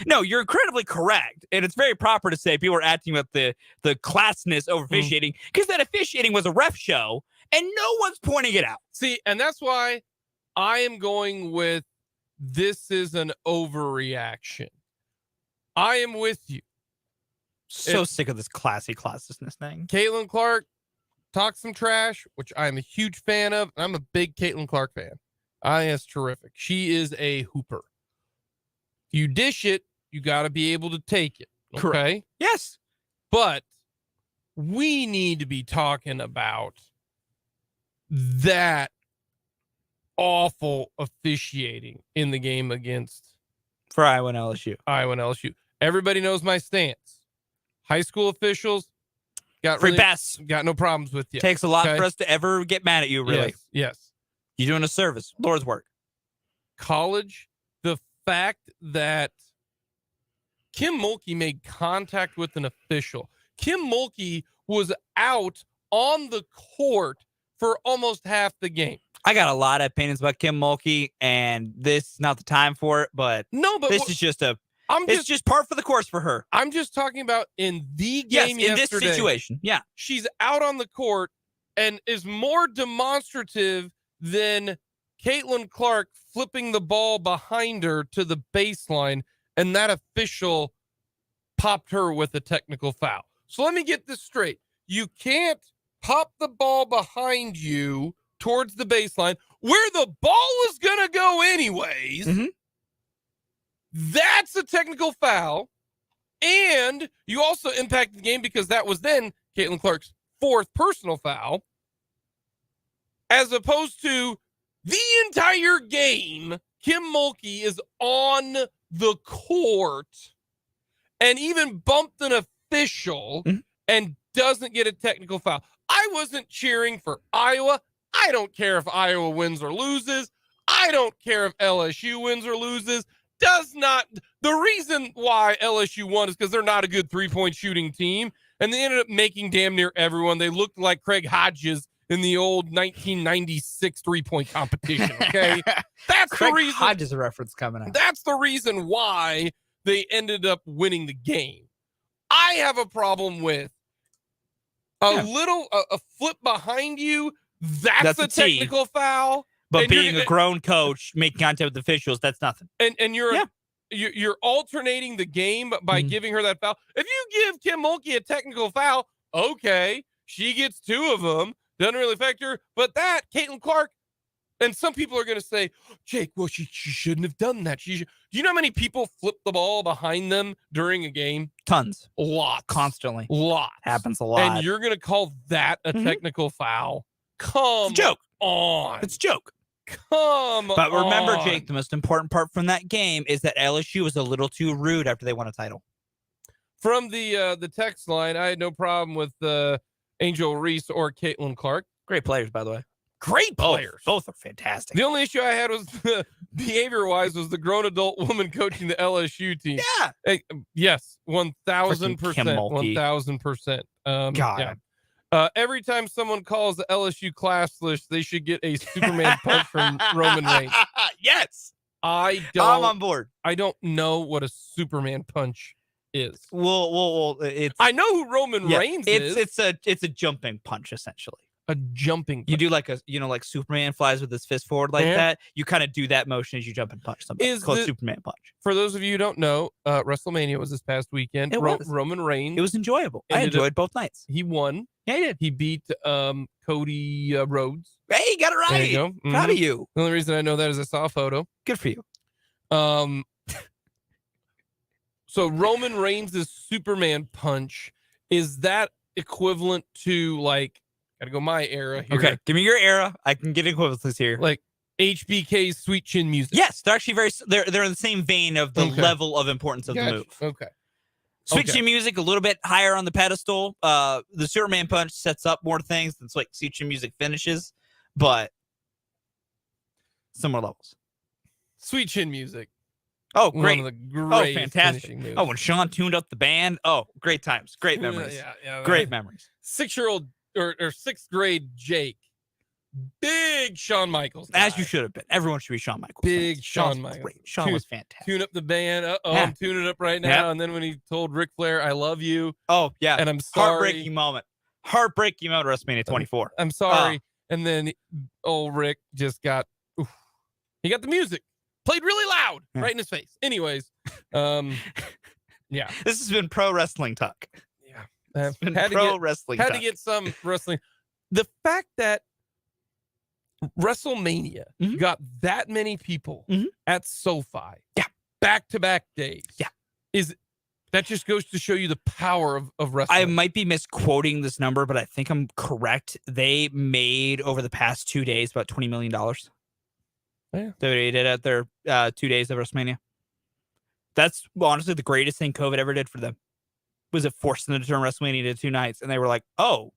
No, you're incredibly correct, and it's very proper to say people are acting about the classness over officiating because that officiating was a ref show, and no one's pointing it out. See, and that's why I am going with this is an overreaction. I am with you. So sick of this classlessness thing. Caitlin Clark talks some trash, which I'm a huge fan of. I'm a big Caitlin Clark fan. I think it's terrific. She is a hooper. You dish it, you got to be able to take it. Okay? Correct. Yes. But we need to be talking about that awful officiating in the game against for Iowa and LSU. Everybody knows my stance. High school officials got free pass. Got no problems with you. Takes a lot for us to ever get mad at you, really. Yes. You're doing a service. Lord's work. College, the fact that Kim Mulkey made contact with an official. Kim Mulkey was out on the court for almost half the game. I got a lot of opinions about Kim Mulkey, and this is not the time for it, but this is just a It's just par for the course for her. I'm just talking about in the Yes, game in yesterday. this situation. Yeah. She's out on the court and is more demonstrative than Caitlin Clark flipping the ball behind her to the baseline, and that official popped her with a technical foul. So let me get this straight. You can't pop the ball behind you towards the baseline where the ball was going to go anyways. Mhm. That's a technical foul. And you also impacted the game because that was then Caitlin Clark's 4th personal foul, as opposed to the entire game, Kim Mulkey is on the court and even bumped an official and doesn't get a technical foul. I wasn't cheering for Iowa. I don't care if Iowa wins or loses. I don't care if LSU wins or loses. The reason why LSU won is because they're not a good 3-point shooting team, and they ended up making damn near everyone. They looked like Craig Hodges in the old 1996 3-point competition. Okay, that's Craig the reason. Hodges reference coming out. That's the reason why they ended up winning the game. I have a problem with a flip behind you. That's a technical foul. But And being a grown coach, making contact with officials, that's nothing. And you're alternating the game by giving her that foul. If you give Kim Mulkey a technical foul, okay, she gets 2 of them. Doesn't really affect her. But that, Caitlin Clark, and some people are going to say, Jake, well, she shouldn't have done that. Do you know how many people flip the ball behind them during a game? Tons. Lots. Constantly. Lots. Happens a lot. And you're going to call that a technical foul? Come It's a joke. on. It's a joke. Come But remember, on. Jake, the most important part from that game is that LSU was a little too rude after they won a title. From the text line, I had no problem with Angel Reese or Caitlin Clark. Great players, by the way. Great players. Both are fantastic. The only issue I had was behavior-wise was the grown adult woman coaching the LSU team. Yeah. Hey, yes, 1,000%. Kim Mulkey. 1,000%. God. Yeah. Every time someone calls the LSU classless, they should get a Superman punch from Roman Reigns. Yes. I'm on board. I don't know what a Superman punch is. Well, it's I know who Roman Reigns is. It's a jumping punch essentially. A jumping punch. You do like like Superman flies with his fist forward like that. You kind of do that motion as you jump and punch somebody. It's called Superman punch. For those of you who don't know, WrestleMania was this past weekend. It was. Roman Reigns. It was enjoyable. I enjoyed both nights. He won. Yeah, he did. He beat Cody Rhodes. Hey, you got it right. There you go. Proud of you. The only reason I know that is I saw a photo. Good for you. So Roman Reigns' Superman punch, is that equivalent to like, gotta go my era here. Okay, give me your era. I can get equivalencies here. Like HBK's Sweet Chin Music. Yes, they're actually they're in the same vein of the level of importance of the move. Okay. Sweet Chin Music a little bit higher on the pedestal. The Superman punch sets up more things than like Sweet Chin Music finishes, but similar levels. Sweet Chin Music. Oh, great. One of the great fantastic. finishing moves. Oh, when Sean tuned up the band. Oh, great times. Great memories. Yeah, great memories. 6-year-old or 6th grade Jake. Big Shawn Michaels guy. As you should have been. Everyone should be Shawn Michaels. Big fans. Shawn Shawn's Michaels. Great. Shawn was fantastic. Tune up the band. Yeah. I'm tuning it up right now. Yep. And then when he told Ric Flair, I love you. Oh, yeah. And I'm sorry. Heartbreaking moment. Heartbreaking moment, WrestleMania 24. I'm sorry. And then old Rick just got, he got the music. Played really loud right in his face. Anyways, yeah. This has been pro wrestling talk. Yeah. Had to get some wrestling. The fact that WrestleMania got that many people at SoFi, back-to-back days, that just goes to show you the power of wrestling. I might be misquoting this number, but I think I'm correct. They made over the past 2 days about $20 million. Yeah. They did at their 2 days of WrestleMania. That's honestly the greatest thing COVID ever did for them. Was it forced them to turn WrestleMania to 2 nights? And they were like, oh,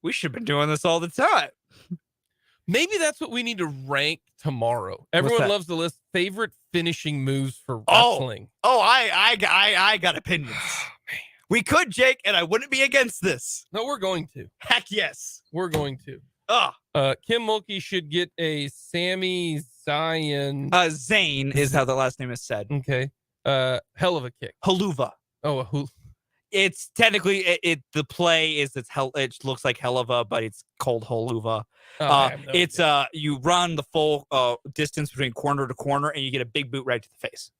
we should have been doing this all the time. Maybe that's what we need to rank tomorrow. Everyone loves the list favorite finishing moves for wrestling. Oh, I got opinions. We could, Jake, and I wouldn't be against this. No, we're going to. Heck yes. We're going to. Oh. Kim Mulkey should get a Sami Zion. Zane is how the last name is said. Okay. Hell of a kick. Haluva. Oh, It's technically the play is it looks like Helluva, but it's called Haluva. It's you run the full distance between corner to corner, and you get a big boot right to the face.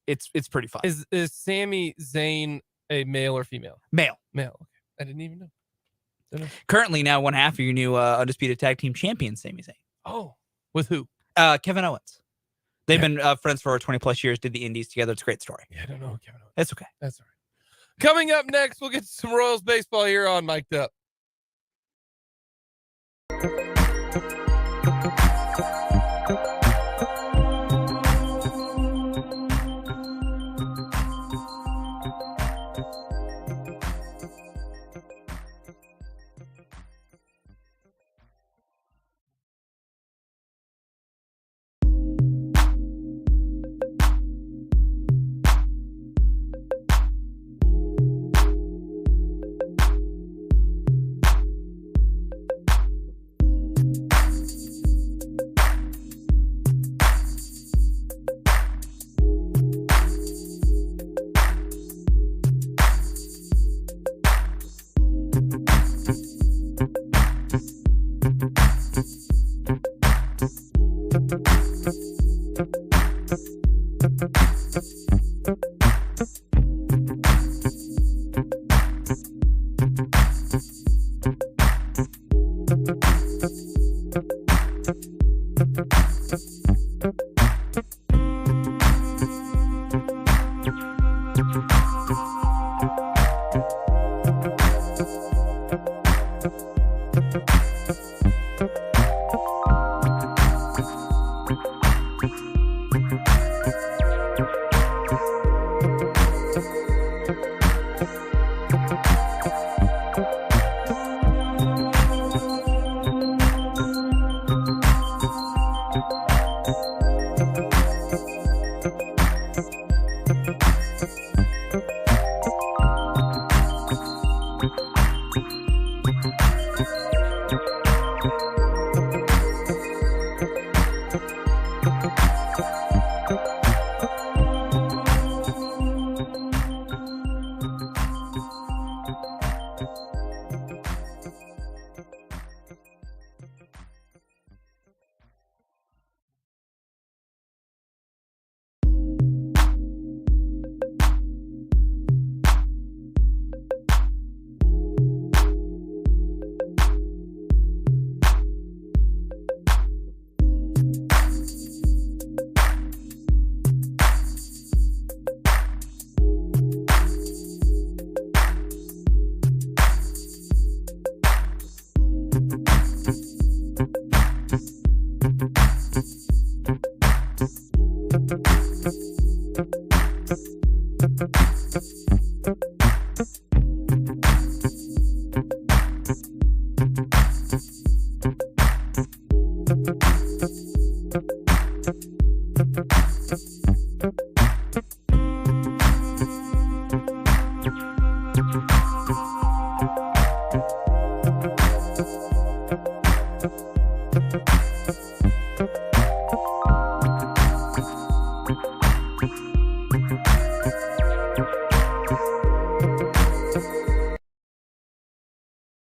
It's pretty fun. Is Sami Zayn a male or female? Male. Male. Okay. I didn't even know. Currently, now one half of your new undisputed tag team champion, Sami Zayn. Oh, with who? Kevin Owens. They've been friends for 20 plus years. Did the Indies together. It's a great story. Yeah, I don't know Kevin Owens. That's okay. That's all right. Coming up next, we'll get to some Royals baseball here on Mic'd Up.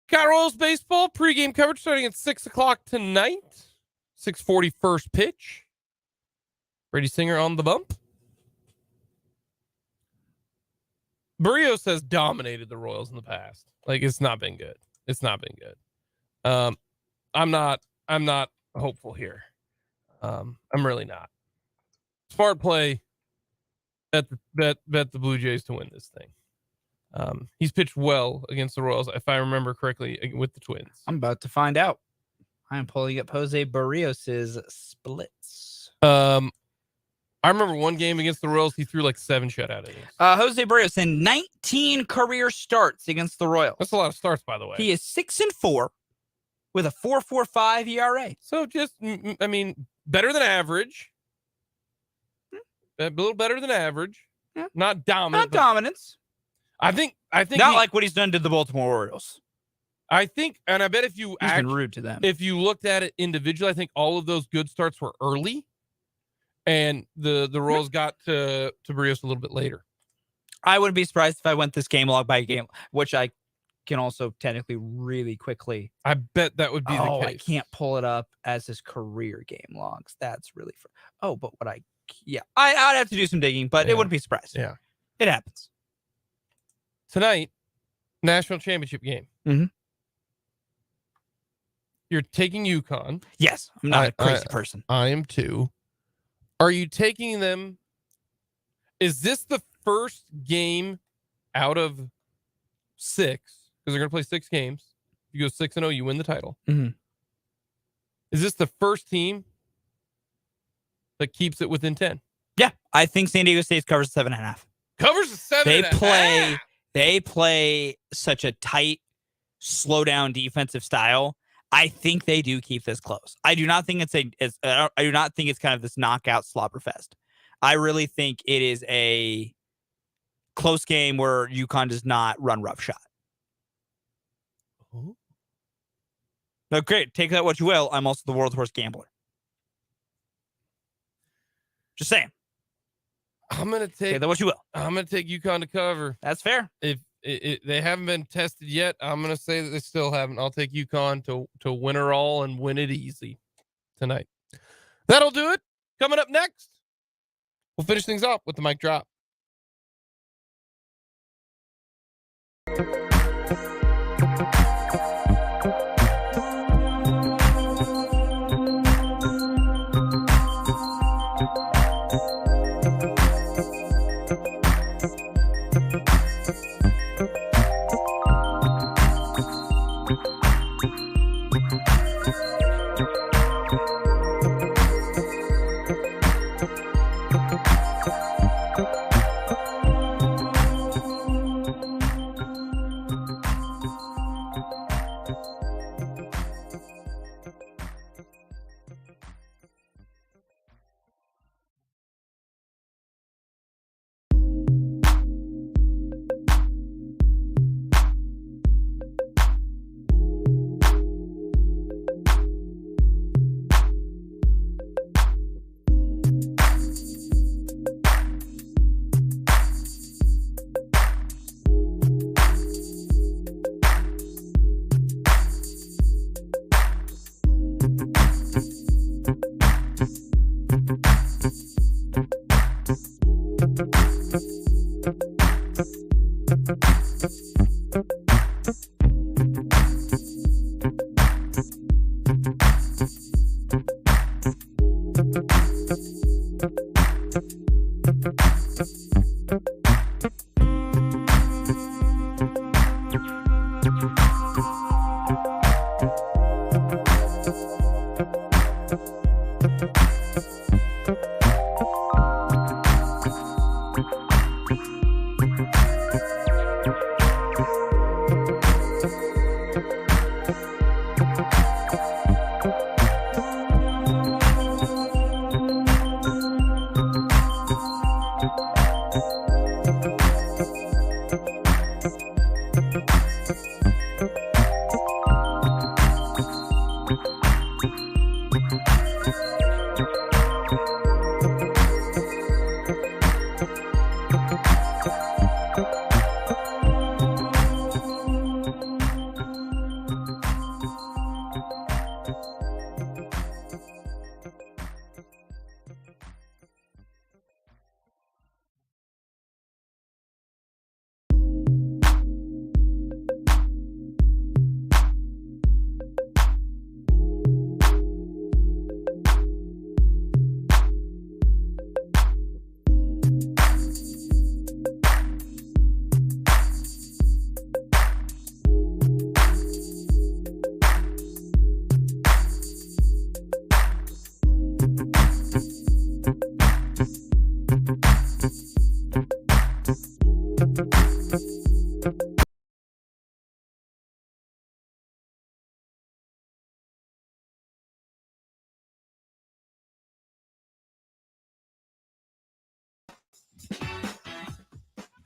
Got Royals baseball pregame coverage starting at 6 o'clock tonight. 6:40 first pitch. Brady Singer on the bump. Barrios has dominated the Royals in the past. Like, it's not been good. It's not been good. I'm not hopeful here. I'm really not. Smart play. Bet the Blue Jays to win this thing. He's pitched well against the Royals, if I remember correctly, with the Twins. I'm about to find out. I am pulling up Jose Barrios's splits. I remember one game against the Royals, he threw like 7 shutout innings. Jose Barrios in 19 career starts against the Royals. That's a lot of starts, by the way. He is 6-4 with a 4.45 ERA. So just, I mean, better than average. A little better than average. Yeah. Not dominant. Not dominance. I think not like what he's done to the Baltimore Orioles. I think, and I bet if you been rude to them. If you looked at it individually, I think all of those good starts were early. and the Royals got to Barrios a little bit later. I wouldn't be surprised if I went this game log by game, which I can also technically really quickly. I bet that would be the case. I can't pull it up as his career game logs. That's really but I'd have to do some digging, but it wouldn't be surprised. Yeah. It happens. Tonight, national championship game. Mhm. You're taking UConn. Yes, I'm not a crazy person. I am too. Are you taking them? Is this the first game out of 6? Because they're going to play 6 games. If you go 6-0, you win the title. Mhm. Is this the first team that keeps it within 10? Yeah, I think San Diego State covers 7.5. Covers the 7.5. They play such a tight, slow down defensive style. I think they do keep this close. I do not think it's kind of this knockout slobber fest. I really think it is a close game where UConn does not run roughshod. Oh. No, great. Take that what you will. I'm also the world's worst gambler. Just saying. I'm gonna take that what you will. I'm gonna take UConn to cover. That's fair. If they haven't been tested yet, I'm gonna say that they still haven't. I'll take UConn to win her all and win it easy tonight. That'll do it. Coming up next, we'll finish things off with the mic drop.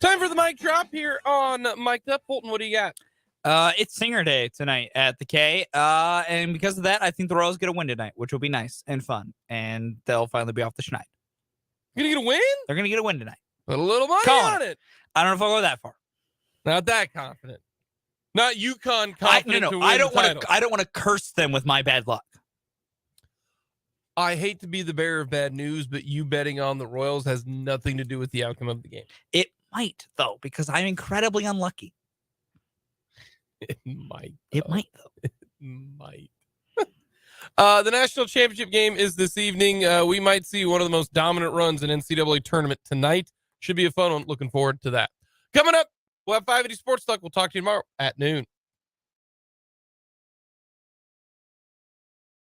Time for the mic drop here on Mic'd Up. Fulton, what do you got? It's Singer Day tonight at the K. And because of that, I think the Royals get a win tonight, which will be nice and fun. And they'll finally be off the schneid. Gonna get a win? They're going to get a win tonight. Put a little money Calling on it. I don't know if I'll go that far. Not that confident. Not UConn confident to win I don't the title. I don't want to curse them with my bad luck. I hate to be the bearer of bad news, but you betting on the Royals has nothing to do with the outcome of the game. It might, though, because I'm incredibly unlucky. It might. It might, though. It might. The national championship game is this evening. We might see one of the most dominant runs in NCAA tournament tonight. Should be a fun one. Looking forward to that. Coming up, we'll have 580 Sports Talk. We'll talk to you tomorrow at noon.